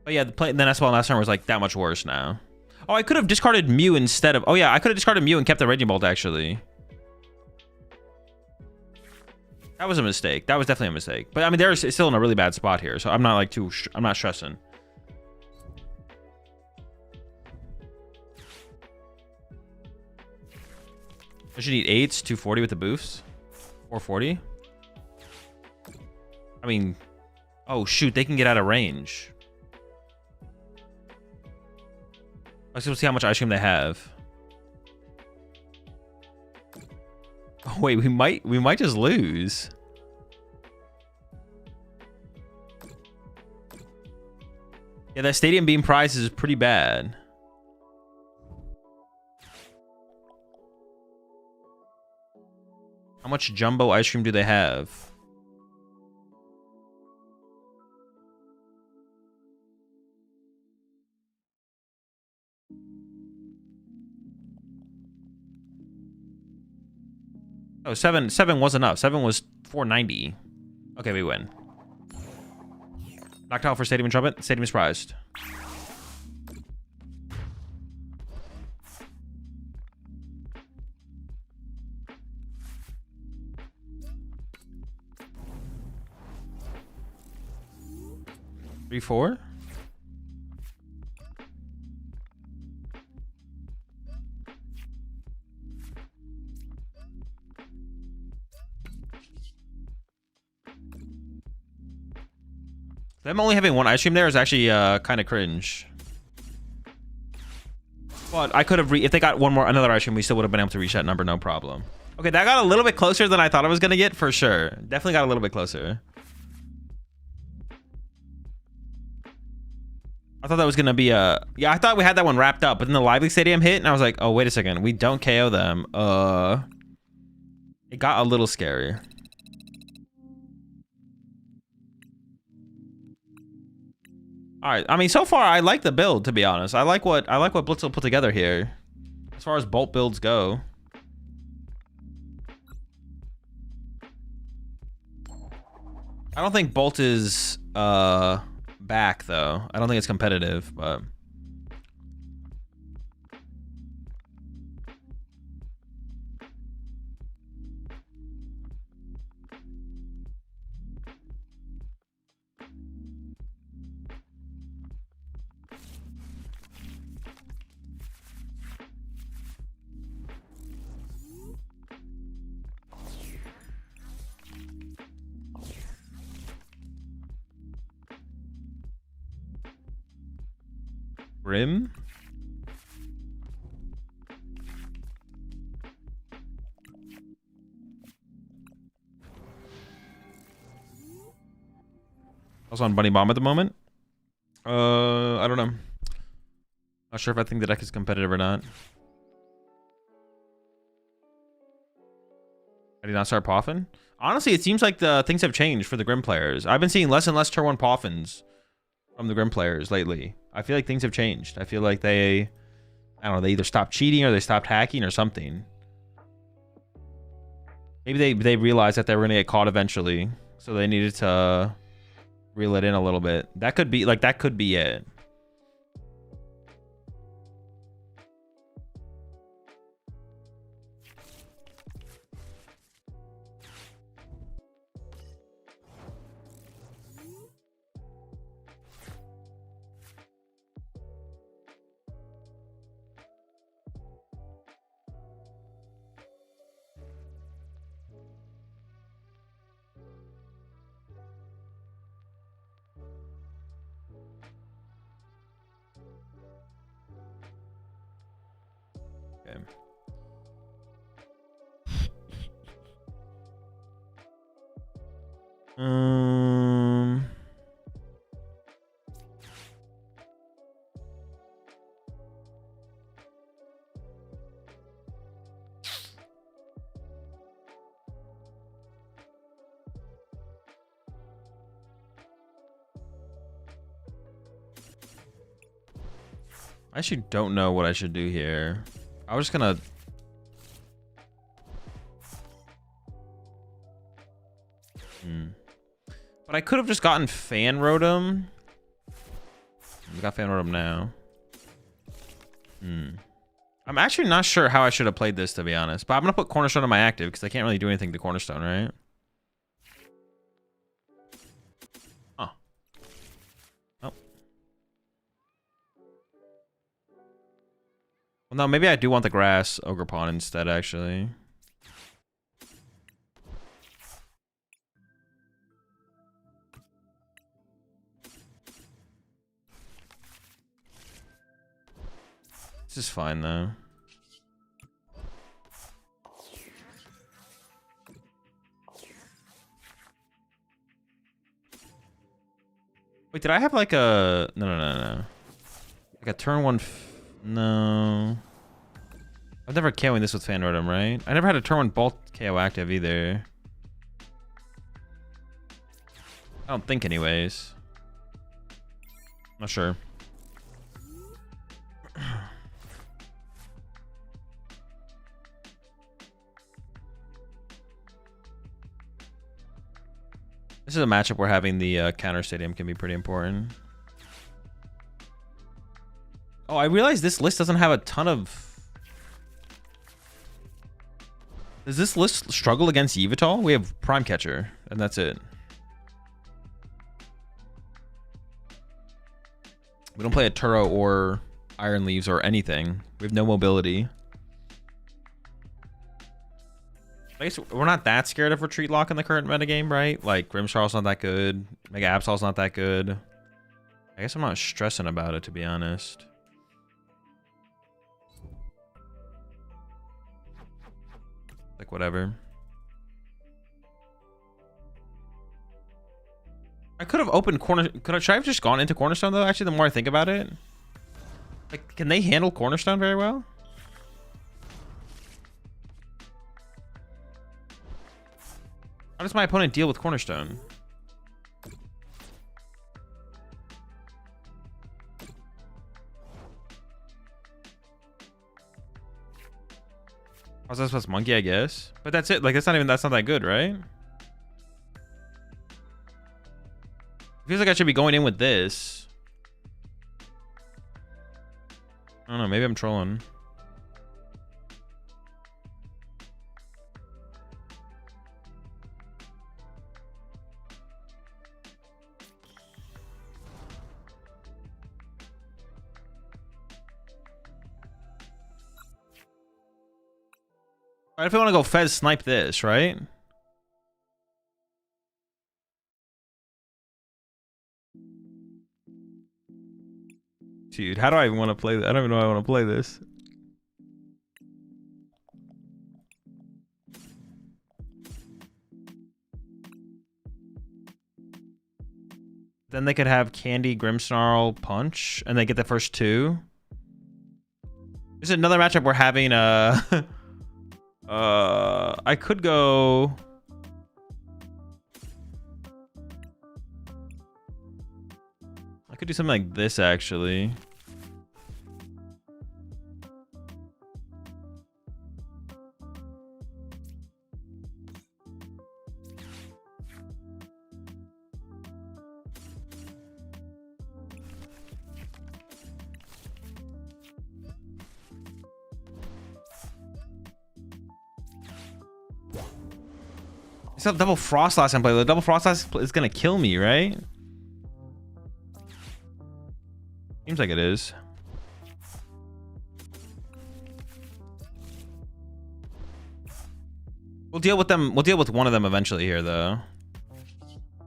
But yeah, the nest ball last turn was like that much worse now. Oh, I could have discarded Mew instead of... Oh yeah, I could have discarded Mew and kept the Raging Bolt actually. That was a mistake. That was definitely a mistake. But I mean, they're still in a really bad spot here, so I'm not like I'm not stressing. I should need 8s, 240 with the boosts. 440. I mean, oh shoot, they can get out of range. Let's see how much ice cream they have. Oh, wait, we might just lose. Yeah, that Stadium Beam prize is pretty bad. How much jumbo ice cream do they have? Oh, 7 was enough. 7 was 490. Okay, we win. Knocked out for Stadium and Trumpet. Stadium is prized. Three, 4. Them only having one ice cream there is actually kind of cringe. But I could have, if they got another ice cream, we still would have been able to reach that number, no problem. Okay, that got a little bit closer than I thought I was gonna get, for sure. Definitely got a little bit closer. I thought that was gonna be a, yeah, I thought we had that one wrapped up, but then the Lively Stadium hit, and I was like, oh, wait a second, we don't KO them. It got a little scary. All right, I mean, so far I like the build, to be honest. I like what Blitzel put together here, as far as Bolt builds go. I don't think Bolt is back though. I don't think it's competitive, but Grim? I was on Bunny Bomb at the moment. I don't know. Not sure if I think the deck is competitive or not. I did not start Poffin. Honestly, it seems like the things have changed for the Grim players. I've been seeing less and less turn 1 Poffins from the Grim players lately. I feel like things have changed. I feel like they, I don't know, they either stopped cheating or they stopped hacking or something. Maybe they realized that they were going to get caught eventually, so they needed to reel it in a little bit. That could be, like, that could be it. Okay. I actually don't know what I should do here. I was just gonna... But I could have just gotten Fan Rotom. We got Fan Rotom now. I'm actually not sure how I should have played this, to be honest. But I'm gonna put Cornerstone on my active because I can't really do anything to Cornerstone, right? Oh. Oh. Well, no, maybe I do want the grass Ogre Pawn instead, actually. This is fine, though. Wait, did I have like a... No. Like a turn 1... No. I've never KO'ing this with Fan Rotom, right? I never had a turn 1 Bolt KO active either. I don't think anyways. Not sure. This is a matchup where having the counter stadium can be pretty important. Oh, I realize this list doesn't have a ton of... Does this list struggle against Yveltal? We have Prime Catcher, and that's it. We don't play a Turo or Iron Leaves or anything. We have no mobility. I guess we're not that scared of Retreat Lock in the current metagame, right? Like, Grimmsnarl's not that good. Mega Absol's not that good. I guess I'm not stressing about it, to be honest. Like, whatever. I could have opened should I have just gone into Cornerstone, though? Actually, the more I think about it. Like, can they handle Cornerstone very well? How does my opponent deal with Cornerstone? Process plus Monkey, I guess. But that's it. Like, that's not that good, right? Feels like I should be going in with this. I don't know. Maybe I'm trolling. All right, if I want to go Fez snipe this, right? Dude, how do I even want to play this? I don't even know how I want to play this. Then they could have Candy, Grimmsnarl, Punch, and they get the first two. There's another matchup we're having. I could go. I could do something like this, actually. It's not double frost last time play. The double frost last is gonna kill me, right? Seems like it is. We'll deal with them. We'll deal with one of them eventually here, though.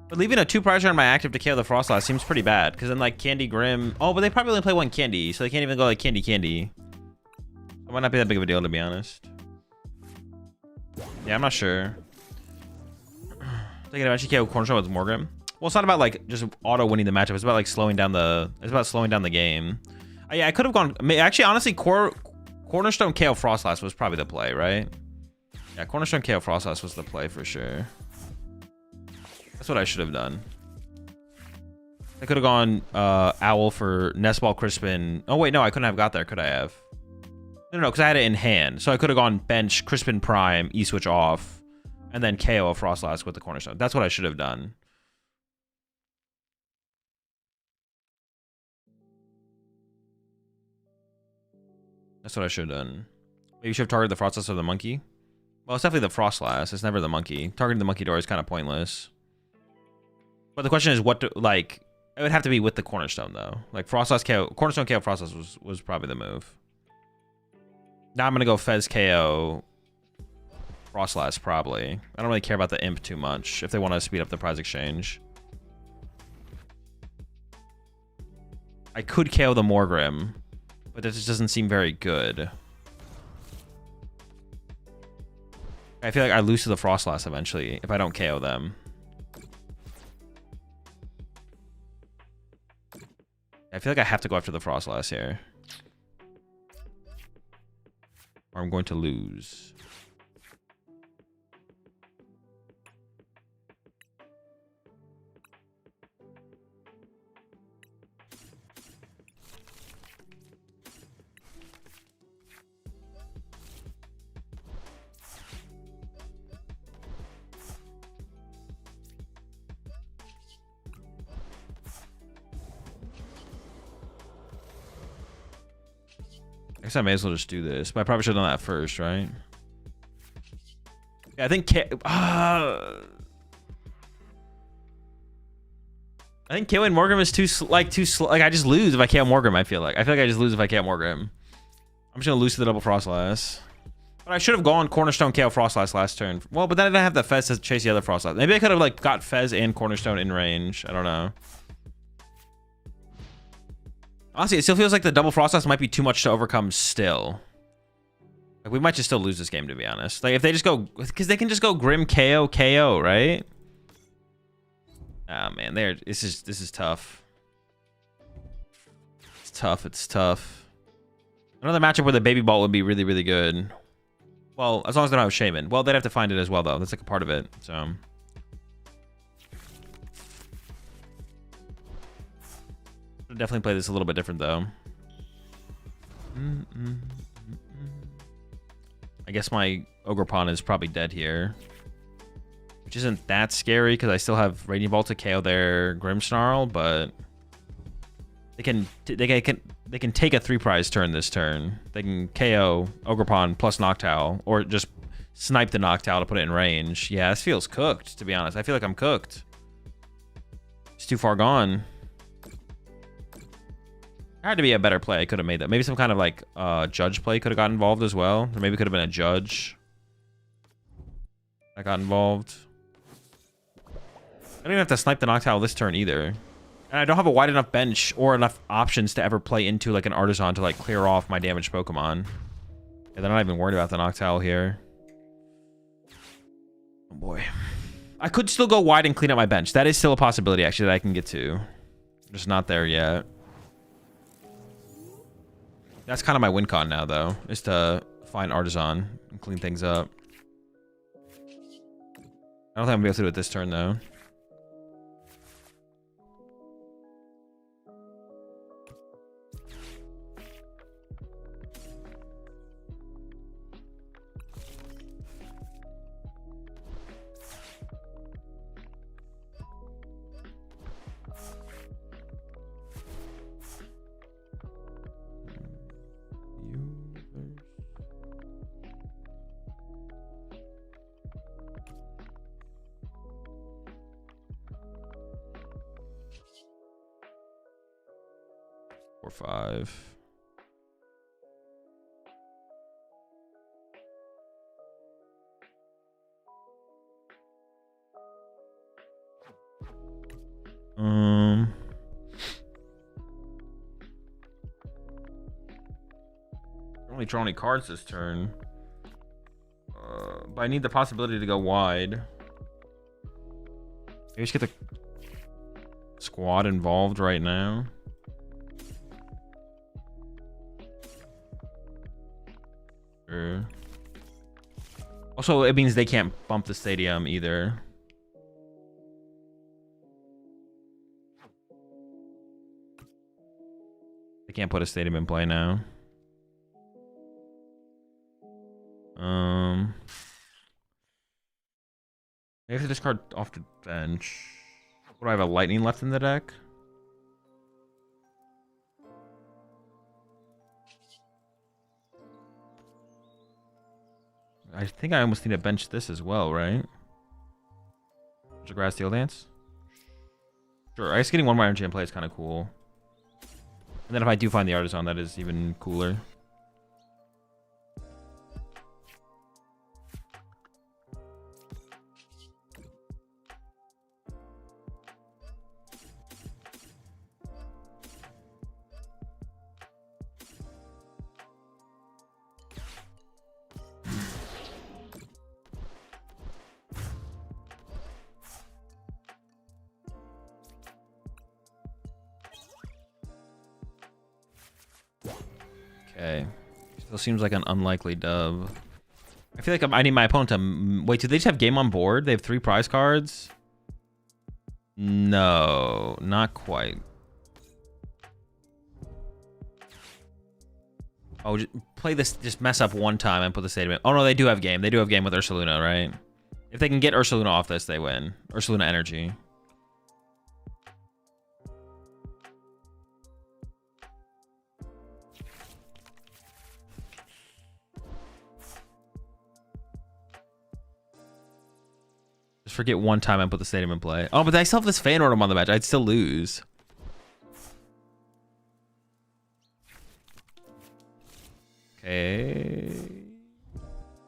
But leaving a 2 pressure on my active to KO the frost last seems pretty bad. Because then like Candy, Grim. Oh, but they probably only play one Candy, so they can't even go like Candy. It might not be that big of a deal, to be honest. Yeah, I'm not sure. They can eventually KO Cornerstone with Morgan. Well, it's not about like just auto winning the matchup. It's about like slowing down the. It's about slowing down the game. Yeah, I could have gone. Actually, honestly, Cornerstone KO Frostlass was probably the play, right? Yeah, Cornerstone KO Frostlass was the play for sure. That's what I should have done. I could have gone Owl for Nestball, Crispin. Oh wait, no, I couldn't have got there. Could I have? No, because I had it in hand. So I could have gone bench, Crispin Prime, E-switch off, and then KO a Frostlass with the Cornerstone. That's what I should have done. That's what I should have done. Maybe you should have targeted the Frostlass or the Monkey. Well, it's definitely the Frostlass. It's never the Monkey. Targeting the Monkey door is kind of pointless. But the question is what to, like, it would have to be with the Cornerstone, though. Like, Frostlass KO, Cornerstone KO Frostlass was probably the move. Now I'm going to go Fez KO Frostlass, probably. I don't really care about the Imp too much if they want to speed up the prize exchange. I could KO the Morgrim, but it just doesn't seem very good. I feel like I lose to the Frostlass eventually if I don't KO them. I feel like I have to go after the Frostlass here. Or I'm going to lose. I guess I may as well just do this, but I probably should have done that first, right? Yeah, I think I think KOing Morgrim is too slow. Like I just lose if I KO Morgrim. I feel like I just lose if I KO Morgrim. I'm just gonna lose to the double Frostlass. But I should have gone Cornerstone KO Frostlass last turn. Well, but then I didn't have the Fez to chase the other Frostlass. Maybe I could have like got Fez and Cornerstone in range. I don't know. Honestly, it still feels like the double Frostlass might be too much to overcome still. Like, we might just still lose this game, to be honest. Like, if they just go... Because they can just go Grim KO, KO, right? Ah, man. This is tough. It's tough. It's tough. Another matchup where the Baby Ball would be really, really good. Well, as long as they don't have Shaman. Well, they'd have to find it as well, though. That's like a part of it, so... Definitely play this a little bit different, though. I guess my Ogerpon is probably dead here, which isn't that scary because I still have Radiant Bolt to KO their Grimmsnarl, but they can take a 3-prize turn this turn. They can KO Ogerpon plus Noctowl, or just snipe the Noctowl to put it in range. Yeah, this feels cooked, to be honest. I feel like I'm cooked. It's too far gone. Had to be a better play. I could have made that. Maybe some kind of like judge play could have got involved as well. Or maybe it could have been a judge that got involved. I don't even have to snipe the Noctowl this turn either. And I don't have a wide enough bench or enough options to ever play into like an Artisan to like clear off my damaged Pokemon. Yeah, they're not even worried about the Noctowl here. Oh boy. I could still go wide and clean up my bench. That is still a possibility actually that I can get to. I'm just not there yet. That's kind of my win con now, though, is to find Artisan and clean things up. I don't think I'm going to be able to do it this turn, though. Or 5. Don't really draw any cards this turn. But I need the possibility to go wide. Maybe just get the squad involved right now. Also, it means they can't bump the stadium either. They can't put a stadium in play now. They have to discard off the bench. What, do I have a lightning left in the deck? I think I almost need to bench this as well, right? There's a Grass Steel Dance. Sure, I guess getting one more energy in play is kind of cool. And then if I do find the Artisan, that is even cooler. Okay. Still seems like an unlikely dub. I feel like I need my opponent to... Wait, do they just have game on board? They have 3 prize cards? No, not quite. Oh, just play this, just mess up one time and put the stadium in. Oh no, they do have game. They do have game with Ursaluna, right? If they can get Ursaluna off this, they win. Ursaluna energy. Just forget one time and put the stadium in play. Oh, but I still have this fan order on the match. I'd still lose. Okay.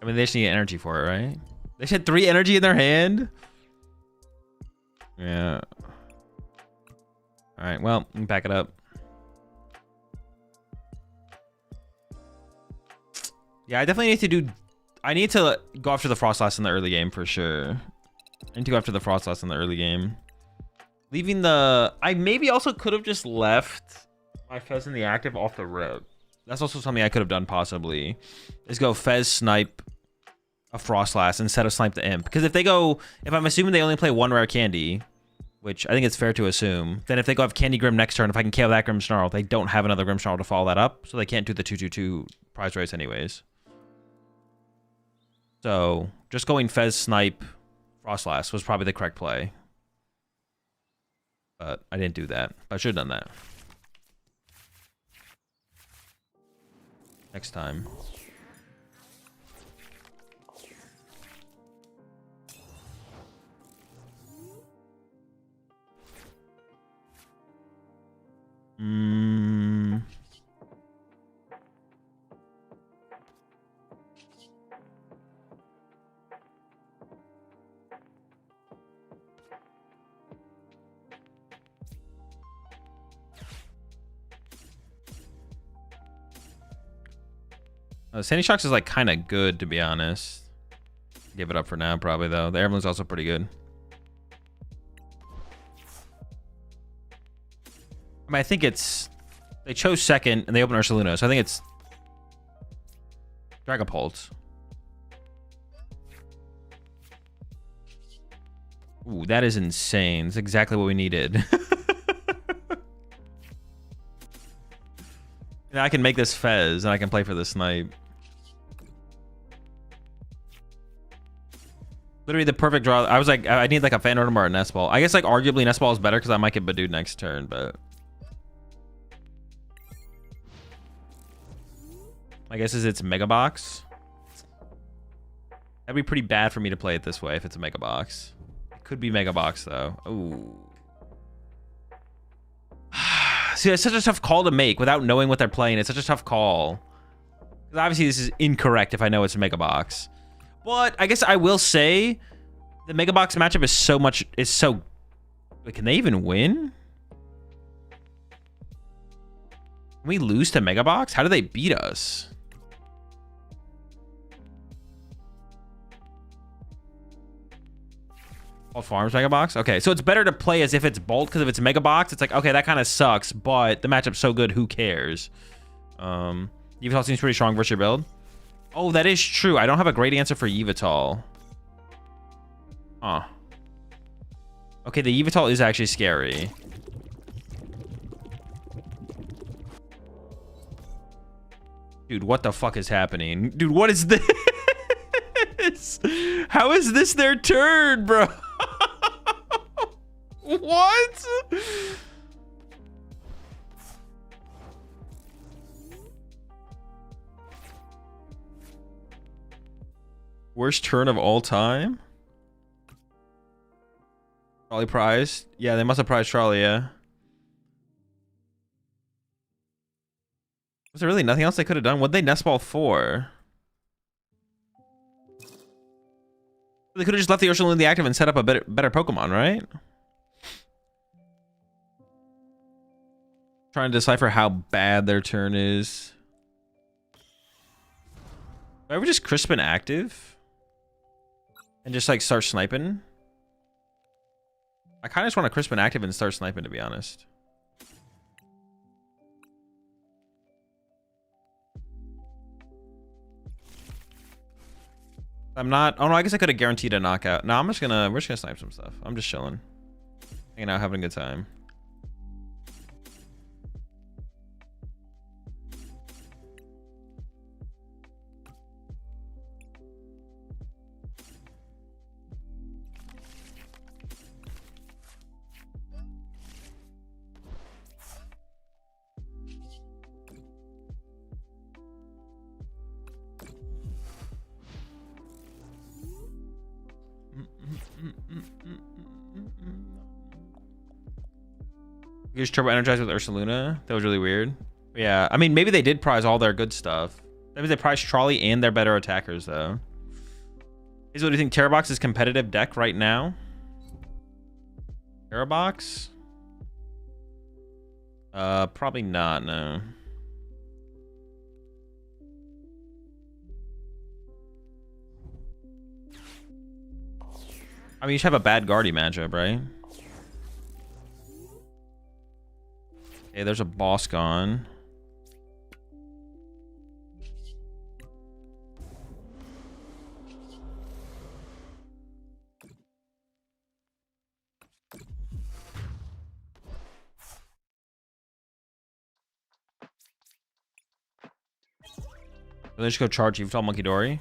I mean, they just need energy for it, right? They just had 3 energy in their hand. Yeah. All right. Well, we can back it up. Yeah, I definitely need to do. I need to go after the Frostlass in the early game for sure. I need to go after the Frostlass in the early game. Leaving the... I maybe also could have just left my Fez in the active off the rip. That's also something I could have done possibly. Is go Fez snipe a Frostlass instead of snipe the Imp. Because if they go... If I'm assuming they only play 1 rare candy, which I think it's fair to assume, then if they go have Candy Grim next turn, if I can KO that Grimmsnarl, they don't have another Grimmsnarl to follow that up. So they can't do the 2/2/2 prize race anyways. So just going Fez snipe Frostlass was probably the correct play. But I didn't do that. I should have done that. Next time. Sandy Shocks is like kind of good, to be honest. Give it up for now, probably, though. The Airman's also pretty good. I mean, I think it's... They chose second, and they opened Ursaluna, so I think it's... Dragapult. Ooh, that is insane. That's exactly what we needed. I can make this Fez, and I can play for the snipe. Literally the perfect draw. I was like, I need like a Phantom or a Nest Ball. I guess like arguably Nest Ball is better because I might get Badooed next turn, but... My guess is it's Mega Box. That'd be pretty bad for me to play it this way if it's a Mega Box. It could be Mega Box, though. Ooh. See, it's such a tough call to make without knowing what they're playing. It's such a tough call. Because obviously this is incorrect if I know it's a Mega Box. But I guess I will say the Mega Box matchup is so... Wait, can they even win? Can we lose to Mega Box? How do they beat us? All Farms Mega Box? Okay, so it's better to play as if it's Bolt, because if it's Mega Box, it's like, okay, that kind of sucks, but the matchup's so good, who cares? Yveltal seems pretty strong versus your build. Oh, that is true. I don't have a great answer for Yveltal. Huh. Okay, the Yveltal is actually scary. Dude, what the fuck is happening? Dude, what is this? How is this their turn, bro? What? Worst turn of all time? Trolley prize? Yeah, they must have prized Trolley, yeah. Was there really nothing else they could have done? What'd they Nest Ball for? They could have just left the Ursaluna in the active and set up a better Pokemon, right? Trying to decipher how bad their turn is. Do I ever just crisp an active? And just like start sniping? I kind of just want to crisp an active and start sniping, to be honest. I'm not... Oh no, I guess I could have guaranteed a knockout. No, we're just gonna snipe some stuff. I'm just chilling. Hanging out, having a good time. You just turbo energize with Ursaluna. That was really weird. Yeah, I mean, maybe they did prize all their good stuff. That means they prized Trolley and their better attackers, though. What do you think? Terrabox is competitive deck right now? Terrabox? Probably not, no. I mean, you should have a bad Guardy matchup, right? Okay, there's a boss gone. They just go charge you with Monkey Dory.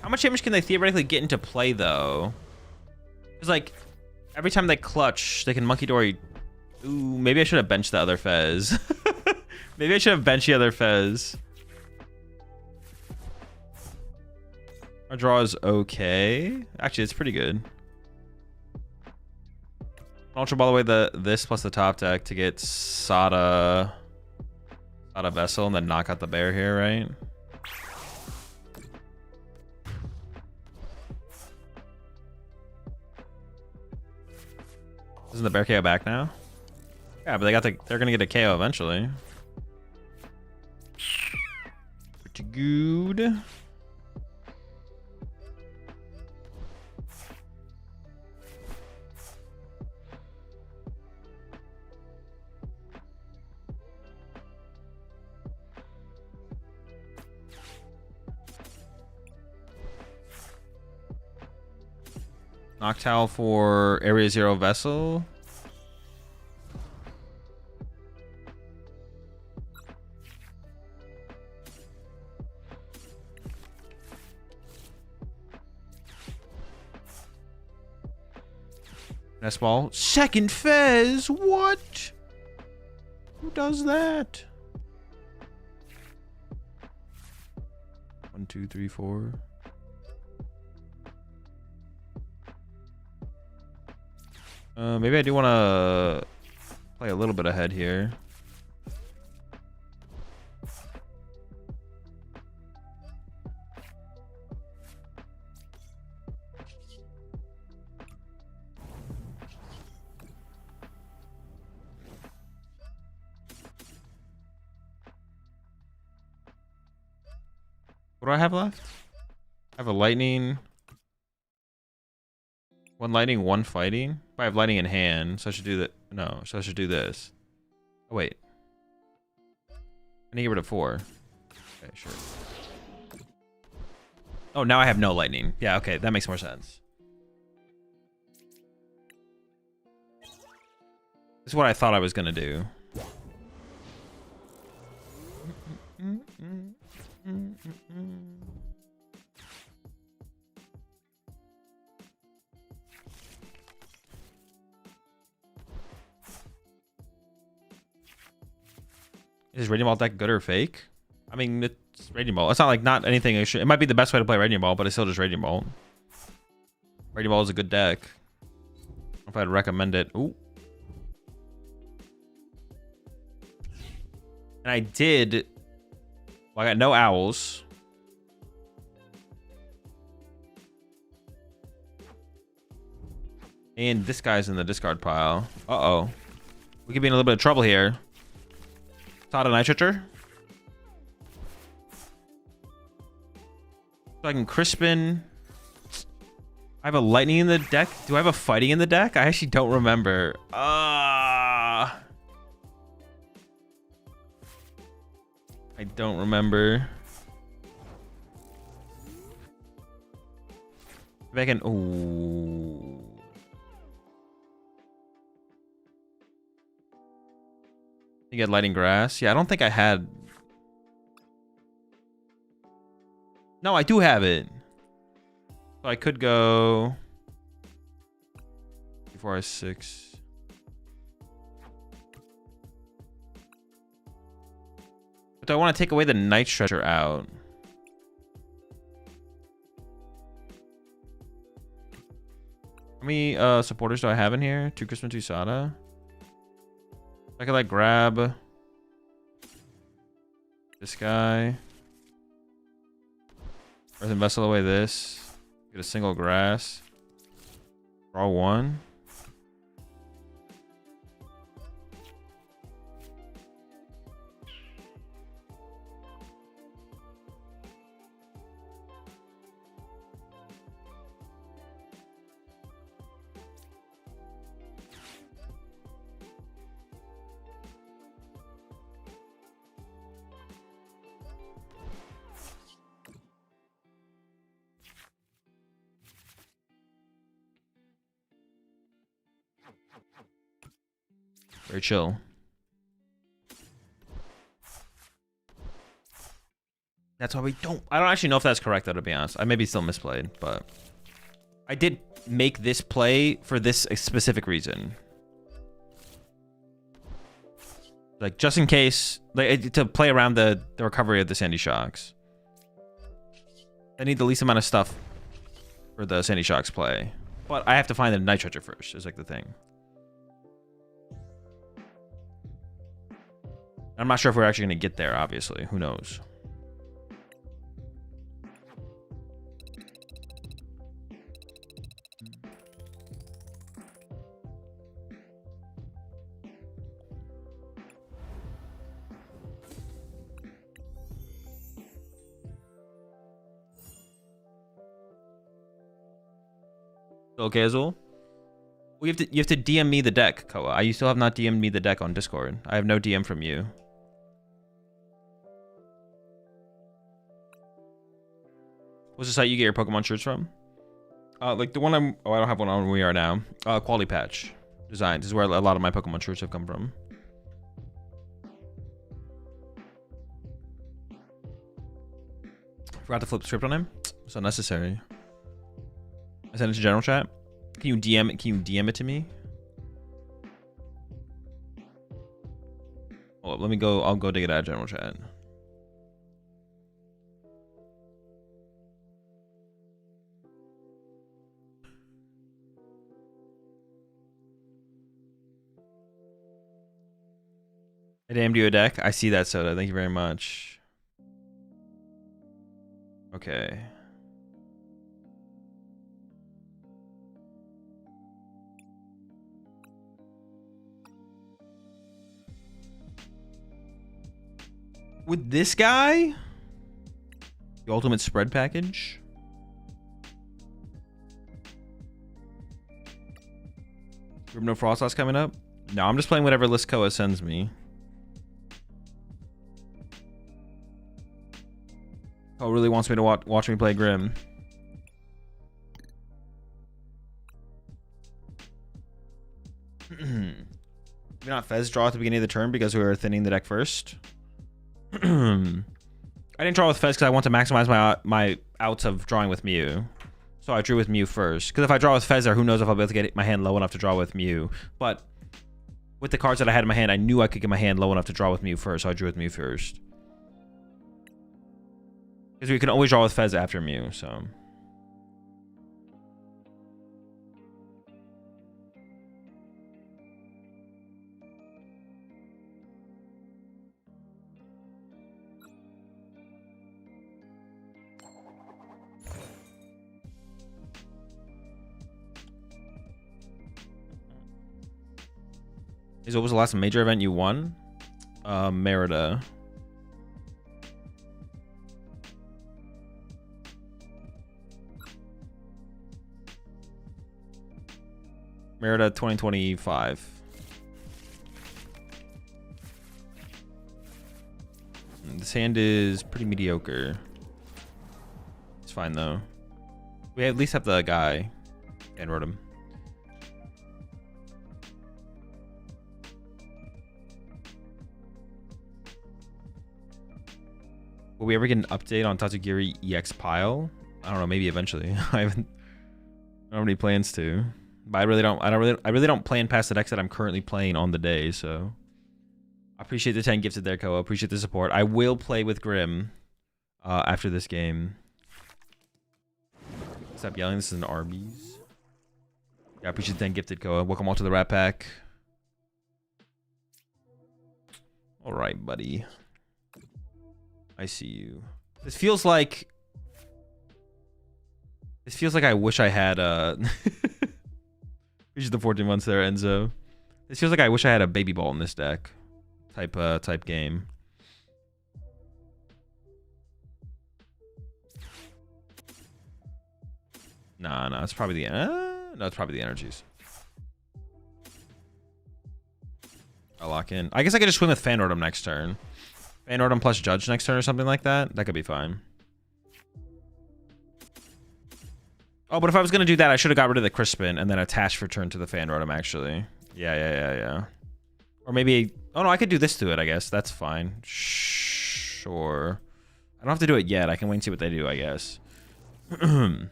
How much damage can they theoretically get into play though? Because like every time they clutch, they can Monkey Dory. Ooh, maybe I should have benched the other Fez. Maybe I should have benched the other Fez. Our draw is okay. Actually, it's pretty good. Ultra Ball away this plus the top deck to get Sada Vessel and then knock out the bear here, right? Isn't the bear KO back now? Yeah, but they're gonna get a KO eventually. Pretty good. Noctowl for Area 0 Vessel. Nest Ball. Second Fez? What? Who does that? 1, 2, 3, 4. Maybe I do want to play a little bit ahead here. What do I have left? I have a lightning. 1 lightning, 1 fighting. I have lightning in hand, so I should do that. No, so I should do this. Oh, wait. I need to get rid of 4. Okay, sure. Oh, now I have no lightning. Yeah, okay, that makes more sense. This is what I thought I was gonna do. Is Raging Ball deck good or fake? I mean, it's Raging Ball. It's not like not anything. It might be the best way to play Raging Ball, but it's still just Raging Ball. Raging Ball is a good deck. I don't know if I'd recommend it. Ooh. And I did. Well, I got no owls. And this guy's in the discard pile. Uh-oh. We could be in a little bit of trouble here. Sada Nitriture. So I can Crispin. I have a lightning in the deck. Do I have a fighting in the deck? I actually don't remember. I don't remember. If I can. Ooh. You get Lighting Grass. Yeah, I don't think I had. No, I do have it. So I could go 4, 6. But do I want to take away the Night Stretcher out? How many supporters do I have in here? 2 Crispin, 2 Sada. I could like grab this guy. Earthen Vessel away this. Get a single grass. Draw one. Very chill. That's why we don't... I don't actually know if that's correct, though, to be honest. I may be still misplayed, but... I did make this play for this specific reason. Like, just in case... Like, to play around the recovery of the Sandy Shocks. I need the least amount of stuff for the Sandy Shocks play. But I have to find the Night Treasure first, is like the thing. I'm not sure if we're actually going to get there, obviously. Who knows? Okay, Azul. Well, you have to DM me the deck, Koa. You still have not DM'd me the deck on Discord. I have no DM from you. What's the site you get your Pokemon shirts from? Like the one I don't have one on We Are Now. Quality Patch Designs is where a lot of my Pokemon shirts have come from. Forgot to flip the script on him. It's unnecessary. I sent it to general chat. Can you DM it? Can you DM it to me? Oh, let me go. I'll go dig it out of general chat. I DM'd you a deck. I see that, Soda. Thank you very much. Okay. With this guy? The ultimate spread package? No Frostlass coming up? No, I'm just playing whatever list Koa sends me. Oh, really wants me to watch me play Grim. Did we not Fez draw at the beginning of the turn because we were thinning the deck first? I didn't draw with Fez because I want to maximize my outs of drawing with Mew. So I drew with Mew first. Because if I draw with Fez there, who knows if I'll be able to get my hand low enough to draw with Mew. But with the cards that I had in my hand, I knew I could get my hand low enough to draw with Mew first. So I drew with Mew first. Because we can always draw with Fez after Mew, so... What was the last major event you won? Merida. Merida 2025. This hand is pretty mediocre. It's fine though. We at least have the guy. And wrote him. Will we ever get an update on Tatsugiri EX pile? I don't know, maybe eventually. I don't have any plans to. But I really don't plan past the decks that I'm currently playing on the day, so I appreciate the 10 gifted there, Koa. Appreciate the support. I will play with Grim after this game. Stop yelling, this is an Arby's. Yeah, I appreciate the 10 gifted, Koa. Welcome all to the Rat Pack. Alright, buddy. I see you. This feels like This feels like I wish I had Reach the 14 months there, Enzo. This feels like I wish I had a baby ball in this deck. Type game. No, it's probably the no, it's probably the energies. I'll lock in. I guess I could just swing with Fan Rotom next turn. Fan Rotom plus Judge next turn or something like that. That could be fine. Oh, but if I was gonna do that, I should have got rid of the Crispin and then attached for turn to the Fan Rotom, actually. Yeah. Or maybe... Oh, no, I could do this to it, I guess. That's fine. Sure. I don't have to do it yet. I can wait and see what they do, I guess.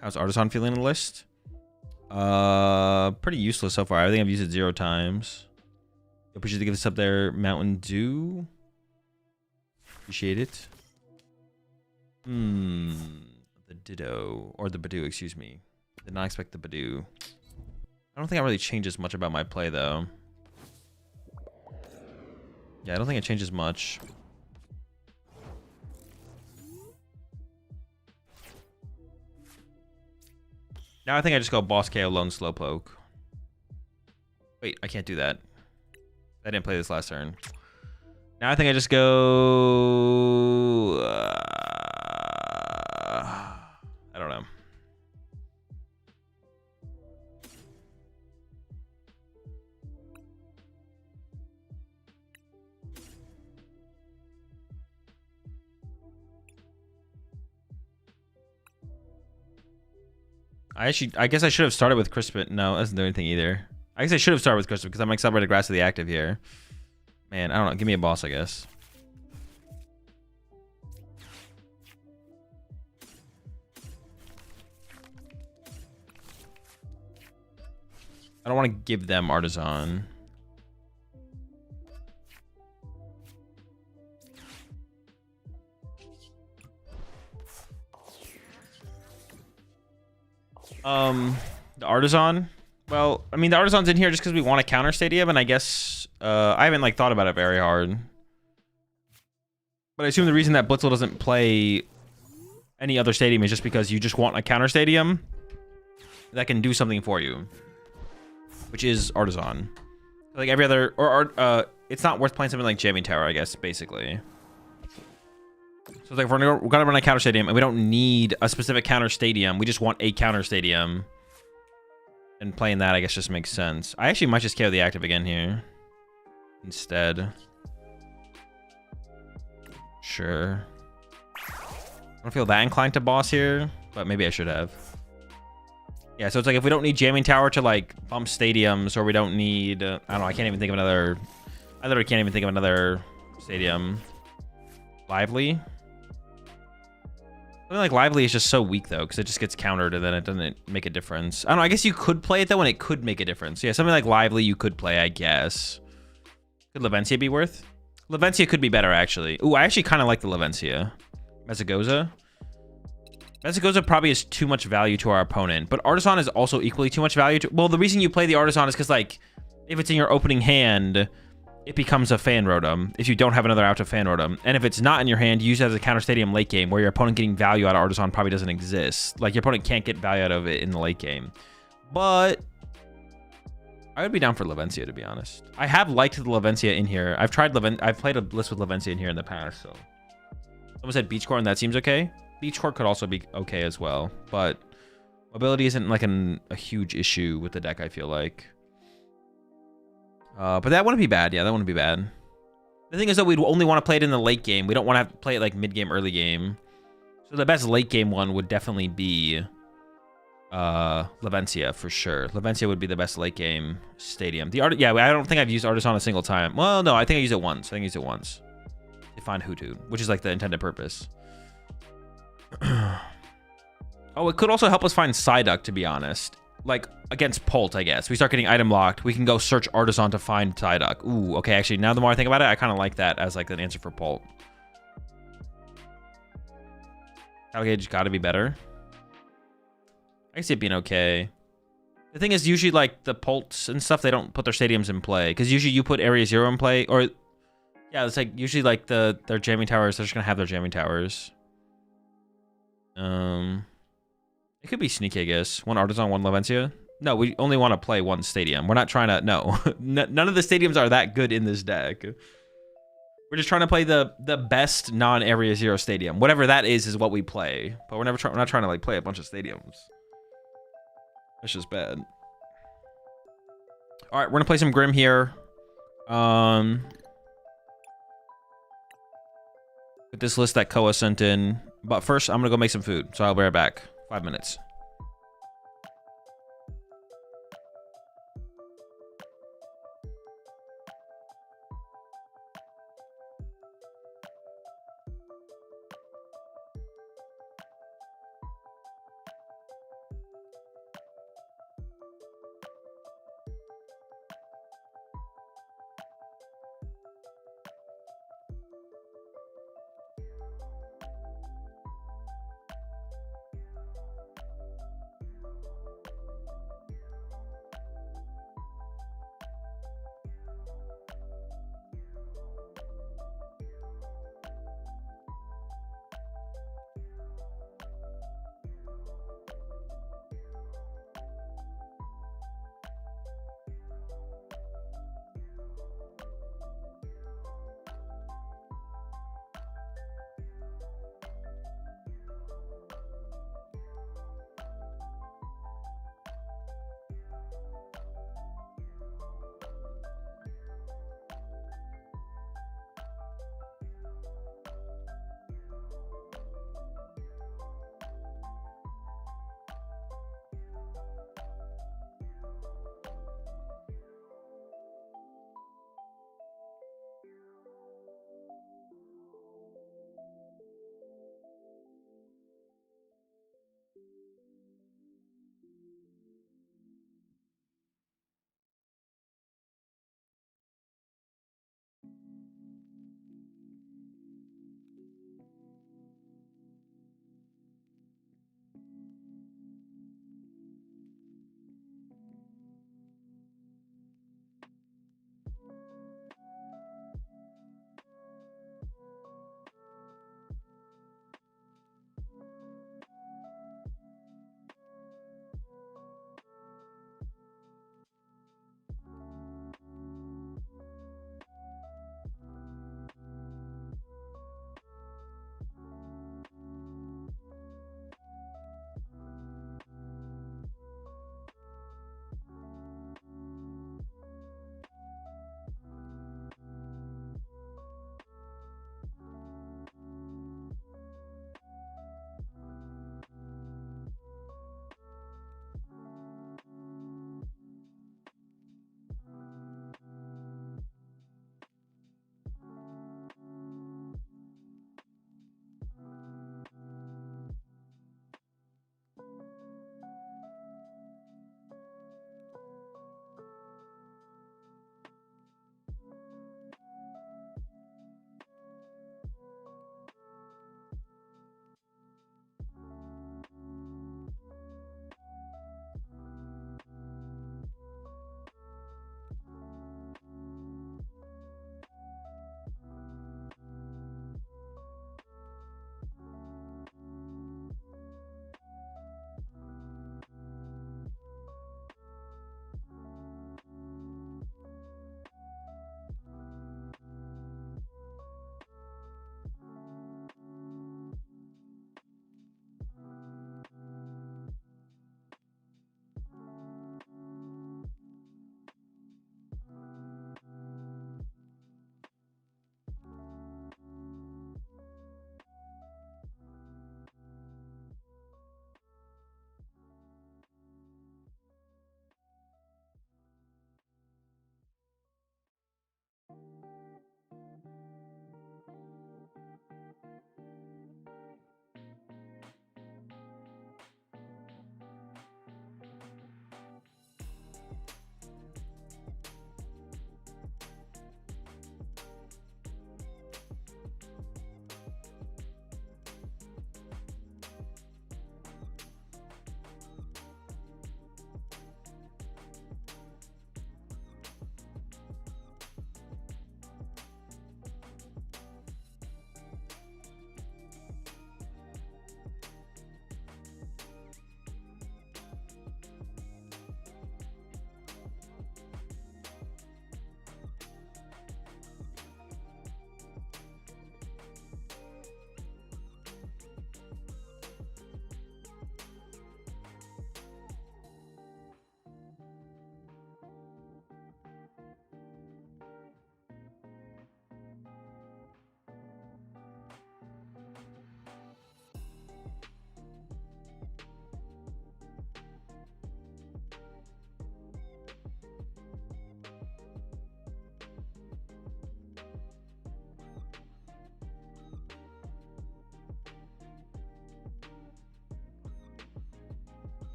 How's Artisan feeling in the list? Pretty useless so far. I think I've used it 0 times. Appreciate to give this up there, Mountain Dew. Appreciate it. The Ditto or the Badoo, excuse me. Did not expect the Badoo. I don't think that really changes much about my play though. Yeah, I don't think it changes much. Now I think I just go Boss KO Lone Slowpoke. Wait, I can't do that. I didn't play this last turn. Now I think I just go... I don't know. I guess I should have started with Crispin. No, that doesn't do anything either. I guess I should have started with Crispin because I'm Accelerated Grass to the active here. Man, I don't know. Give me a boss, I guess. I don't want to give them Artisan. The Artisan. Well, I mean, the Artisan's in here just because we want to counter Stadium, and I guess I haven't like thought about it very hard. But I assume the reason that Blitzel doesn't play any other Stadium is just because you just want a counter Stadium that can do something for you, which is Artisan. Like every other, it's not worth playing something like Jamming Tower, I guess, basically. So it's like if we're gonna run a counter Stadium and we don't need a specific counter Stadium, we just want a counter Stadium. And playing that, I guess, just makes sense. I actually might just KO the active again here instead. Sure. I don't feel that inclined to boss here, but maybe I should have. Yeah, so it's like if we don't need Jamming Tower to like bump Stadiums, or we don't need, I don't know, I can't even think of another. I literally can't even think of another Stadium. Lively. I feel like Lively is just so weak though, because it just gets countered and then it doesn't make a difference. I don't know, I guess you could play it though, and it could make a difference. Yeah, something like Lively you could play, I guess. Could Lavencia be worth? Lavencia could be better, actually. Ooh, I actually kind of like the Lavencia. Mesagoza. Mesagoza probably is too much value to our opponent, but Artisan is also equally too much value to... Well, the reason you play the Artisan is because, like, if it's in your opening hand, it becomes a Fan Rotom if you don't have another out to Fan Rotom. And if it's not in your hand, you use it as a counter Stadium late game, where your opponent getting value out of Artisan probably doesn't exist. Like, your opponent can't get value out of it in the late game. But I would be down for Lavencia, to be honest. I have liked the Lavencia in here. I've played a list with Lavencia in here in the past, so. Someone said Beach Core, and that seems okay. Beach Core could also be okay as well, but mobility isn't like a huge issue with the deck, I feel like. But that wouldn't be bad. Yeah, that wouldn't be bad. The thing is that we'd only want to play it in the late game. We don't want to have to play it like mid game, early game. So the best late game one would definitely be Lavencia for sure. Lavencia would be the best late game Stadium. Yeah, I don't think I've used Artisan a single time. Well, no, I think I used it once. To find Hutu, which is like the intended purpose. Oh, it could also help us find Psyduck, to be honest. Like, against Pult, I guess. We start getting item locked. We can go search Artisan to find Psyduck. Ooh, okay, actually, now the more I think about it, I kind of like that as, like, an answer for Pult. Battle Gauge gotta be better. I can see it being okay. The thing is, usually like the Pults and stuff, they don't put their stadiums in play because usually you put Area 0 in play, or yeah, it's like usually like their jamming towers. They're just gonna have their jamming towers. It could be sneaky, I guess. One Artisan, one Lavencia. No, we only want to play one stadium. We're not trying to. No, none of the stadiums are that good in this deck. We're just trying to play the best non-Area 0 stadium. Whatever that is what we play. But we're not trying to like play a bunch of stadiums. That's just bad. All right, we're gonna play some Grim here. With this list that Koa sent in. But first, I'm gonna go make some food. So I'll be right back. 5 minutes.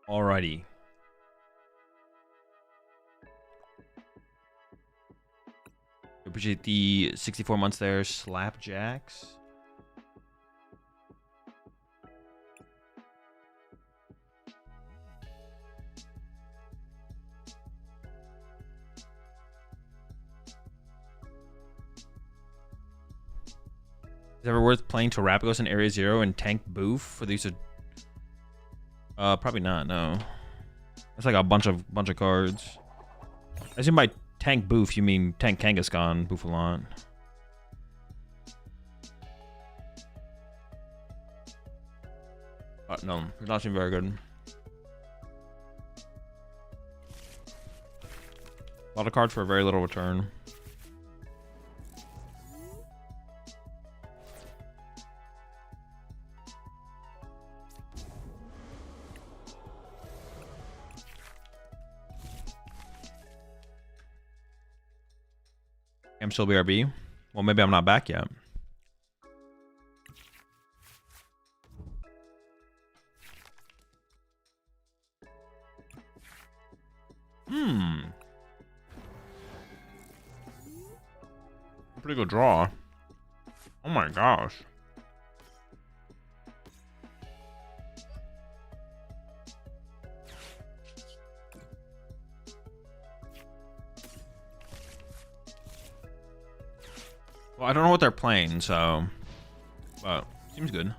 Alrighty. Appreciate the 64 months there, Slapjacks. Is it ever worth playing Terrapagos in Area 0 and Tank Boof for these? Probably not. No, it's like a bunch of cards. I assume by Tank Boof you mean Tank Kangaskhan Bouffalant. No, it's not seem very good. A lot of cards for a very little return. I'm still BRB. Well, maybe I'm not back yet. Pretty good draw. Oh my gosh. Well, I don't know what they're playing, so, but seems good.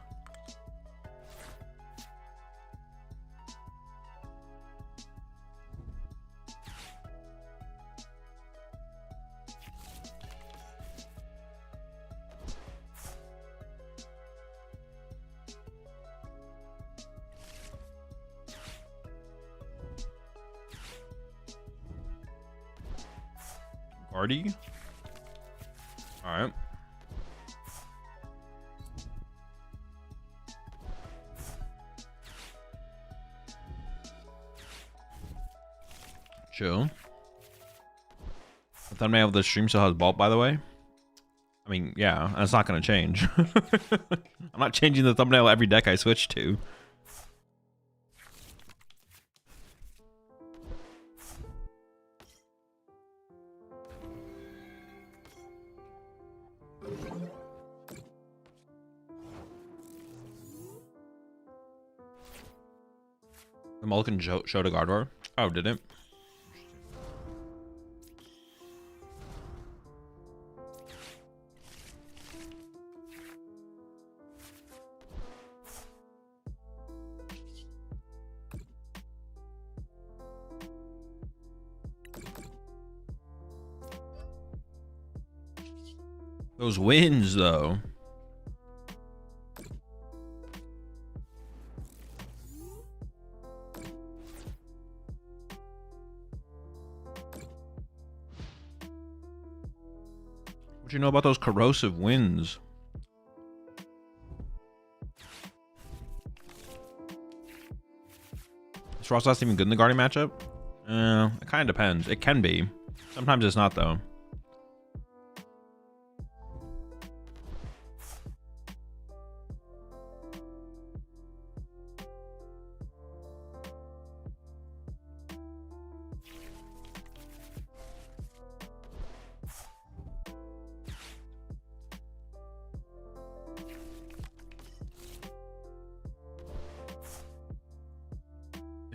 Guardy? Alright. Chill. The thumbnail of the stream still has Bolt, by the way. I mean, yeah, that's not going to change. I'm not changing the thumbnail every deck I switch to. The Mulligan showed a Gardor. Oh, did it? Those wins, though. What do you know about those corrosive winds? Is Frostblast even good in the Guardian matchup? It kind of depends. It can be. Sometimes it's not, though.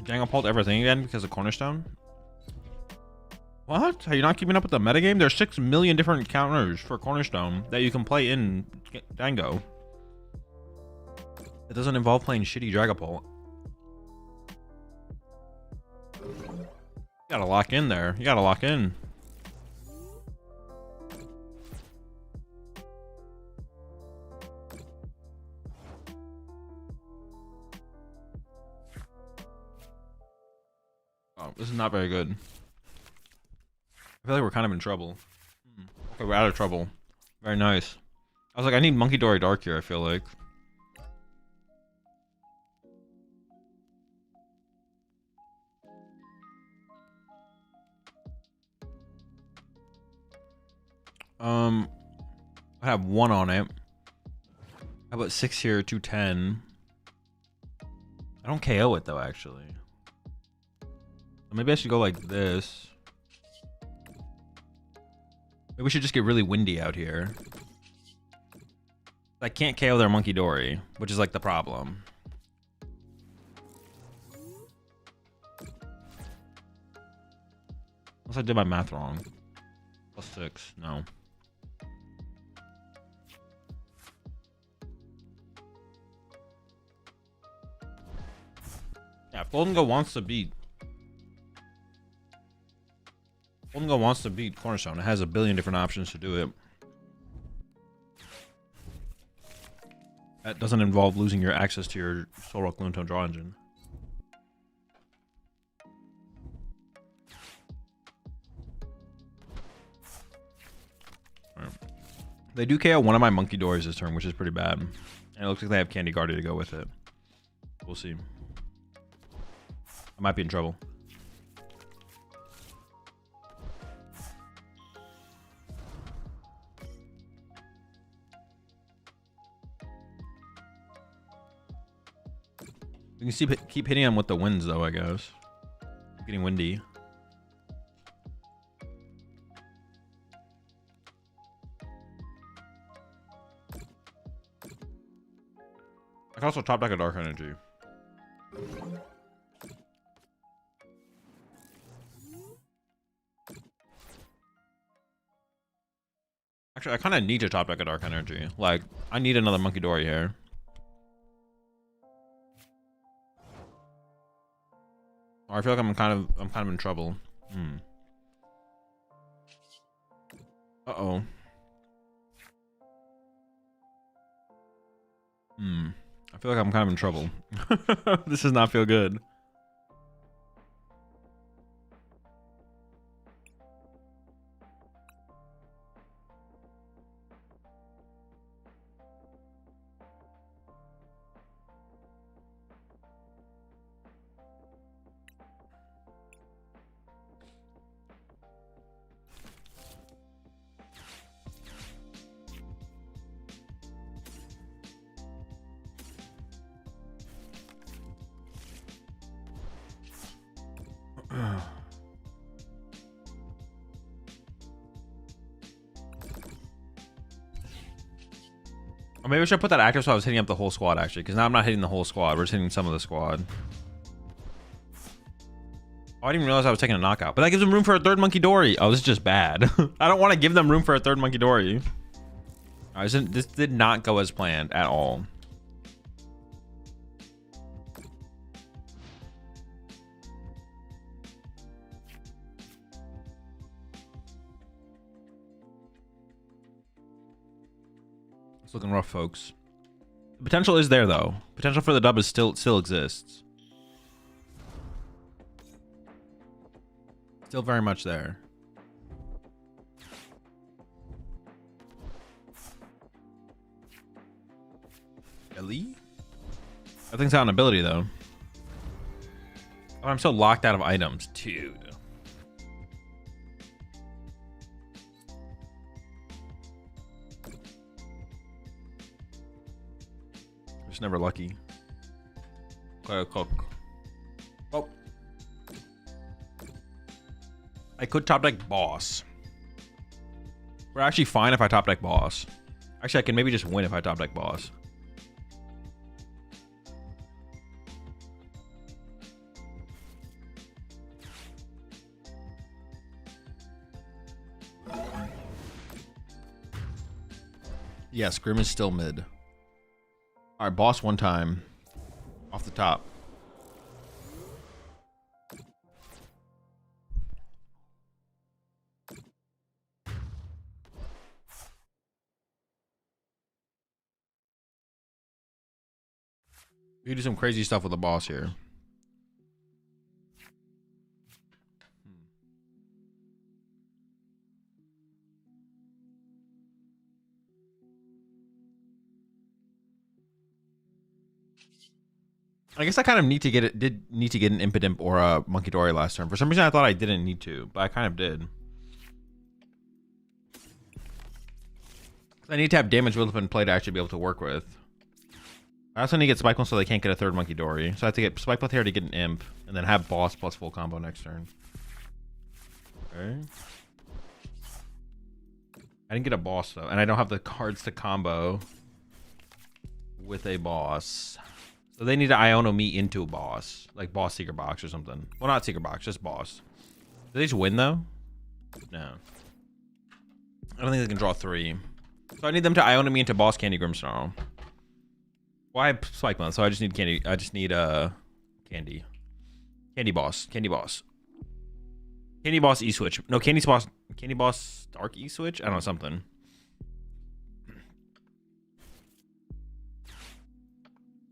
Jango pulled everything again because of Cornerstone? What? Are you not keeping up with the metagame? There's 6 million different counters for Cornerstone that you can play in Dango. It doesn't involve playing shitty Dragapult. You gotta lock in there. You gotta lock in. Oh, this is not very good. I feel like we're kind of in trouble. Okay, we're out of trouble. Very nice. I was like, I need Monkey Dory Dark here, I feel like. I have 1 on it. How about 6 here, 210? I don't KO it though, actually. Maybe I should go like this. Maybe we should just get really windy out here. I can't KO their Monkey Dory, which is like the problem. Unless I did my math wrong. +6, no. Yeah, if Golden Go wants to beat Cornerstone, it has a billion different options to do it. That doesn't involve losing your access to your Soul Rock Lunatone draw engine. Right. They do KO one of my Monkey Dories this turn, which is pretty bad. And it looks like they have Candy Guardia to go with it. We'll see. I might be in trouble. We can keep hitting him with the winds, though, I guess. Getting windy. I can also top deck a Dark Energy. Actually, I kind of need to top deck a Dark Energy. Like, I need another Monkey Dory here. Or I feel like I'm kind of in trouble. Uh-oh. I feel like I'm kind of in trouble. This does not feel good. Or maybe I should put that active so I was hitting up the whole squad, actually, because now I'm not hitting the whole squad. We're just hitting some of the squad. Oh, I didn't even realize I was taking a knockout. But that gives them room for a third Monkey Dory. Oh, this is just bad. I don't want to give them room for a third Monkey Dory. This did not go as planned at all. Looking rough, folks. The potential is there, though. Potential for the dub is still exists. Still very much there. Ellie? That thing's got an ability, though. Oh, I'm so locked out of items, dude. Just never lucky. Oh. I could top deck boss. We're actually fine if I top deck boss. Actually, I can maybe just win if I top deck boss. Yes, Grim is still mid. All right, boss one time. Off the top. We can do some crazy stuff with the boss here. I guess I kind of need to get it. Did need to get an Impidimp or a Monkey Dory last turn. For some reason, I thought I didn't need to, but I kind of did. I need to have damage with and play to actually be able to work with. I also need to get Spike One so they can't get a third Monkey Dory. So I have to get Spike One here to get an Imp, and then have Boss plus full combo next turn. Okay. I didn't get a Boss though, and I don't have the cards to combo with a Boss. So they need to Iono me into a Boss, like Boss Secret Box or something. Well, not Secret Box, just Boss. Do they just win though? No. I don't think they can draw 3. So I need them to Iono me into Boss Candy Grimmsnarl. Why Spike Month? So I just need candy. I just need candy. Candy Boss. Candy Boss. Candy Boss E-Switch. No, Candy Boss. Candy Boss Dark E-Switch? I don't know, something.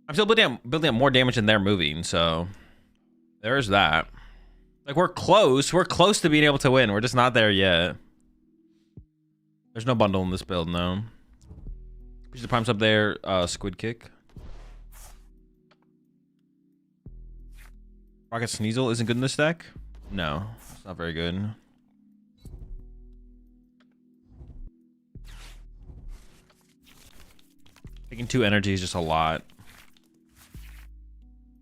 I'm still building up more damage than they're moving, so there's that. Like, we're close. We're close to being able to win. We're just not there yet. There's no bundle in this build, no. Push the primes up there. Squid Kick. Rocket Sneasel isn't good in this deck? No, it's not very good. Taking 2 energy is just a lot.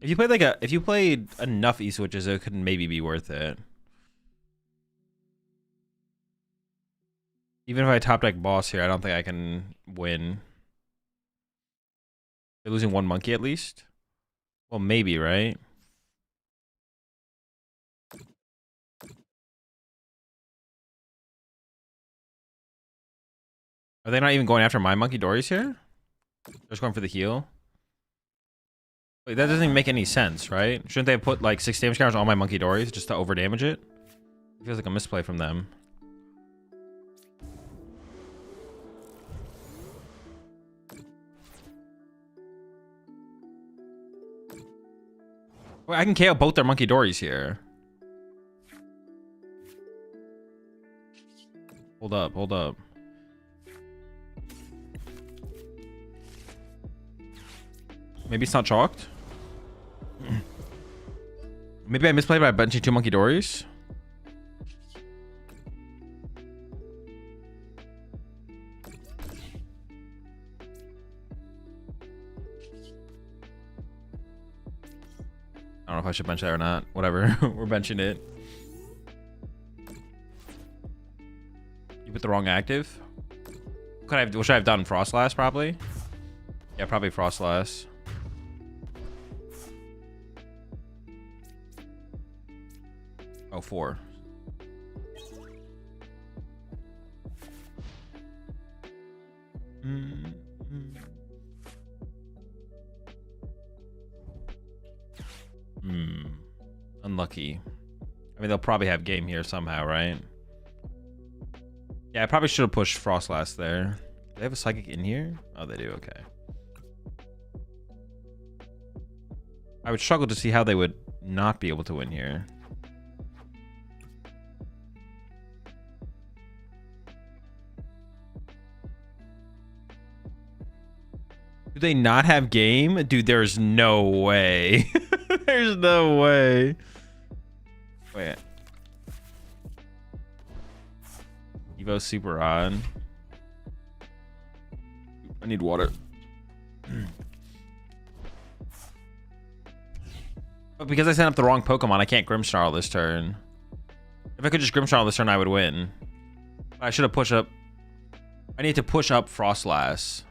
If you played enough E-switches, it could maybe be worth it. Even if I top deck Boss here, I don't think I can win. They're losing 1 monkey at least? Well, maybe, right? Are they not even going after my Monkey Dories here? They're just going for the heal? Wait, that doesn't even make any sense, right? Shouldn't they have put like 6 damage counters on my Monkey Dories just to over damage it? It feels like a misplay from them. Wait, I can KO both their Monkey Dories here. Hold up, hold up. Maybe it's not chalked. Maybe I misplayed by benching 2 Monkey Dories. I don't know if I should bench that or not. Whatever. We're benching it. You put the wrong active. What should I have done? Frostlass, probably? Yeah, probably Frostlass. Oh, 4. Unlucky. I mean, they'll probably have game here somehow, right? Yeah, I probably should have pushed Frostlass there. Do they have a Psychic in here? Oh, they do. Okay. I would struggle to see how they would not be able to win here. Do they not have game? Dude, there's no way. There's no way. Wait. Evo super on. I need water. But because I sent up the wrong Pokemon, I can't Grimmsnarl this turn. If I could just Grimmsnarl this turn, I would win. I should have pushed up. I need to push up Frostlass.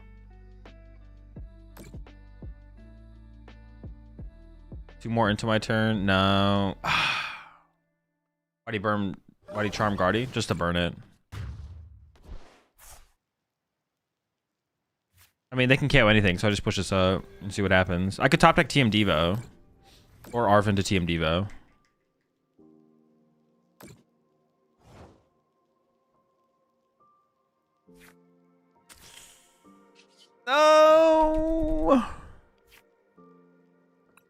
Two more into my turn. No. Why'd he burn? Why'd he charm Guardy? Just to burn it. I mean, they can KO anything, so I just push this up and see what happens. I could top deck TM Devo. Or Arvin to TM Devo. No!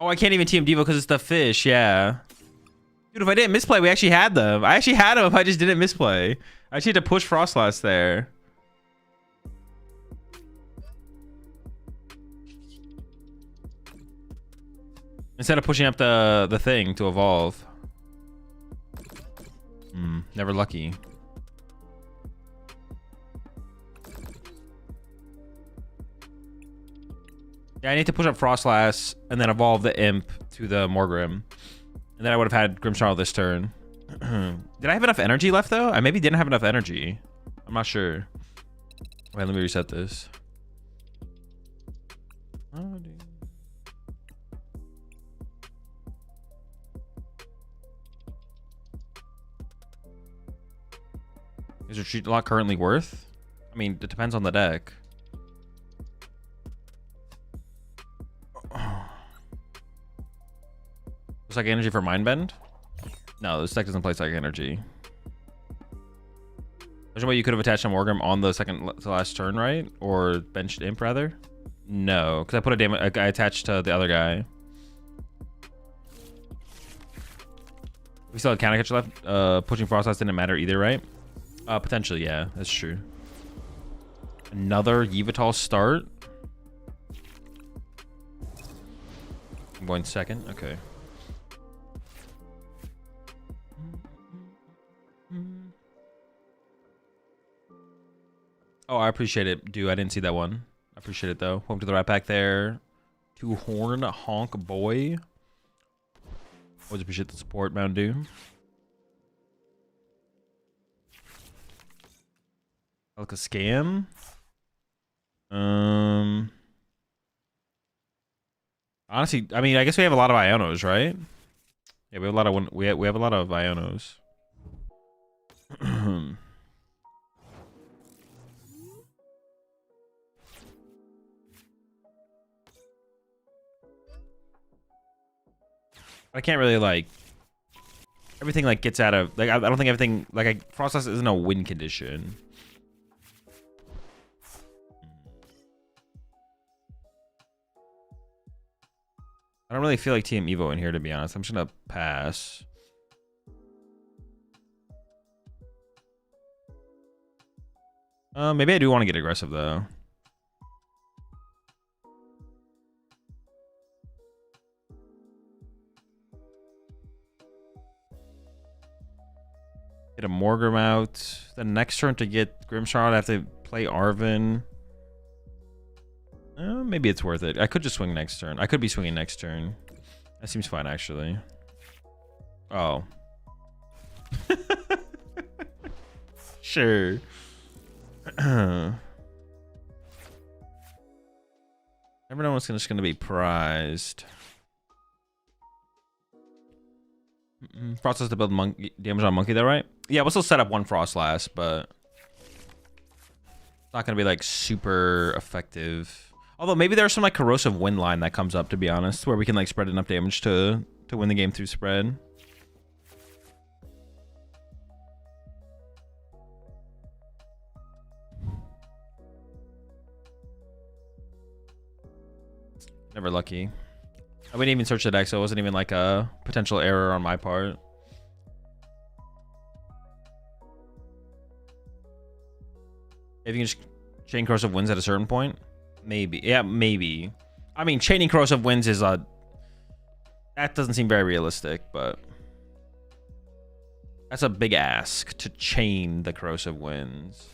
Oh, I can't even TM Devo because it's the fish, yeah. Dude, if I didn't misplay, we actually had them. I actually had them if I just didn't misplay. I actually had to push Frostlass there. Instead of pushing up the thing to evolve. Never lucky. Yeah, I need to push up Frostlass and then evolve the Imp to the Morgrim. And then I would have had Grimmsnarl this turn. Did I have enough energy left, though? I maybe didn't have enough energy. I'm not sure. Wait, let me reset this. Oh, dude. Is Retreat Lock currently worth? I mean, it depends on the deck. Psychic Energy for Mindbend? No, this deck doesn't play Psychic Energy. There's no way you could have attached a Morgrim on the second to last turn, right? Or benched Imp, rather? No, because I put a guy attached to the other guy. We still had Counter Catch left. Pushing Frostlass didn't matter either, right? Potentially, yeah. That's true. Another Yveltal start. I'm going second. Okay. Oh, I appreciate it, dude. I didn't see that one. I appreciate it, though. Welcome to the Rat Pack there. Two Horn Honk Boy. Always appreciate the support, Mountain Dew. Like a scam. Honestly, I mean, I guess we have a lot of Ionos, right? Yeah, we have a lot of we have a lot of Ionos. I can't really like everything like gets out of like I don't think everything like Frostlass isn't a win condition. I don't really feel like TM Evo in here, to be honest. I'm just gonna pass. Maybe I do want to get aggressive though. Get a Morgrim out. The next turn to get Grimmsnarl, I have to play Arven. Maybe it's worth it. I could just swing next turn. I could be swinging next turn. That seems fine, actually. Oh. Sure. Never know what's just going to be prized. Frost has to build damage on Monkey, though, right? Yeah, we'll still set up one Frostlass, but it's not going to be like super effective. Although maybe there's some like corrosive wind line that comes up, to be honest, where we can like spread enough damage to win the game through spread. Never lucky. I wouldn't even search the deck, so it wasn't even like a potential error on my part. If you can just chain corrosive winds at a certain point. Maybe. Yeah, maybe. I mean, chaining corrosive winds is a... That doesn't seem very realistic, but... That's a big ask, to chain the corrosive winds.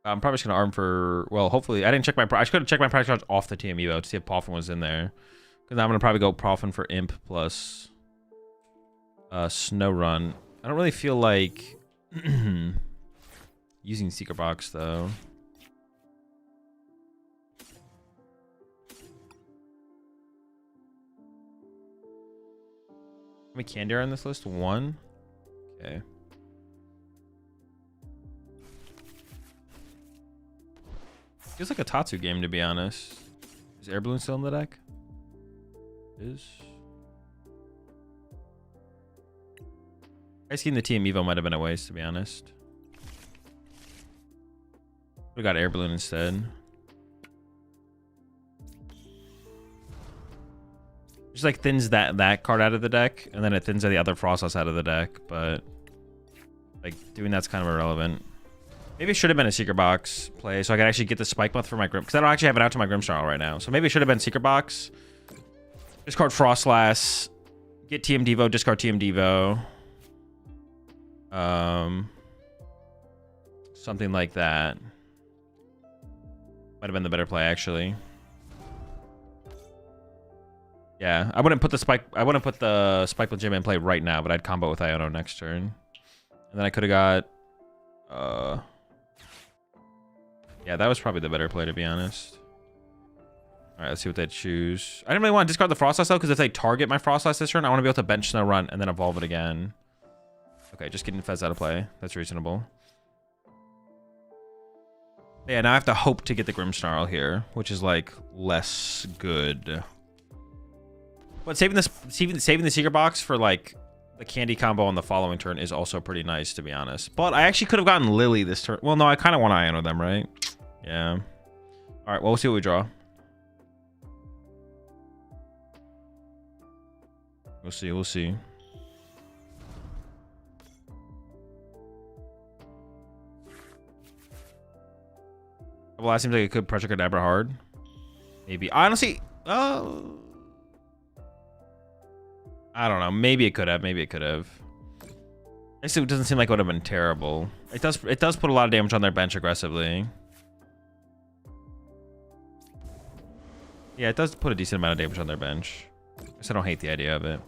I'm probably just gonna arm for, well, hopefully I didn't check my I should have checked my price cards off the TM Evo to see if Poffin was in there, because now I'm gonna probably go Poffin for Imp plus Snow Run. I don't really feel like using Secret Box though. How many candy are on this list? 1. Okay. Feels like a Tatsu game, to be honest. Is Air Balloon still in the deck? It is. I seen the TM Evo might have been a waste, to be honest. We got Air Balloon instead. Just like thins that card out of the deck, and then it thins the other Frostlass out of the deck, but like doing that's kind of irrelevant. Maybe it should have been a Secret Box play, so I could actually get the Spike Month for my Grim, because I don't actually have it out to my Grimmsnarl right now. So maybe it should have been Secret Box. Discard Frostlass, get TM Devo, discard TM Devo. Something like that. Might have been the better play, actually. Yeah, I wouldn't put the Spike Legit in play right now, but I'd combo with Iono next turn. And then I could have got yeah, that was probably the better play, to be honest. All right, let's see what they choose. I didn't really want to discard the Frostlass though, because if they target my Frostlass this turn, I want to be able to bench Snow Run and then evolve it again. Okay, just getting Fez out of play. That's reasonable. Yeah, now I have to hope to get the Grimmsnarl here, which is like less good. But saving the Secret Box for like the candy combo on the following turn is also pretty nice, to be honest. But I actually could have gotten Lily this turn. Well, no, I kind of want to Iono them, right? Yeah. All right, well, we'll see what we draw. We'll see, we'll see. Well, that seems like it could pressure Kadabra hard. Maybe. Honestly, I don't know. Maybe it could have. Maybe it could have. I guess it doesn't seem like it would have been terrible. It does put a lot of damage on their bench aggressively. Yeah, it does put a decent amount of damage on their bench. I guess I don't hate the idea of it.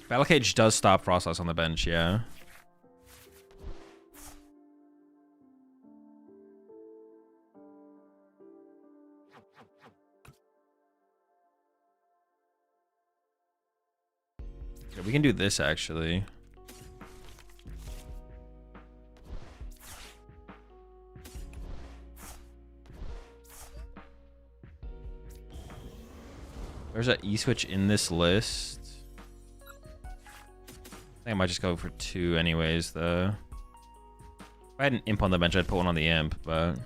Battle Cage does stop Frostlass on the bench, yeah. Yeah, we can do this actually. There's an E-switch in this list. I think I might just go for 2 anyways, though. If I had an Imp on the bench, I'd put one on the Imp, but...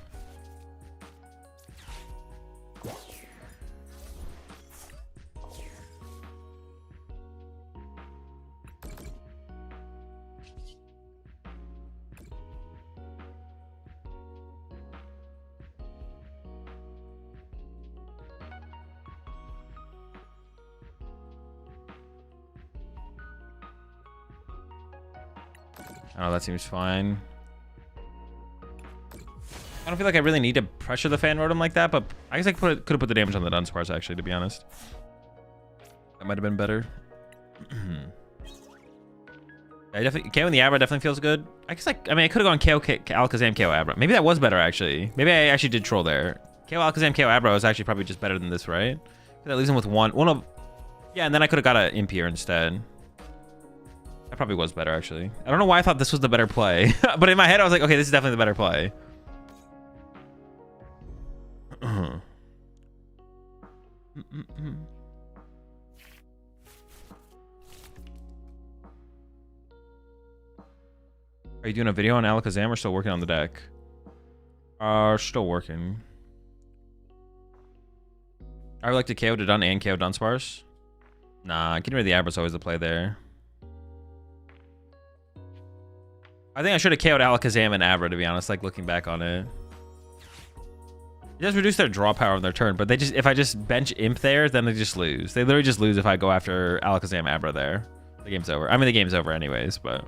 Oh, that seems fine. I don't feel like I really need to pressure the Fan Rotom like that, but I guess I could have put the damage on the Dunsparce, actually, to be honest. That might have been better. I definitely, KO in the Abra definitely feels good. I guess I mean, I could have gone KO Alakazam, KO Abra. Maybe that was better, actually. Maybe I actually did troll there. KO Alakazam, KO Abra was actually probably just better than this, right? That leaves him with one of... Yeah, and then I could have got an Imp here instead. That probably was better, actually. I don't know why I thought this was the better play. But in my head, I was like, okay, this is definitely the better play. Are you doing a video on Alakazam or still working on the deck? Still working. I would like to KO to Dun and KO Dunsparce. Nah, getting rid of the Abra's always the play there. I think I should have KO'd Alakazam and Abra, to be honest, like looking back on it. It does reduce their draw power on their turn, but they just, if I just bench Imp there, then they just lose. They literally just lose if I go after Alakazam Abra there. The game's over. I mean, the game's over anyways, but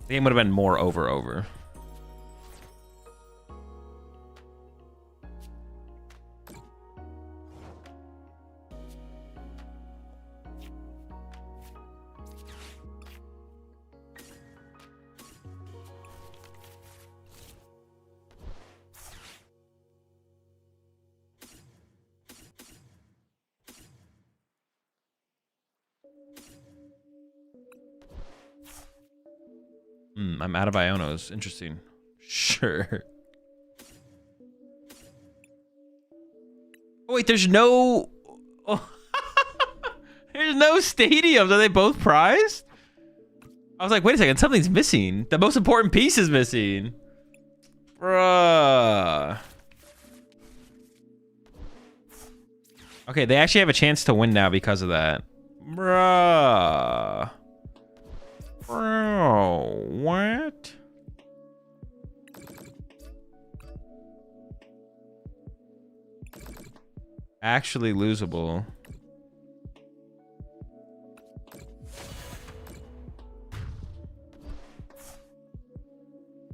the game would have been more over. I'm out of Ionos. Interesting. Sure. Oh, wait, there's no... Oh. There's no stadiums. Are they both prized? I was like, wait a second. Something's missing. The most important piece is missing. Bruh. Okay, they actually have a chance to win now because of that. Bruh. Bro, what? Actually losable.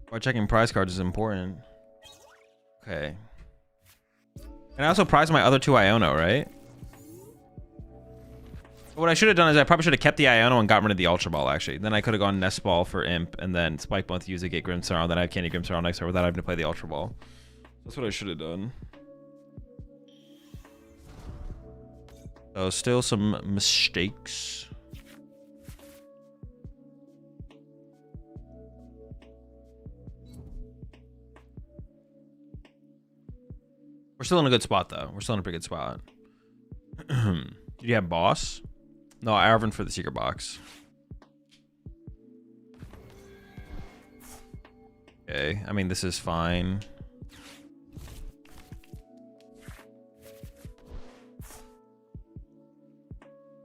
Why checking prize cards is important. Okay. And I also prized my other 2 Iono, right? What I should have done is I probably should have kept the Iono and got rid of the Ultra Ball, actually. Then I could have gone Nest Ball for Imp, and then Spike Month, use it, get Grimmsnarl, then I have Candy Grimmsnarl next turn without having to play the Ultra Ball. That's what I should have done. So still some mistakes. We're still in a good spot, though. We're still in a pretty good spot. Did you have Boss? No, Arvin for the Secret Box. Okay, I mean, this is fine.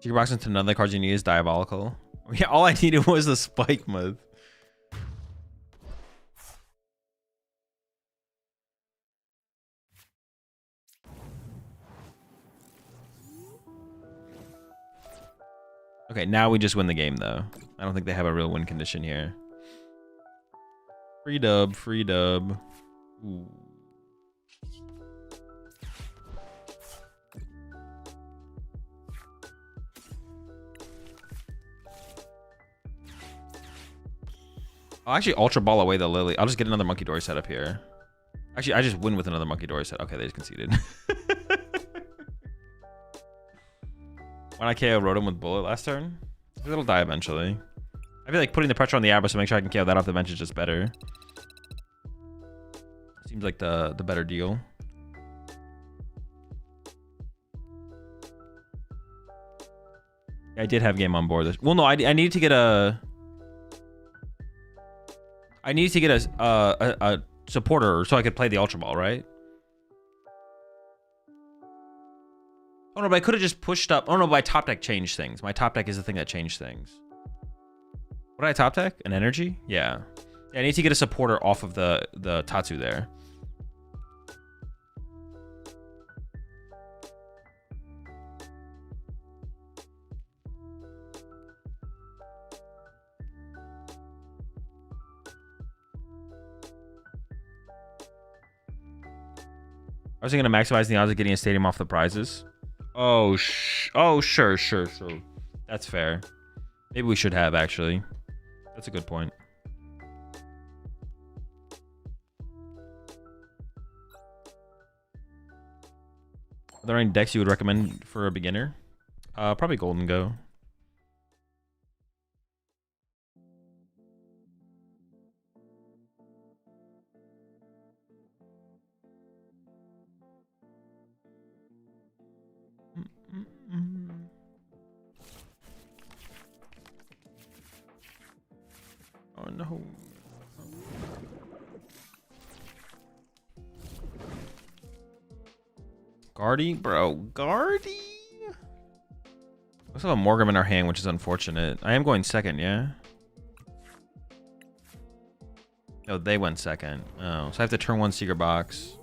Secret Box into none of the cards you need is Diabolical. Yeah, all I needed was the Spike Mode. Okay, now we just win the game, though. I don't think they have a real win condition here. Free dub, free dub. Ooh. I'll actually Ultra Ball away the Lily. I'll just get another Monkey Dory set up here. Actually, I just win with another Monkey Dory set. Okay, they just conceded. When I KO Rotom with Bullet last turn, it'll die eventually. I feel like putting the pressure on the Abra to make sure I can KO that off the bench is just better. Seems like the better deal. I did have game on board. Well, no, I needed to get a... I needed to get a supporter so I could play the Ultra Ball, right? Oh no, but I could have just pushed up. Oh no, my top deck changed things. My top deck is the thing that changed things. What did I top deck? An energy? Yeah. I need to get a supporter off of the Tatsu there. I was thinking of maximizing the odds of getting a stadium off the prizes. Oh, sure. That's fair. Maybe we should have, actually. That's a good point. Are there any decks you would recommend for a beginner? Probably Golden Go. Oh no. Guardy? Bro, Guardy? We also have a Morgrim in our hand, which is unfortunate. I am going second, yeah? No, they went second. Oh, so I have to turn one Secret Box.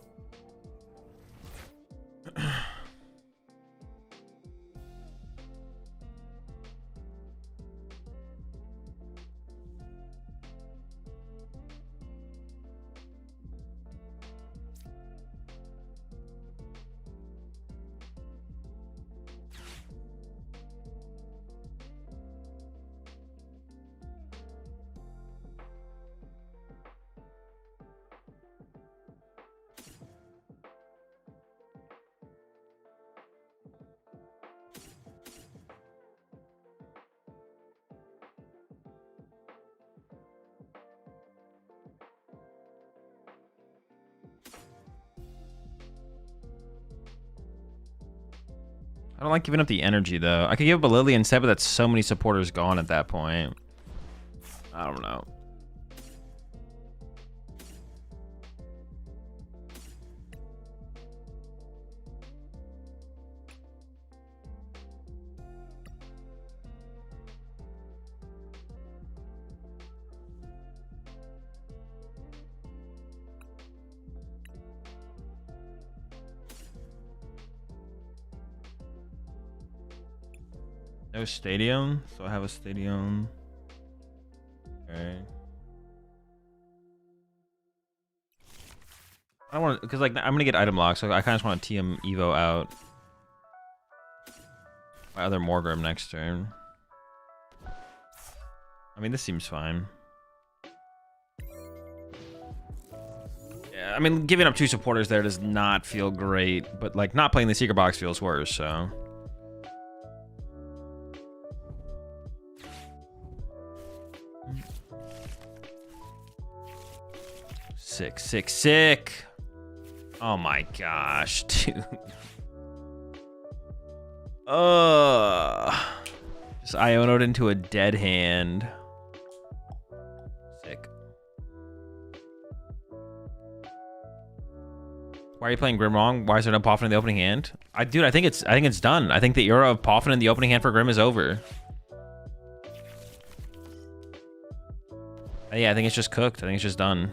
I don't like giving up the energy, though. I could give up a Lily instead, but that's so many supporters gone at that point. I don't know. No stadium, so I have a stadium. Okay. I don't want to, because like I'm gonna get item locked, so I kind of just want to TM Evo out. My other Morgrim next turn. I mean, this seems fine. Yeah, I mean, giving up 2 supporters there does not feel great, but like not playing the secret box feels worse, so. Sick. Oh my gosh, dude. Just Iono'd into a dead hand. Sick. Why are you playing Grim wrong? Why is there no Poffin in the opening hand? Dude, I think it's done. I think the era of Poffin in the opening hand for Grim is over. Yeah, I think it's just cooked. I think it's just done.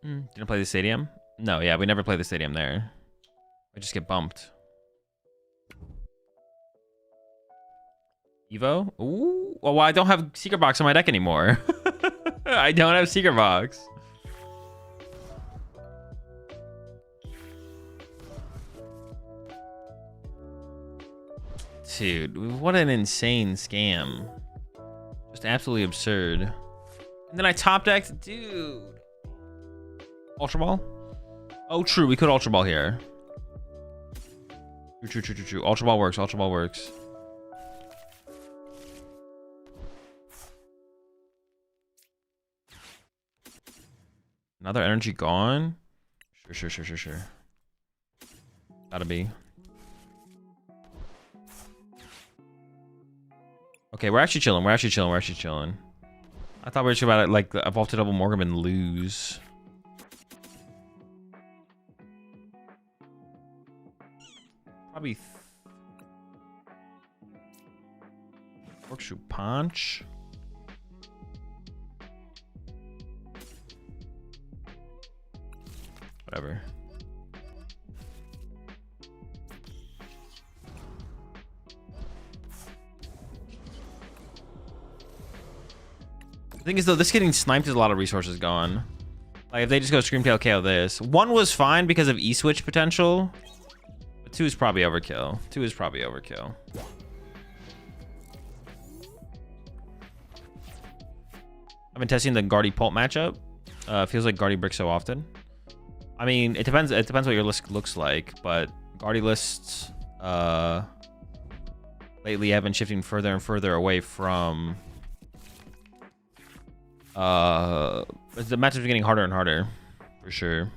Didn't play the stadium? No, yeah, we never play the stadium there. We just get bumped. Evo? Ooh. Well, I don't have Secret Box on my deck anymore. I don't have Secret Box. Dude, what an insane scam. Just absolutely absurd. And then I top decked, dude. Ultra Ball? Oh, true. We could Ultra Ball here. True. Ultra Ball works. Another energy gone? Sure. Gotta be. Okay, we're actually chilling. I thought we were just about it like evolve to double Morgrim and lose. Probably Horseshoe Punch. Whatever. The thing is though, this getting sniped is a lot of resources gone. Like if they just go Screamtail KO this. 1 was fine because of E-switch potential. 2 is probably overkill. I've been testing the Guardy Pult matchup. Feels like Guardy bricks so often. I mean, it depends what your list looks like, but Guardy lists lately have been shifting further and further away from the matchups are getting harder and harder, for sure.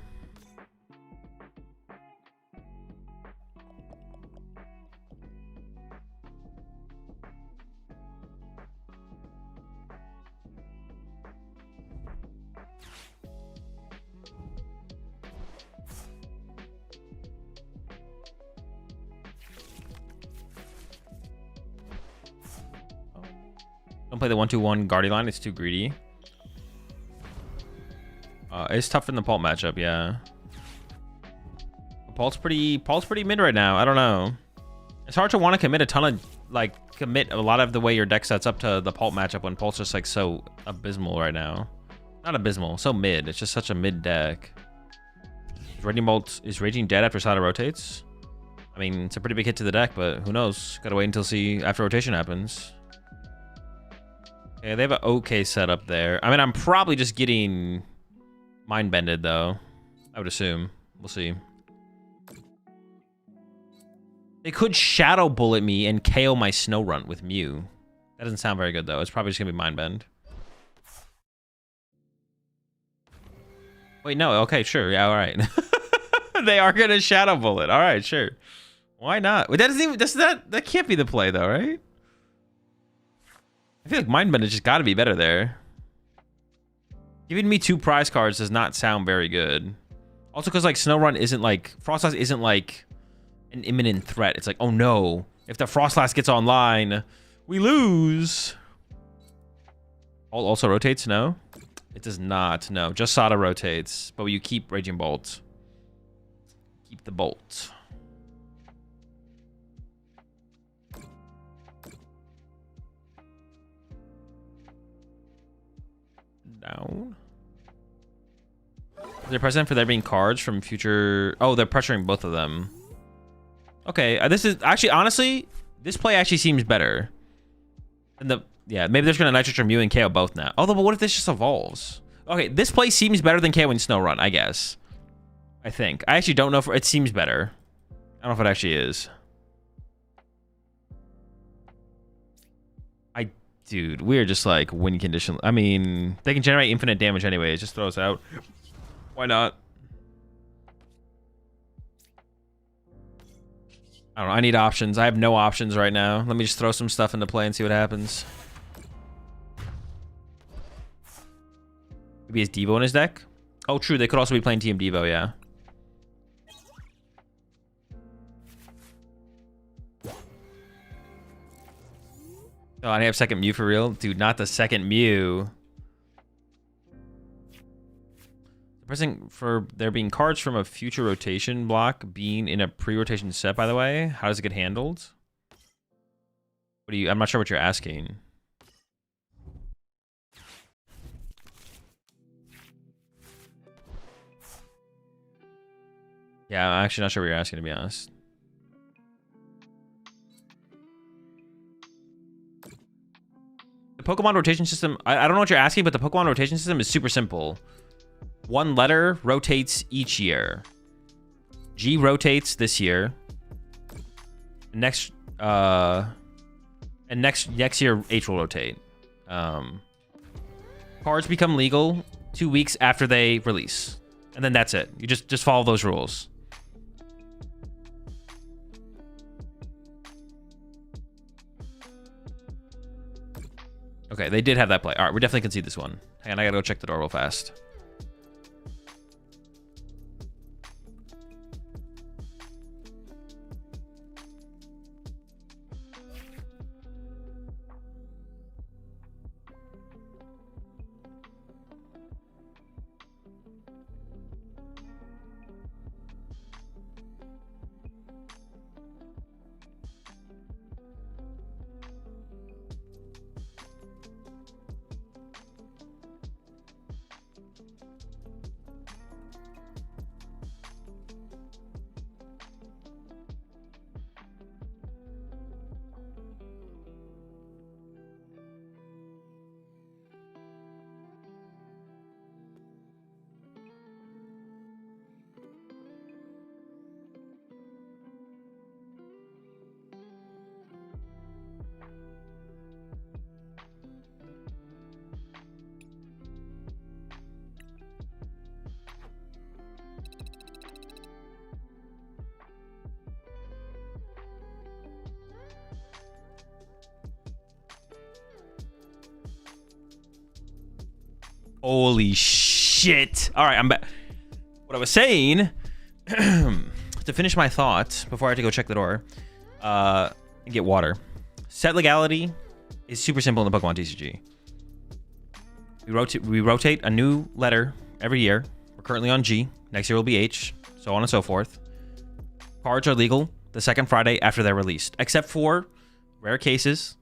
Don't play the 1-2-1 Guardy line, it's too greedy. It's tough in the Pult matchup, yeah. Pult's pretty mid right now. I don't know. It's hard to want to commit a lot of the way your deck sets up to the Pult matchup when Pult's just like so abysmal right now. Not abysmal, so mid. It's just such a mid deck. Is Raging dead after Sada rotates? I mean, it's a pretty big hit to the deck, but who knows? Gotta wait until see after rotation happens. Yeah, they have an okay setup there. I mean, I'm probably just getting mind bended though. I would assume. We'll see. They could Shadow Bullet me and KO my Snow Runt with Mew. That doesn't sound very good though. It's probably just gonna be mind bend. Wait, no. Okay, sure. Yeah, all right. They are gonna Shadow Bullet. All right, sure. Why not? Wait, that doesn't even. That can't be the play though, right? I feel like Mind Bend has just got to be better there. Giving me 2 prize cards does not sound very good. Also, because like Snow Run isn't like Frostlass isn't like an imminent threat. It's like, oh no, if the Frostlass gets online, we lose. Also rotates? No, it does not. No, just Sada rotates, but you keep Raging Bolt. Keep the bolt. down. They're present for there being cards from future. Oh, they're pressuring both of them. Okay, this is actually, honestly, this play actually seems better. And yeah, maybe they're going to Nitrate or Mew and KO both now. Although, but what if this just evolves? Okay, this play seems better than KOing Snow Run, I guess. I think. I actually don't know if it seems better. I don't know if it actually is. Dude, we're just like win condition. I mean, they can generate infinite damage anyway. It just throws out. Why not? I don't know. I need options. I have no options right now. Let me just throw some stuff into play and see what happens. Maybe he has Devo in his deck. Oh, true. They could also be playing Team Devo, yeah. Oh, I have second Mew for real? Dude, not the second Mew. Pressing for there being cards from a future rotation block being in a pre-rotation set, by the way. How does it get handled? What do you... I'm not sure what you're asking. Yeah, I'm actually not sure what you're asking, to be honest. The Pokemon rotation system, I don't know what you're asking, but the Pokemon rotation system is super simple. One letter rotates each year. G rotates this year. Next year H will rotate. Cards become legal 2 weeks after they release. And then that's it. You just follow those rules. Okay, they did have that play. All right, we definitely concede this one. Hang on, I gotta go check the door real fast. Holy shit. All right, I'm back. What I was saying, to finish my thought, before I have to go check the door, and get water. Set legality is super simple in the Pokemon TCG. We rotate a new letter every year. We're currently on G. Next year will be H, so on and so forth. Cards are legal the second Friday after they're released, except for rare cases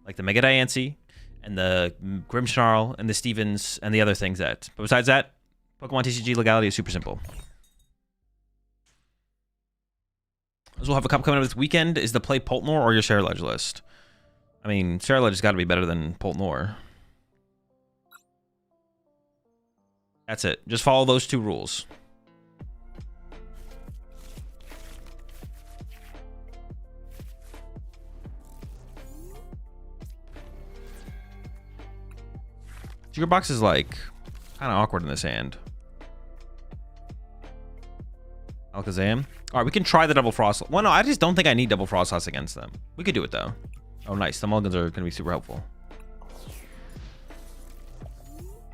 like the Mega Diancie and the Grimmsnarl and the Stevens and the other things that. But besides that, Pokemon TCG legality is super simple. As we'll have a cup coming up this weekend. Is the play Poltnor or your Ceruledge list? I mean, Ceruledge has got to be better than Poltnor. That's it. Just follow those two rules. Sugar Box is like kind of awkward in this hand. Alakazam. All right, we can try the double frost. Well, no, I just don't think I need double frost toss against them. We could do it though. Oh, nice. The mulligans are going to be super helpful.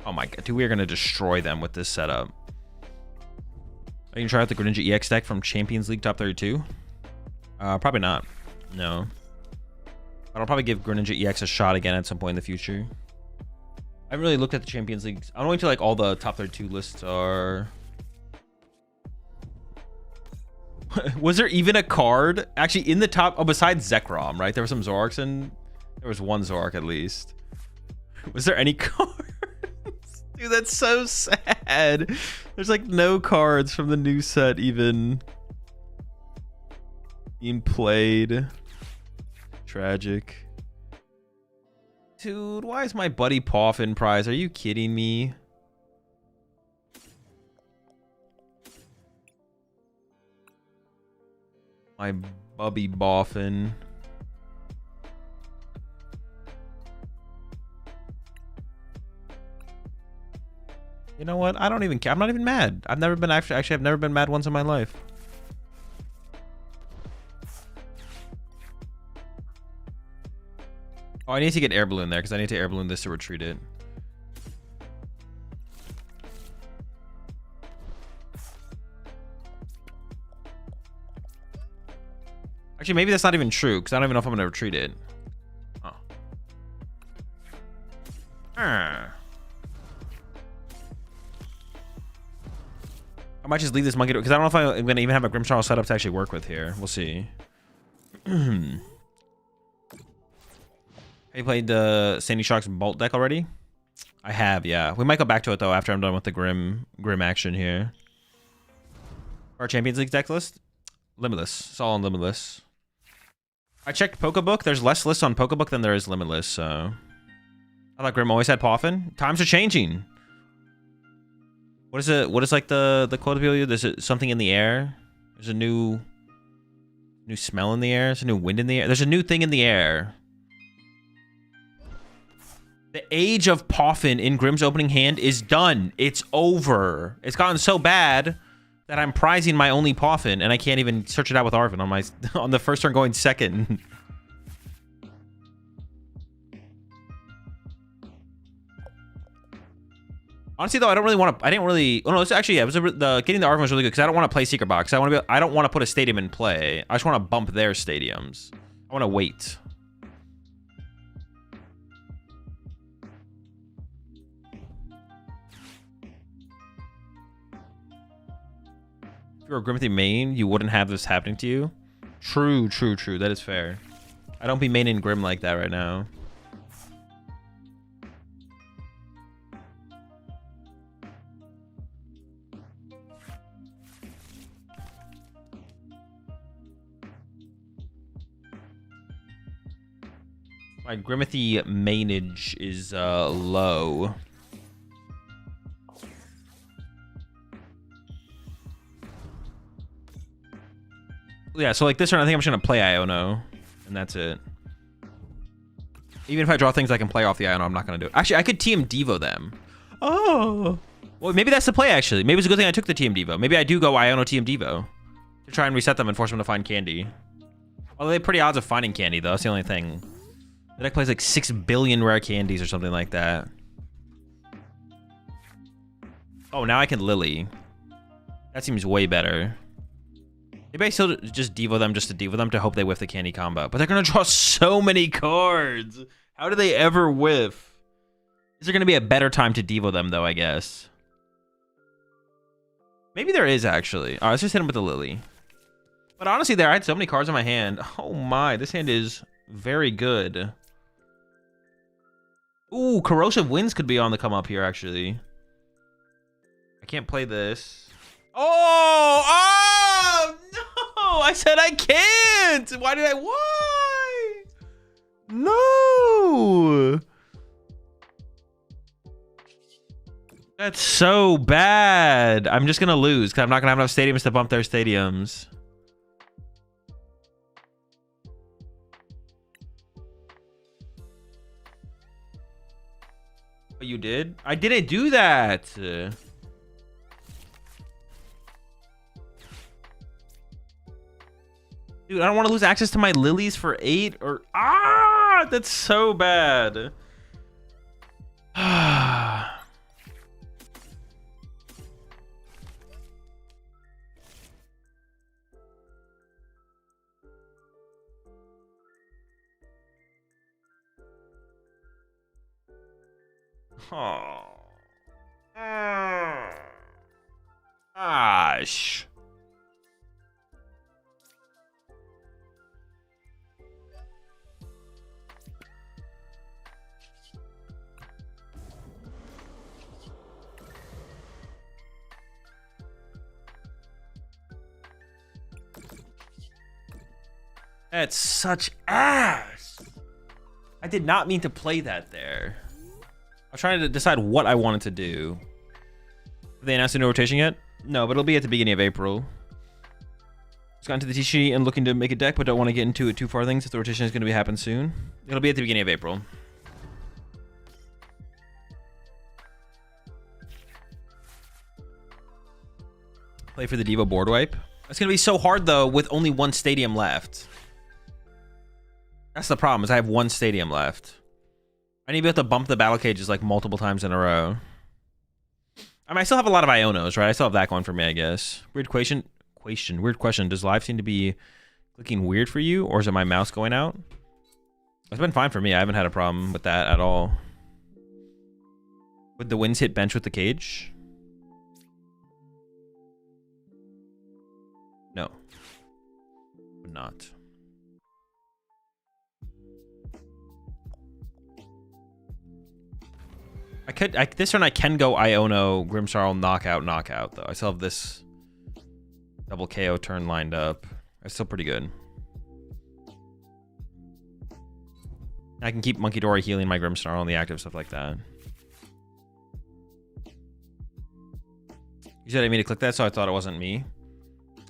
Oh my god, dude, we are going to destroy them with this setup. Are you going to try out the Greninja EX deck from Champions League Top 32? Probably not. No. But I'll probably give Greninja EX a shot again at some point in the future. I haven't really looked at the Champions League. I don't wait till like all the top 32 lists are. Was there even a card actually in the top? Oh, besides Zekrom, right? There were some Zoroarks and there was one Zoroark at least. Was there any cards? Dude, that's so sad. There's like no cards from the new set even being played. Tragic. Dude, why is my buddy Poffin prize? Are you kidding me? My Bubby Boffin. You know what? I don't even care. I'm not even mad. I've never been actually I've never been mad once in my life. Oh, I need to get air balloon there because I need to air balloon this to retreat it. Actually, maybe that's not even true because I don't even know if I'm going to retreat it. Oh. I might just leave this monkey because I don't know if I'm going to even have a Grimmsnarl set up to actually work with here. We'll see. Have you played the Sandy Shock's Bolt deck already? I have, yeah. We might go back to it though after I'm done with the Grim action here. Our Champions League deck list? Limitless. It's all on Limitless. I checked Pokebook. There's less lists on Pokebook than there is Limitless, so... I thought Grim always had Poffin. Times are changing. What is it? What is like the quote of you? There's something in the air. There's a new smell in the air. There's a new wind in the air. There's a new thing in the air. The age of Poffin in Grimm's opening hand is done. It's over. It's gotten so bad that I'm prizing my only Poffin, and I can't even search it out with Arvin on my on the first turn going second. Honestly, though, I don't really want to. I didn't really. Oh no, it's actually yeah. It was getting the Arvin was really good because I don't want to play Secret Box. I don't want to put a stadium in play. I just want to bump their stadiums. I want to wait. If you're a Grimmthy main, you wouldn't have this happening to you. True, true, true. That is fair. I don't be maining Grimm like that right now. My Grimmthy mainage is low. Yeah, so like this turn, I think I'm just gonna play Iono, and that's it. Even if I draw things I can play off the Iono, I'm not gonna do it. Actually, I could TM Devo them. Oh, well, maybe that's the play. Actually, maybe it's a good thing I took the TM Devo. Maybe I do go Iono TM Devo to try and reset them and force them to find candy. Although they have pretty odds of finding candy, though. That's the only thing. The deck plays like 6 billion rare candies or something like that. Oh, now I can Lily. That seems way better. Maybe I still just Devo them just to Devo them to hope they whiff the candy combo. But they're going to draw so many cards. How do they ever whiff? Is there going to be a better time to Devo them, though, I guess? Maybe there is, actually. All right, let's just hit him with the Lily. But honestly, I had so many cards in my hand. Oh, my. This hand is very good. Ooh, Corrosive Winds could be on the come up here, actually. I can't play this. Oh, no! I said I can't! Why did I? Why? No! That's so bad. I'm just gonna lose because I'm not gonna have enough stadiums to bump their stadiums. Oh, you did? I didn't do that. Dude, I don't want to lose access to my lilies for 8 or... Ah! That's so bad. Oh. Gosh. That's such ass. I did not mean to play that there. I was trying to decide what I wanted to do. Have they announced a new rotation yet? No, but it'll be at the beginning of April. Just got into the TCG and looking to make a deck, but don't want to get into it too far things if the rotation is going to happen soon. It'll be at the beginning of April. Play for the Devo board wipe. It's going to be so hard, though, with only one stadium left. That's the problem, is I have one stadium left. I need to be able to bump the battle cages, like, multiple times in a row. I mean, I still have a lot of Ionos, right? I still have that going for me, I guess. Weird question. Weird question. Does live seem to be clicking weird for you, or is it my mouse going out? It's been fine for me. I haven't had a problem with that at all. Would the winds hit bench with the cage? No. Would not. This turn I can go Iono, Grimmsnarl, knockout, though. I still have this double KO turn lined up. That's still pretty good. I can keep Monkey Dory healing my Grimmsnarl and the active stuff like that. You said I mean to click that, so I thought it wasn't me.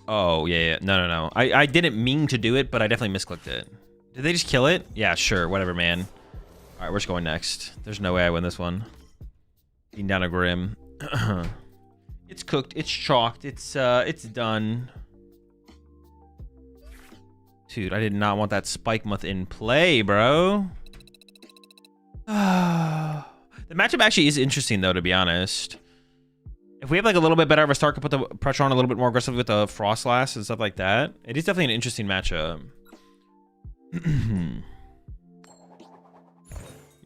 Oh, yeah. No. I didn't mean to do it, but I definitely misclicked it. Did they just kill it? Yeah, sure. Whatever, man. All right, we're just going next. There's no way I win this one. Being down a Grim. It's cooked. It's chalked. It's done. Dude, I did not want that Spikemuth in play, bro. The matchup actually is interesting, though, to be honest. If we have like a little bit better of a start, could put the pressure on a little bit more aggressively with the Frostlass and stuff like that. It is definitely an interesting matchup.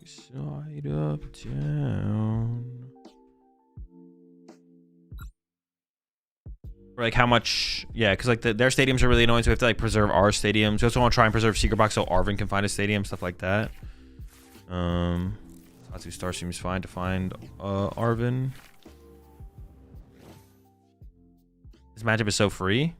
Side up, down. Or like how much, yeah, because like their stadiums are really annoying, so we have to like preserve our stadiums. We also want to try and preserve Secret Box so Arvin can find a stadium, stuff like that. Satsu Star seems fine to find Arvin. This matchup is so free.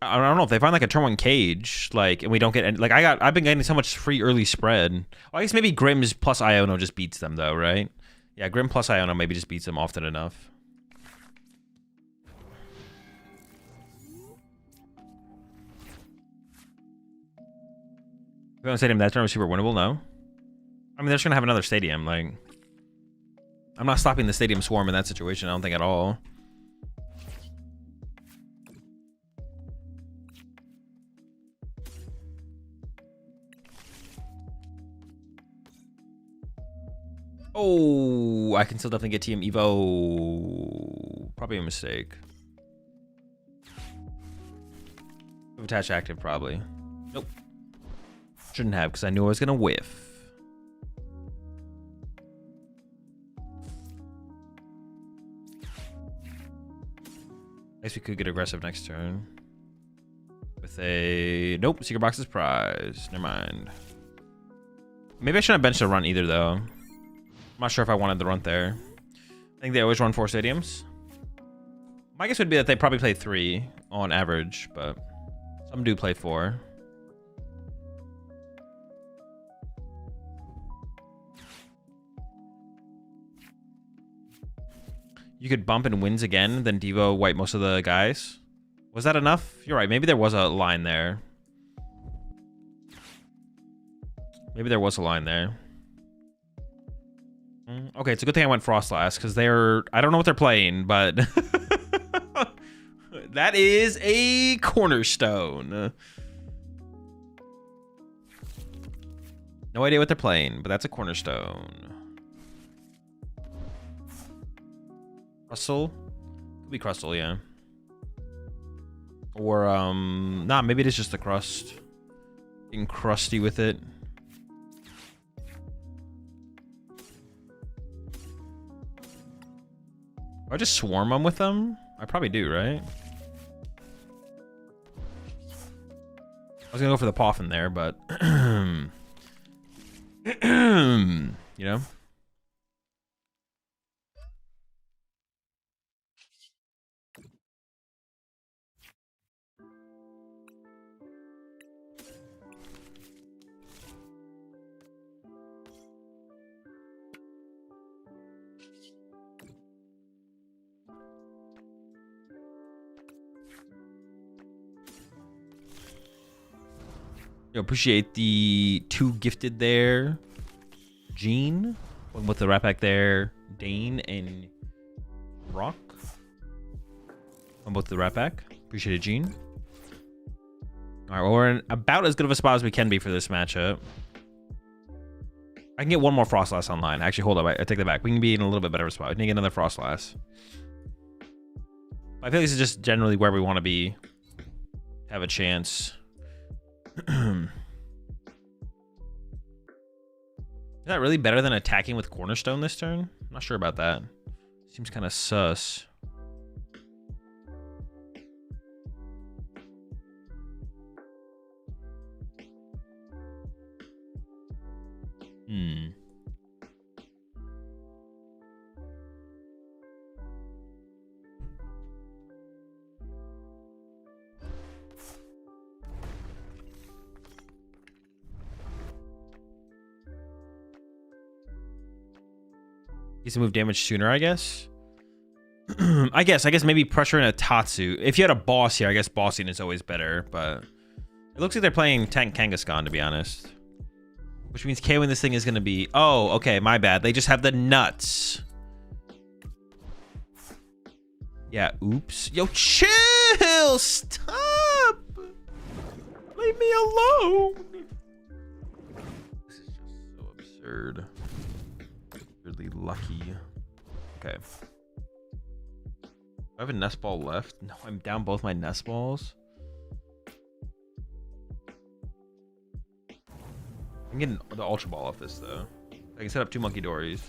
I don't know if they find like a turn one cage, like, and we don't get any, like I've been getting so much free early spread. Well, I guess maybe Grimm's plus Iono just beats them though, right? Yeah, Grimm plus Iono maybe just beats them often enough. If you want to stadium that turn was super winnable, no. I mean, they're just gonna have another stadium. Like, I'm not stopping the stadium swarm in that situation. I don't think at all. Oh, I can still definitely get TM Evo. Probably a mistake. Attach active, probably. Nope. Shouldn't have, because I knew I was going to whiff. I guess we could get aggressive next turn. With a... Nope, Secret Box is prize. Never mind. Maybe I shouldn't have benched a run either, though. I'm not sure if I wanted the run there. I think they always run 4 stadiums. My guess would be that they probably play 3 on average, but some do play 4. You could bump and wins again, then Devo wipe most of the guys. Was that enough? You're right. Maybe there was a line there. Maybe there was a line there. Okay, it's a good thing I went Frostlass, because they're... I don't know what they're playing, but... that is a cornerstone. No idea what they're playing, but that's a cornerstone. Crustle? Could be Crustle, yeah. Or, nah, maybe it is just the crust. Getting crusty with it. Do I just swarm them with them? I probably do, right? I was gonna go for the Poffin there, but... you know? Appreciate the 2 gifted there. Gene. One with the rat pack there. Dane and Rock. On both the rat pack. Appreciate it, Gene. All right, well, we're in about as good of a spot as we can be for this matchup. I can get one more Frostlass online. Actually, hold up. I take that back. We can be in a little bit better of a spot. We can get another Frostlass. I feel like this is just generally where we want to be. Have a chance. Is that really better than attacking with Cornerstone this turn? I'm not sure about that. Seems kind of sus. Needs to move damage sooner, I guess. I guess maybe pressuring a Tatsu. If you had a boss here, I guess bossing is always better, but it looks like they're playing Tank Kangaskhan, to be honest. Which means KOing this thing is going to be... Oh, okay, my bad. They just have the nuts. Yeah, oops. Yo, chill! Stop! Leave me alone! This is just so absurd. Really lucky. Okay. Do I have a nest ball left? No, I'm down both my nest balls. I'm getting the Ultra Ball off this, though. I can set up 2 Monkey Dories.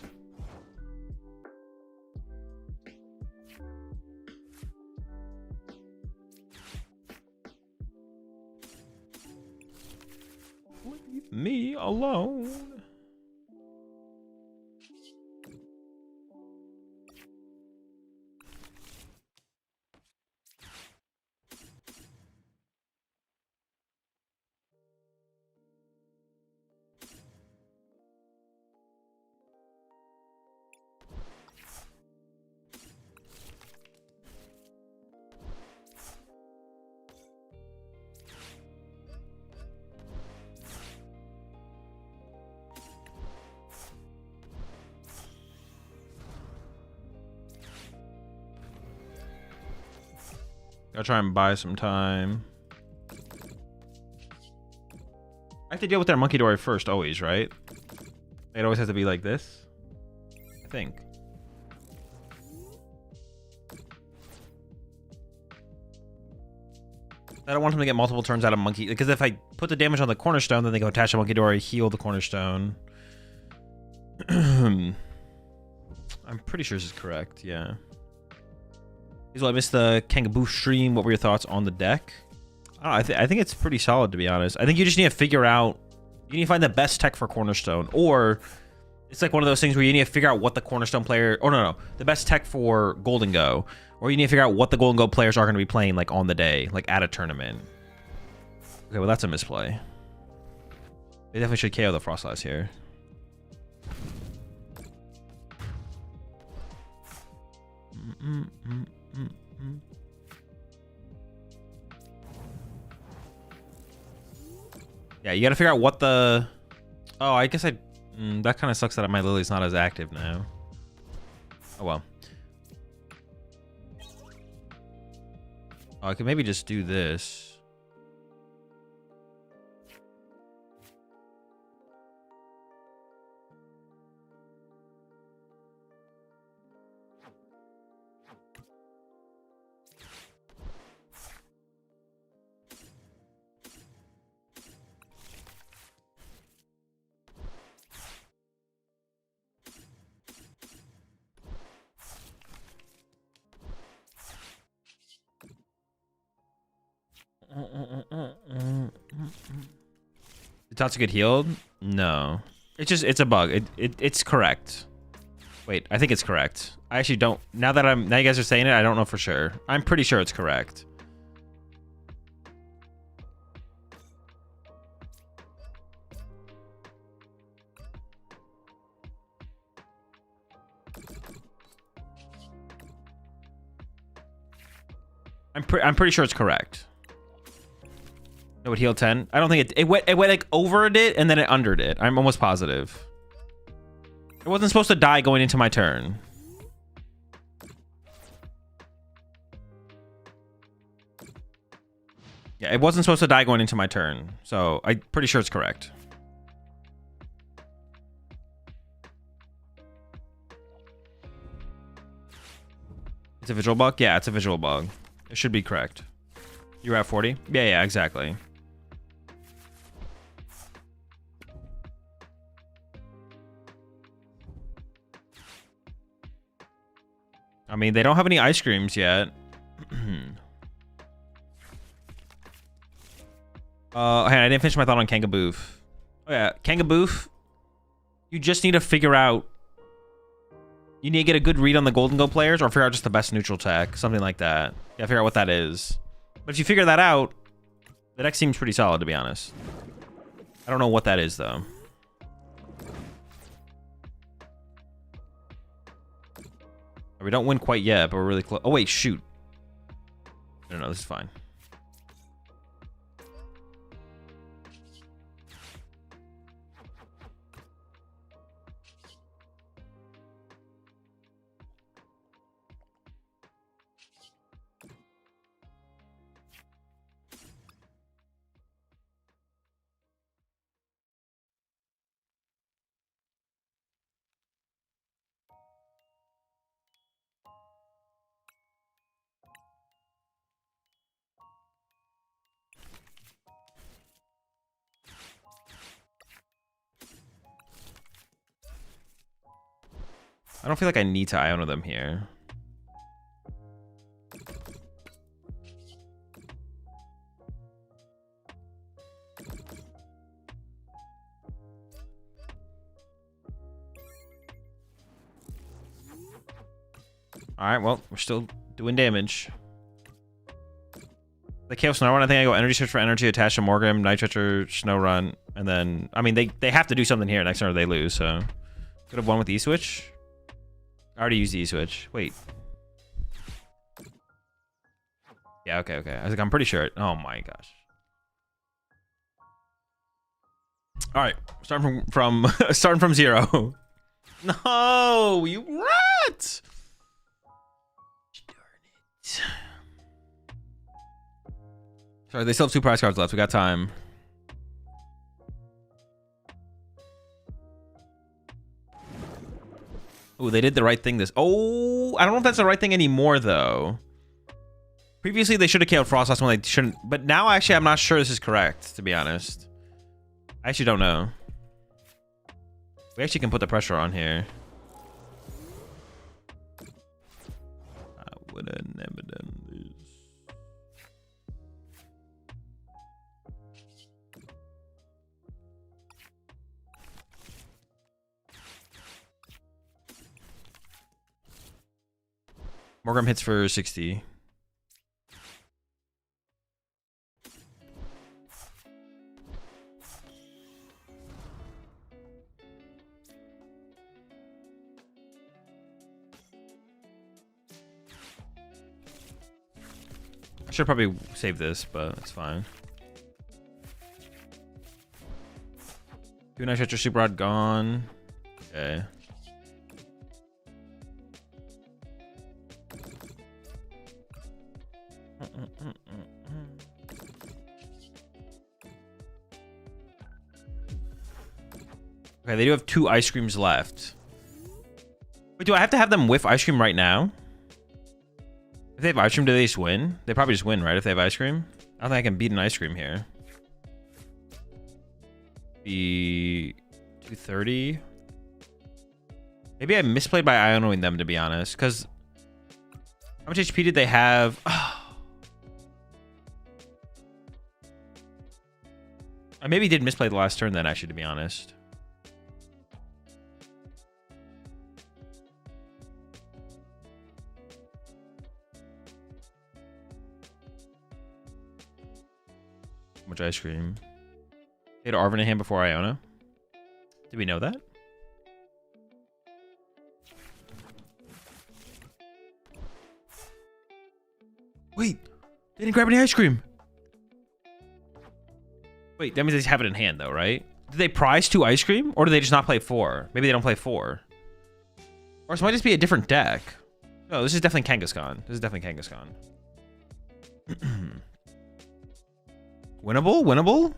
Leave me alone. I'll try and buy some time. I have to deal with their Monkey Dory first, always, right? It always has to be like this, I think. I don't want them to get multiple turns out of Monkey, because if I put the damage on the Cornerstone, then they go attach a Monkey Dory, heal the Cornerstone. I'm pretty sure this is correct, yeah. Well, I missed the Kangaboo stream. What were your thoughts on the deck? I think it's pretty solid, to be honest. I think you just need to figure out... You need to find the best tech for Cornerstone. Or it's like one of those things where you need to figure out what the Cornerstone player... Oh, no. The best tech for Golden Go. Or you need to figure out what the Golden Go players are going to be playing like on the day. Like at a tournament. Okay, well, that's a misplay. They definitely should KO the Frostlass here. Yeah, you gotta figure out what the... Oh, I guess that kind of sucks that my Lily's not as active now. Oh, well. Oh, I could maybe just do this. Did Tatsu get healed? No. It's a bug. It's correct. Wait, I think it's correct. I actually don't... Now you guys are saying it, I don't know for sure. I'm pretty sure it's correct. I'm pretty sure it's correct. It would heal 10. I don't think it went like over it and then it undered it. I'm almost positive. It wasn't supposed to die going into my turn. Yeah, it wasn't supposed to die going into my turn. So I'm pretty sure it's correct. It's a visual bug? Yeah, it's a visual bug. It should be correct. You're at 40? Yeah, exactly. I mean, they don't have any ice creams yet. Hey, I didn't finish my thought on Kangaboof. Oh yeah, Kangaboof. You just need to figure out. You need to get a good read on the Golden Go players, or figure out just the best neutral tech, something like that. Yeah, figure out what that is. But if you figure that out, the deck seems pretty solid, to be honest. I don't know what that is though. We don't win quite yet, but we're really close. Oh wait, shoot. No, this is fine. I don't feel like I need to Iona them here. Alright, well, we're still doing damage. The Chaos Snow Run, I think I go Energy Search for energy, attach to Morgan, Night Stretcher, Snow Run, and then... I mean, they have to do something here next turn or they lose, so... Could have won with E-Switch. I already used the E-Switch. Wait. Yeah, okay. I was like, I'm pretty sure. Oh my gosh. Alright, starting from 0. No, you rat! Darn it. Sorry, they still have 2 prize cards left. We got time. Oh, they did the right thing this... Oh, I don't know if that's the right thing anymore, though. Previously, they should have killed Frost last one. They shouldn't. But now, actually, I'm not sure this is correct, to be honest. I actually don't know. We actually can put the pressure on here. I would have never done this. Morgan hits for 60. I should probably save this, but it's fine. 2 Night Stretcher, Super Rod gone. Okay. Okay, they do have 2 ice creams left. Wait, do I have to have them whiff ice cream right now? If they have ice cream, do they just win? They probably just win, right? If they have ice cream? I don't think I can beat an ice cream here. Be 230. Maybe I misplayed by Ionoing them, to be honest. Because how much HP did they have? I maybe did misplay the last turn then, actually, to be honest. How much ice cream? They had Arven in hand before Iona. Did we know that? Wait, they didn't grab any ice cream. Wait, that means they just have it in hand though, right? Do they prize 2 ice cream, or do they just not play 4? Maybe they don't play 4. Or this might just be a different deck. No, this is definitely Kangaskhan. This is definitely Kangaskhan. Winnable? Winnable?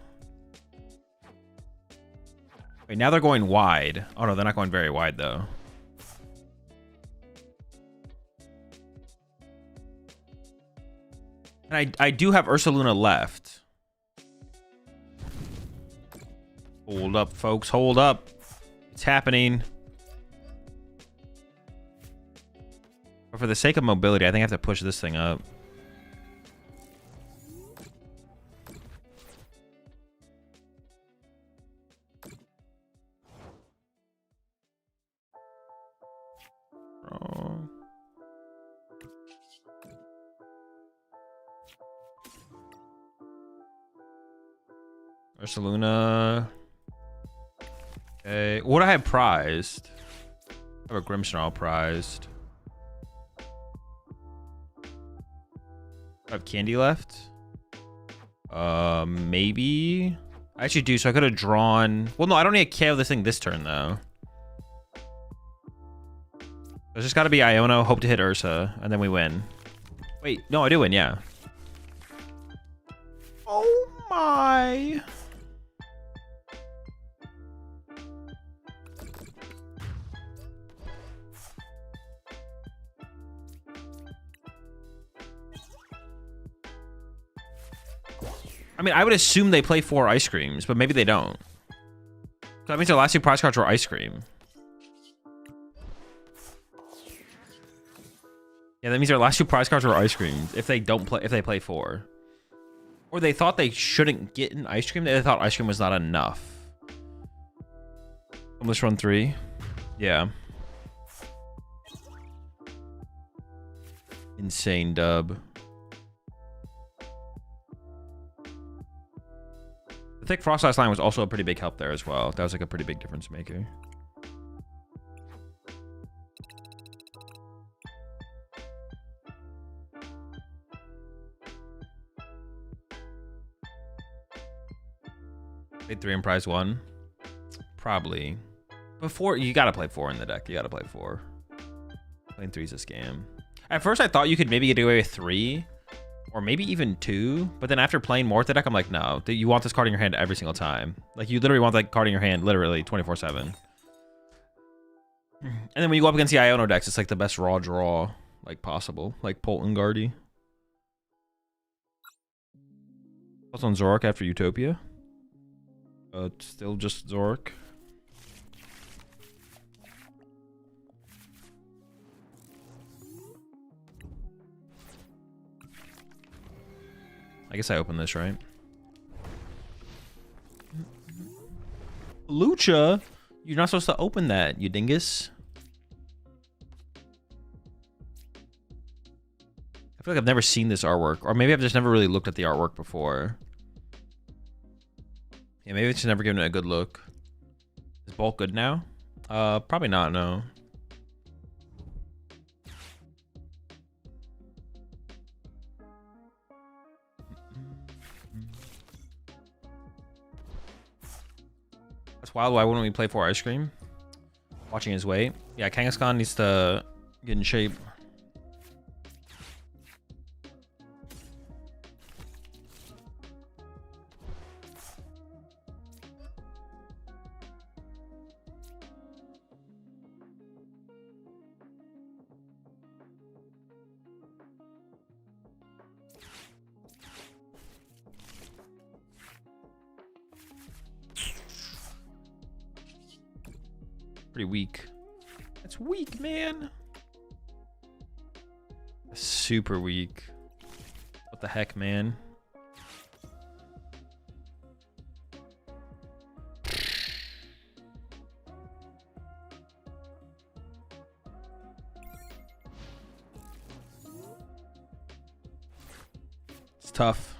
Wait, now they're going wide. Oh no, they're not going very wide though. And I do have Ursaluna left. Hold up, folks. Hold up. It's happening. But for the sake of mobility, I think I have to push this thing up. Oh. Ursaluna. Okay. What do I have prized? I have a Grimmsnarl prized. I have candy left. Maybe. I actually do, so I could have drawn. Well, no, I don't need to KO this thing this turn though. There's just got to be Iono, hope to hit Ursa, and then we win. Wait, no, I do win, yeah. Oh my. I mean, I would assume they play 4 ice creams, but maybe they don't. So that means their last 2 prize cards were ice cream. Yeah, that means their last 2 prize cards were ice cream. If they don't play, if they play 4, or they thought they shouldn't get an ice cream, they thought ice cream was not enough. Let's run 3. Yeah. Insane dub. The thick frost ice line was also a pretty big help there as well. That was like a pretty big difference maker. Played 3 and prize 1. Probably. Before, you gotta play 4 in the deck. You gotta play 4. Playing 3 is a scam. At first, I thought you could maybe get away with 3. Or maybe even 2. But then after playing more with the deck, I'm like, no. You want this card in your hand every single time. Like, you literally want that card in your hand literally 24/7. And then when you go up against the Iono decks, it's like the best raw draw like possible. Like Poltengardy. What's on Zork after Utopia? Still just Zork. I guess I opened this, right? Lucha? You're not supposed to open that, you dingus. I feel like I've never seen this artwork. Or maybe I've just never really looked at the artwork before. Yeah, maybe it's just never given it a good look. Is Bulk good now? Probably not, no. That's wild. Why wouldn't we play 4 ice cream? Watching his weight. Yeah, Kangaskhan needs to get in shape. Pretty weak. That's weak, man. Super weak. What the heck, man? It's tough.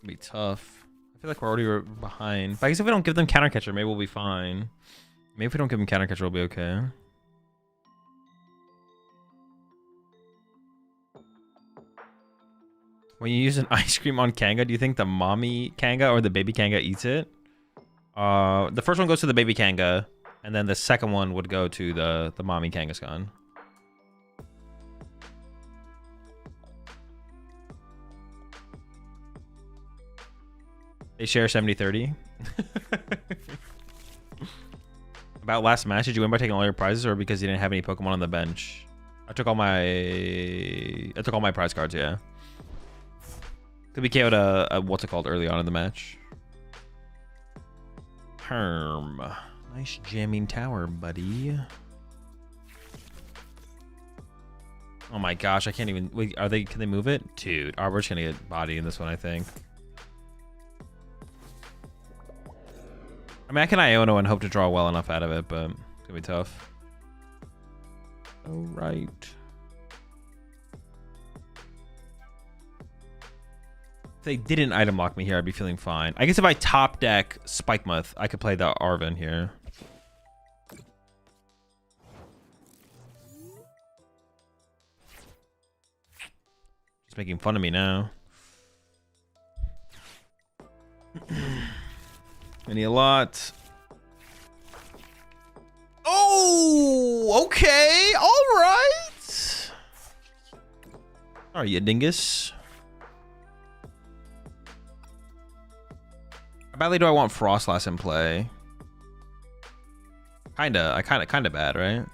Be tough. I feel like we're already behind. But I guess if we don't give them counter catcher, maybe we'll be fine. Maybe if we don't give them counter catcher, we'll be okay. When you use an ice cream on Kanga, do you think the mommy Kanga or the baby Kanga eats it? The first one goes to the baby Kanga, and then the second one would go to the mommy Kangaskhan. They share 70-30. About last match, did you win by taking all your prizes or because you didn't have any Pokemon on the bench? I took all my prize cards, yeah. Could be KO'd a what's it called early on in the match. Herm. Nice jamming tower, buddy. Oh my gosh, I can't even wait, can they move it? Dude, we're just gonna get body in this one, I think. I mean, I can Iono and hope to draw well enough out of it, but it's gonna be tough. All right. If they didn't item lock me here, I'd be feeling fine. I guess if I top deck Spikemuth, I could play the Arven here. Just making fun of me now. I need a lot. Oh, okay. All right. Are you dingus? How badly do I want Frostlass in play? Kinda bad, right?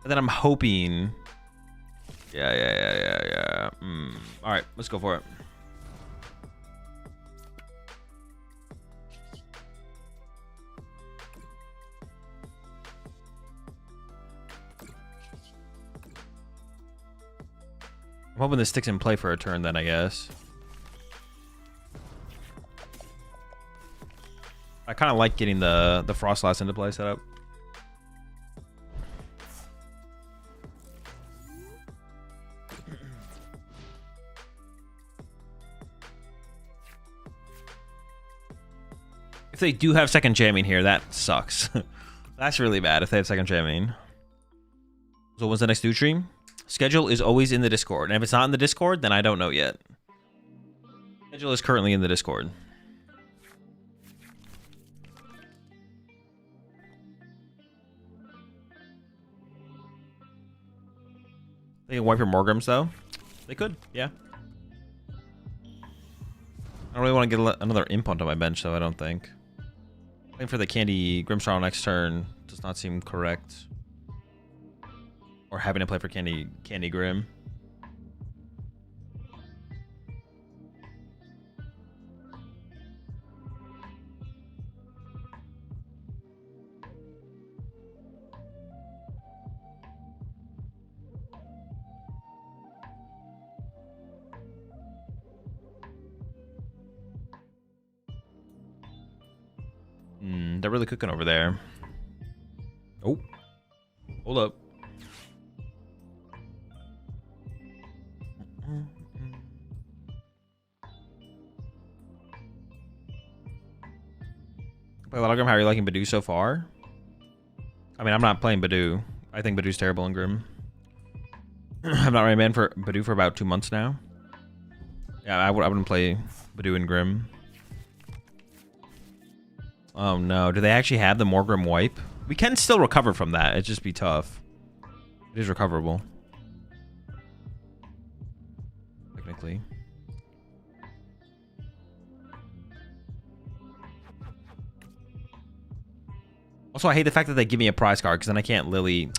And then I'm hoping. Yeah. All right, let's go for it. I'm hoping this sticks in play for a turn then, I guess. I kind of like getting the Frostlass into play set up. If they do have second jamming here, that sucks. That's really bad if they have second jamming. So when's the next do stream? Schedule is always in the Discord. And if it's not in the Discord, then I don't know yet. Schedule is currently in the Discord. They can wipe your Morgrams, though. They could, yeah. I don't really want to get another Imp onto my bench, though, I don't think. Playing for the Candy Grimmsnarl next turn does not seem correct. Or having to play for Candy Grim. They're really cooking over there. Oh, hold up. Play Logogram, how are you liking Badoo so far? I mean, I'm not playing Badoo. I think Badoo's terrible in Grim. I've not ran for Badoo for about 2 months now. Yeah, I wouldn't play Badoo in Grim. Oh no, do they actually have the Morgrim wipe? We can still recover from that. It'd just be tough. It is recoverable. Technically. Also, I hate the fact that they give me a prize card because then I can't Lily.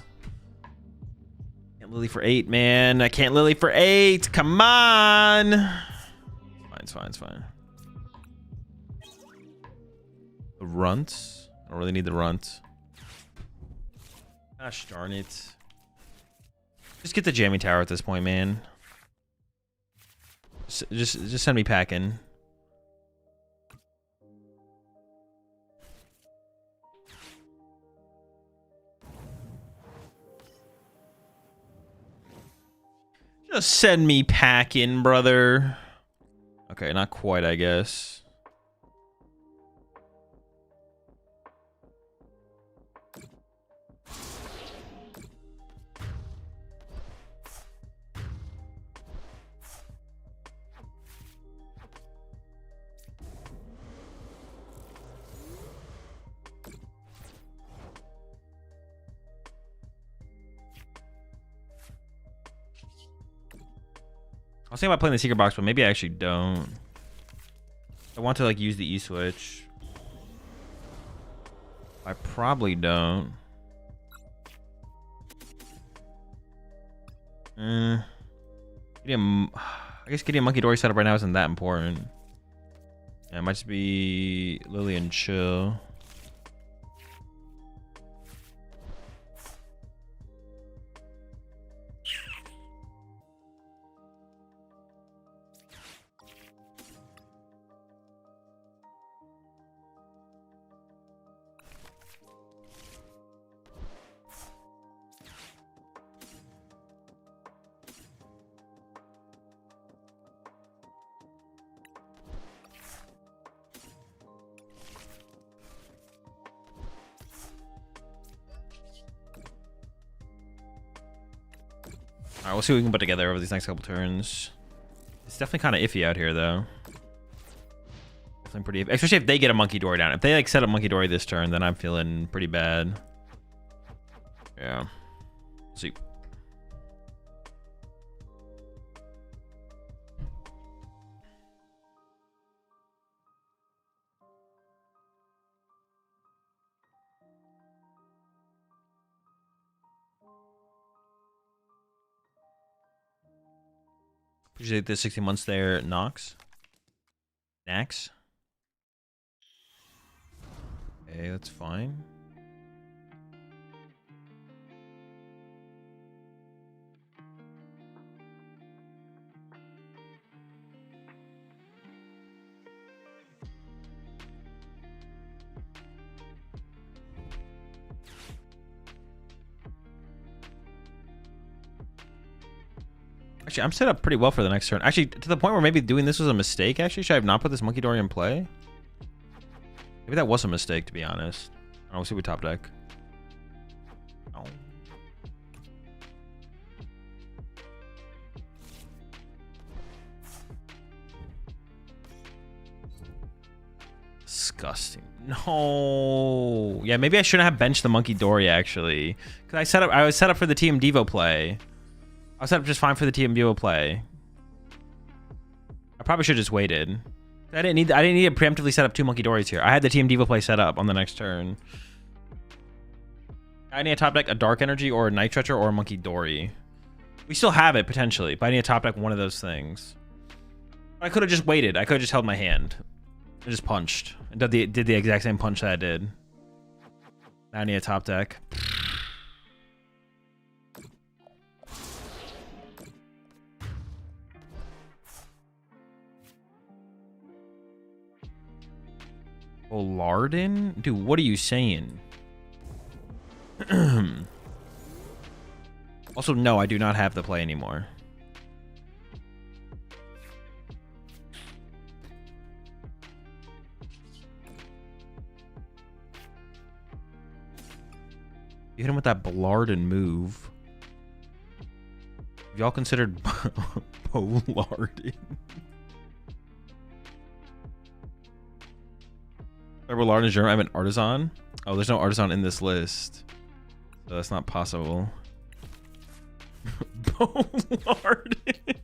Can't Lily for 8, man. I can't Lily for 8. Come on. It's fine. The runts. I don't really need the runt. Gosh darn it. Just get the jamming tower at this point, man. Just send me packing. Just send me packing, brother. Okay, not quite, I guess. I was thinking about playing the secret box, but maybe I actually don't. I want to like use the E switch. I probably don't. I guess getting a Monkey Dory set up right now isn't that important. Yeah, it might just be Lily and chill. Alright, we'll see what we can put together over these next couple turns. It's definitely kind of iffy out here, though. Definitely pretty iffy. Especially if they get a Monkey Dory down. If they like set up Monkey Dory this turn, then I'm feeling pretty bad. Yeah. Let's see. Appreciate the 60 months there, Nox. Nax. Okay, that's fine. Actually, I'm set up pretty well for the next turn. Actually, to the point where maybe doing this was a mistake, actually. Should I have not put this Monkey Dory in play? Maybe that was a mistake, to be honest. I don't know, we'll see what top deck. Oh. Disgusting. No. Yeah, maybe I shouldn't have benched the Monkey Dory, actually. Because I was set up for the TM Devo play. I was set up just fine for the TM Devo play. I probably should have just waited. I didn't need to preemptively set up two Monkey Dories here. I had the TM Devo play set up on the next turn. I need a top deck a Dark Energy or a Night Stretcher or a Monkey Dory. We still have it potentially, but I need a top deck one of those things. I could have just waited. I could have just held my hand. I just punched. And did the exact same punch that I did. Now I need a top deck. Lardin? Dude, what are you saying? Also, no, I do not have the play anymore. You hit him with that Blardin move. Have y'all considered Bolardin? Ballard is German. I have an Artisan. Oh, there's no Artisan in this list. So that's not possible. Bollardin.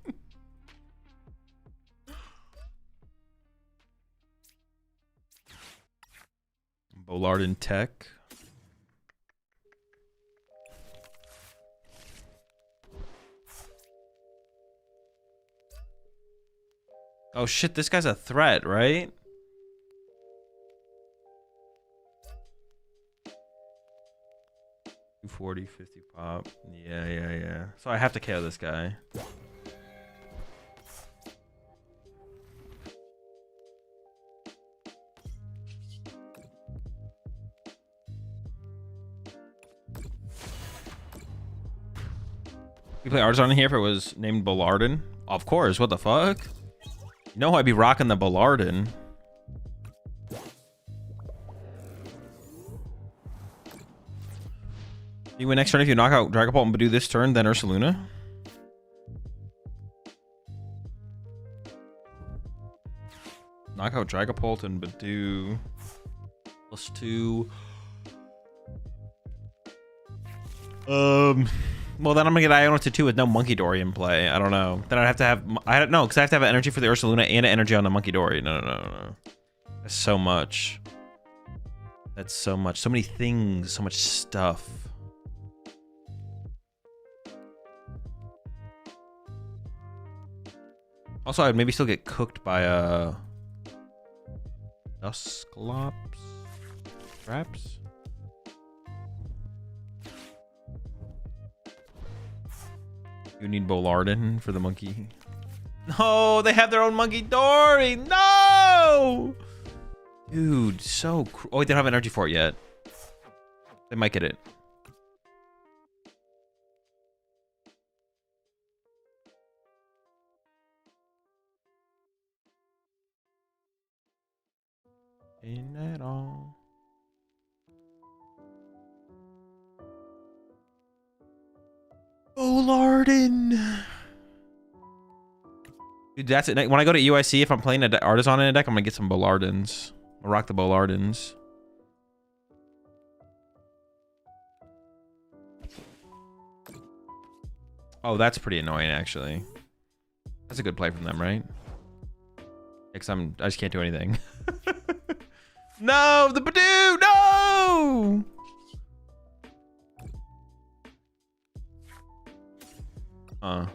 Bollardin Tech. Oh shit, this guy's a threat, right? 240, 50 pop. Yeah. So I have to KO this guy. You play Artisan in here if it was named Ballardin? Of course, what the fuck? You know I'd be rocking the Ballardin. You win next turn if you knock out Dragapult and Badoo this turn, then Ursaluna. Knock out Dragapult and Badoo. +2. Well, then I'm gonna get Iona to 2 with no Monkey Dory in play. I don't know. Then I'd have to have. I don't know because I have to have an energy for the Ursaluna and an energy on the Monkey Dory. No. That's so much. That's so much. So many things. So much stuff. Also, I'd maybe still get cooked by a Dusclops traps. You need Ballardin for the monkey. No, they have their own Monkey Dory. No, dude, so. Oh, wait, they don't have energy for it yet. They might get it. Ain't that all? Ballardin. Dude, that's it. When I go to UIC, if I'm playing an Artisan in a deck, I'm gonna get some Ballardins. I'll rock the Ballardins. Oh, that's pretty annoying, actually. That's a good play from them, right? Because I just can't do anything. No, the Badoo, no! I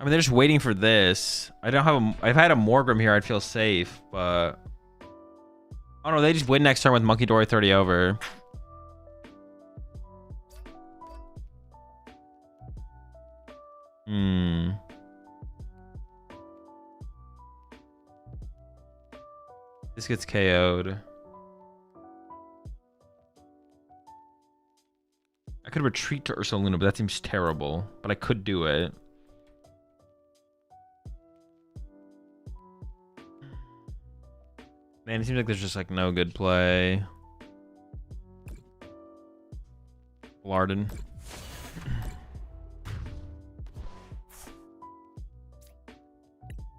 mean, they're just waiting for this. I don't have a. If I had a Morgrim here, I'd feel safe, but oh no, they just win next turn with Monkey Dory 30 over. This gets KO'd. I could retreat to Ursaluna, but that seems terrible. But I could do it. Man, it seems like there's just like no good play. Ballardin.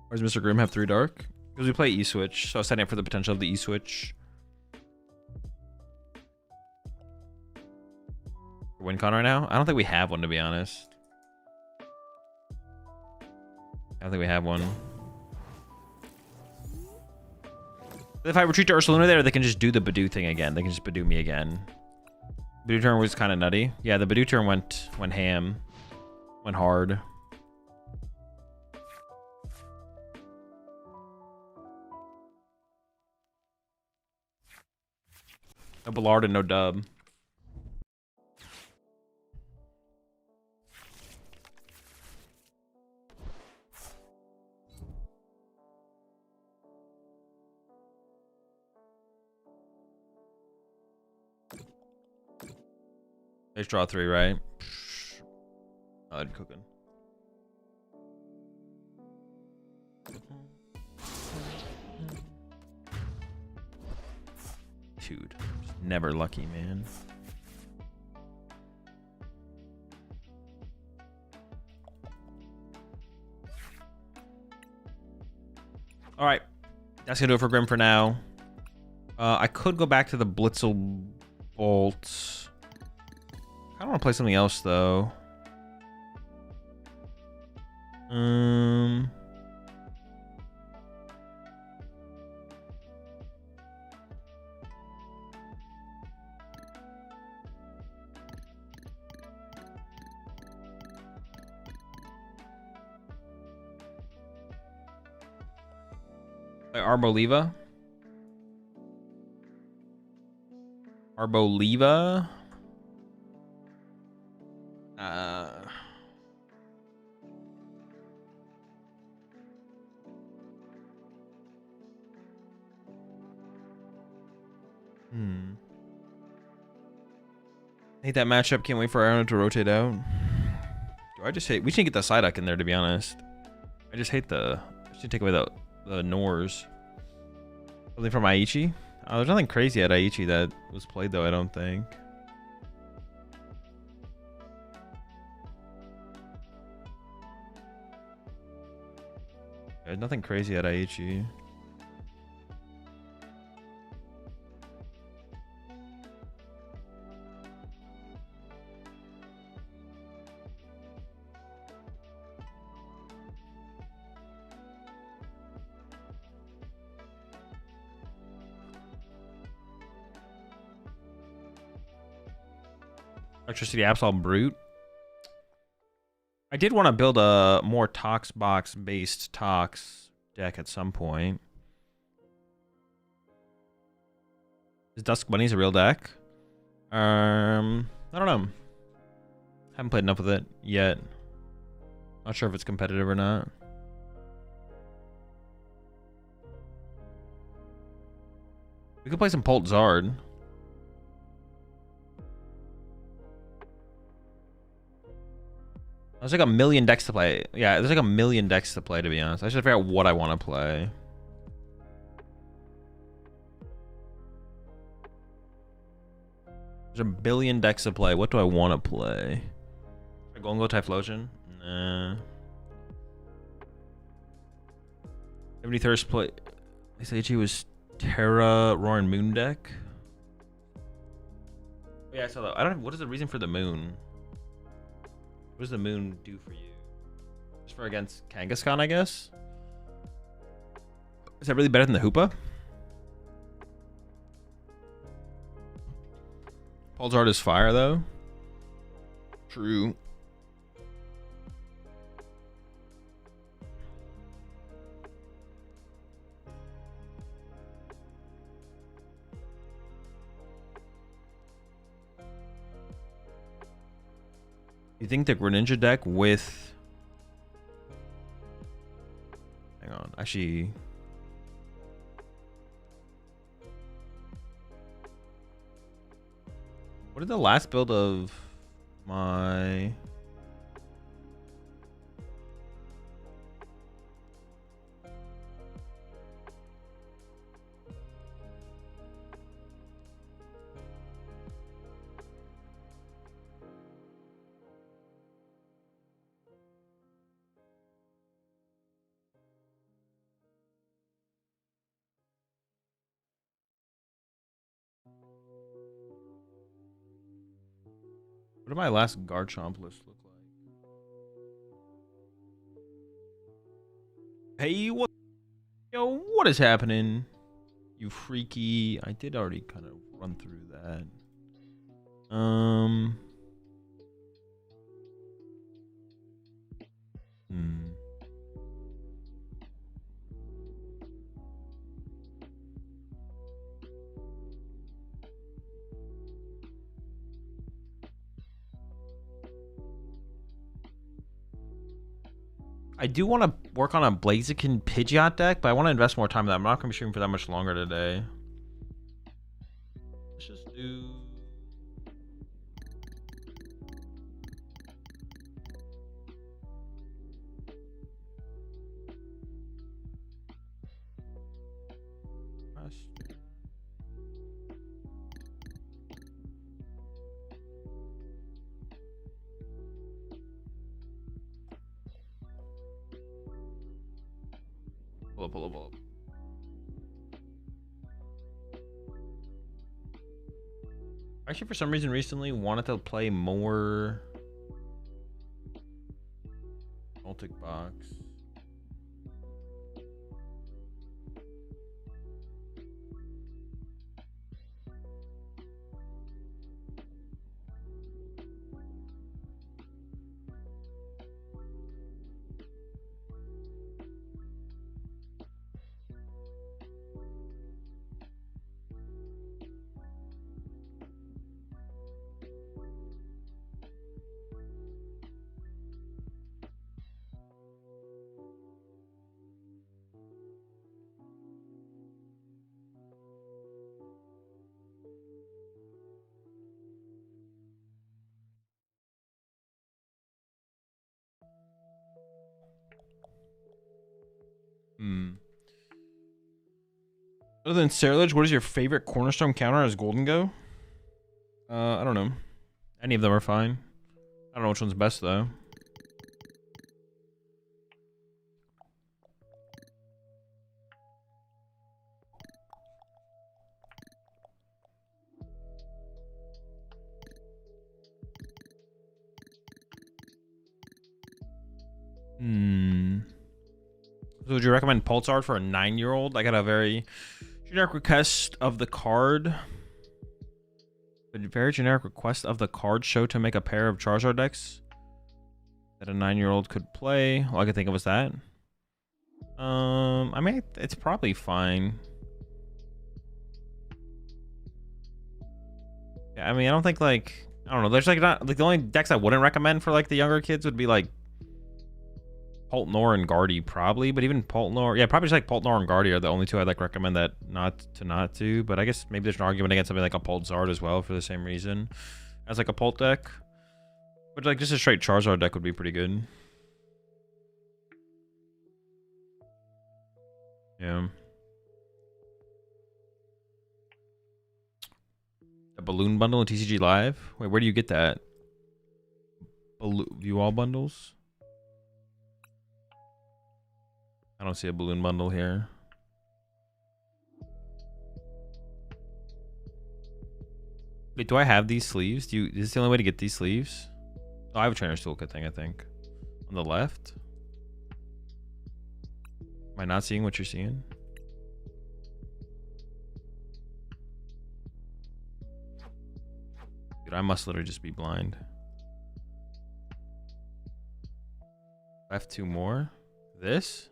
Why does Mr. Grimm have 3 dark? Because we play E-Switch, so I was setting up for the potential of the E-Switch. Win con right now? I don't think we have one, to be honest. I don't think we have one. If I retreat to Ursaluna there, they can just do the Badoo thing again. They can just Badoo me again. Badoo turn was kind of nutty. Yeah, the Badoo turn went ham. Went hard. No Ballard and no dub. They draw 3, right? Oh, I'm cooking. Dude, just never lucky, man. All right, that's gonna do it for Grimm for now. I could go back to the Blitzel Bolt. I don't want to play something else though. Play Arboliva. Arboliva. Uh, hate that matchup. Can't wait for Iron to rotate out. Do I just hate? We should get the Psyduck in there, to be honest. I just hate the. I should take away the Nors. Something from Aichi. Oh, there's nothing crazy at Aichi that was played though. I don't think. There's nothing crazy at Aichi. Electricity Absol Brute. I did want to build a more Tox box based Tox deck at some point. Is Dusk Bunnies a real deck? I don't know. Haven't played enough with it yet. Not sure if it's competitive or not. We could play some Polt Zard. There's like a million decks to play. Yeah, there's like a million decks to play, to be honest. I should figure out what I want to play. There's a billion decks to play. What do I want to play? Gongo Typhlosion? Nah. 73rd play. SHE was Terra Roaring Moon deck. Yeah, I saw that. I don't know. What is the reason for the moon? What does the moon do for you? Just for against Kangaskhan, I guess? Is that really better than the Hoopa? Pulsar is fire, though. True. You think the Greninja deck with... Hang on, actually... What did the last build of my... What did my last Garchomp list look like? Hey, what? Yo, what is happening? You freaky. I did already kind of run through that. I do want to work on a Blaziken Pidgeot deck, but I want to invest more time in that. I'm not going to be shooting for that much longer today. Let's just do... Pull up. Actually, for some reason recently, wanted to play more Baltic Box. Hmm. Other than Cerulege, what is your favorite Cornerstone counter as Golden Go? I don't know. Any of them are fine. I don't know which one's best though. So would you recommend Pulsar for a 9-year-old? I got a very generic request of the card. A very generic request of the card show to make a pair of Charizard decks that a 9-year-old could play. All I could think of was that. I mean, it's probably fine. Yeah, I mean, I don't think like, I don't know. There's like not like the only decks I wouldn't recommend for like the younger kids would be like Poltnor and Guardy probably, but even Poltnor, yeah, probably just like Poltnor and Guardy are the only two I'd like recommend that not to. But I guess maybe there's an argument against something like a Poltzard as well for the same reason as like a Polt deck. But like just a straight Charizard deck would be pretty good. Yeah. A balloon bundle in TCG Live? Wait, where do you get that? View all bundles? I don't see a balloon bundle here. Wait, do I have these sleeves? Is this the only way to get these sleeves? Oh, I have a trainer's toolkit thing, I think. On the left? Am I not seeing what you're seeing? Dude, I must literally just be blind. I have 2 more. This?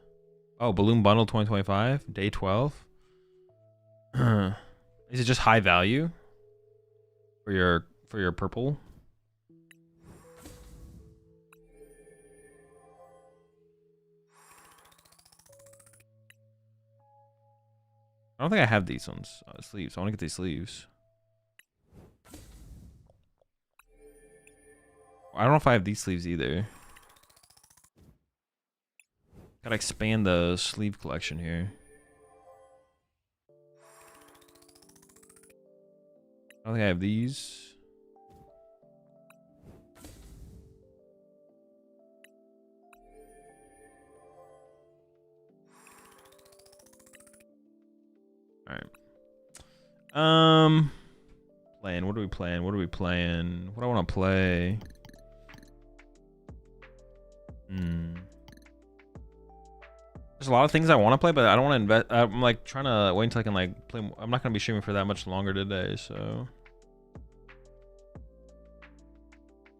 Oh, Balloon Bundle 2025, day 12. Is it just high value for your purple? I don't think I have these ones sleeves. I want to get these sleeves. I don't know if I have these sleeves either. Gotta expand the sleeve collection here. I don't think I have these. All right. Playing. What are we playing? What are we playing? What do I want to play? There's a lot of things I want to play, but I don't want to invest. I'm like trying to wait until I can like play. I'm not gonna be streaming for that much longer today, so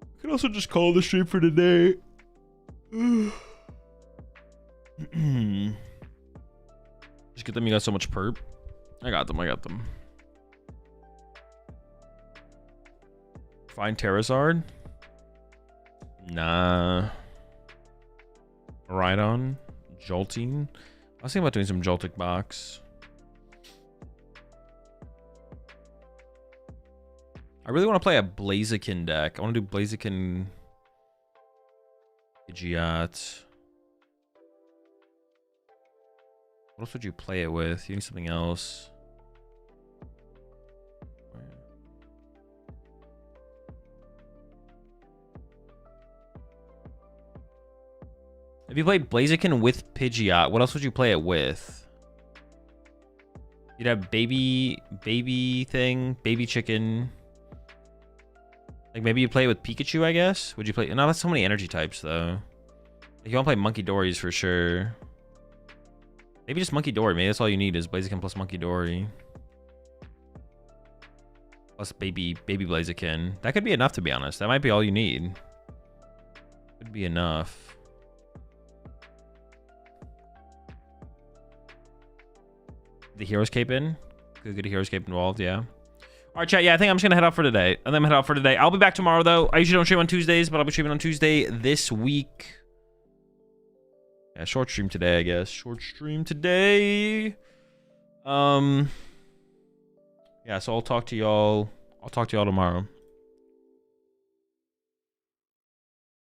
I could also just call the stream for today. Just get them. You got so much perp. I got them. I got them. Find Terrazard? Nah. Rhydon? Jolting? I was thinking about doing some Joltic box. I really want to play a Blaziken deck. I want to do Blaziken Pidgeot. What else would you play it with? You need something else. If you played Blaziken with Pidgeot, what else would you play it with? You'd have baby chicken. Like maybe you play it with Pikachu, I guess. Would you play? No, that's so many energy types though. Like you want to play Monkey Dories for sure. Maybe just Monkey Dory. Maybe that's all you need is Blaziken plus Monkey Dory. Plus baby Blaziken. That could be enough, to be honest. That might be all you need. Could be enough. The Hero's Cape in? Could get a Hero's Cape involved, yeah. All right, chat. Yeah, I think I'm just going to head out for today. I'll be back tomorrow, though. I usually don't stream on Tuesdays, but I'll be streaming on Tuesday this week. Yeah, short stream today, I guess. Short stream today. Yeah, so I'll talk to y'all. Tomorrow.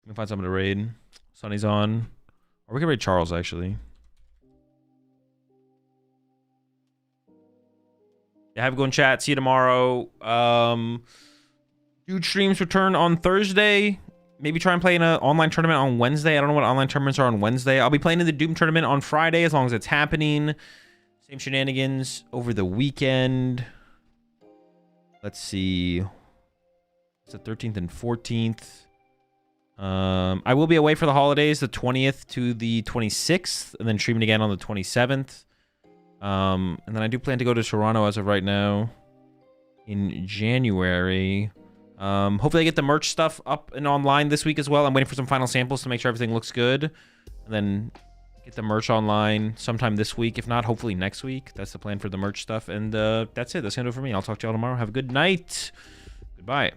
We can find something to raid. Sunny's on. Or we can raid Charles, actually. Yeah, have a good one, chat. See you tomorrow. Huge streams return on Thursday. Maybe try and play in an online tournament on Wednesday. I don't know what online tournaments are on Wednesday. I'll be playing in the Doom tournament on Friday as long as it's happening. Same shenanigans over the weekend. Let's see. It's the 13th and 14th. I will be away for the holidays, the 20th to the 26th, and then streaming again on the 27th. And then I do plan to go to Toronto as of right now in January. Hopefully I get the merch stuff up and online this week as well. I'm waiting for some final samples to make sure everything looks good. And then get the merch online sometime this week. If not, hopefully next week. That's the plan for the merch stuff. And that's it. That's going to do it for me. I'll talk to y'all tomorrow. Have a good night. Goodbye.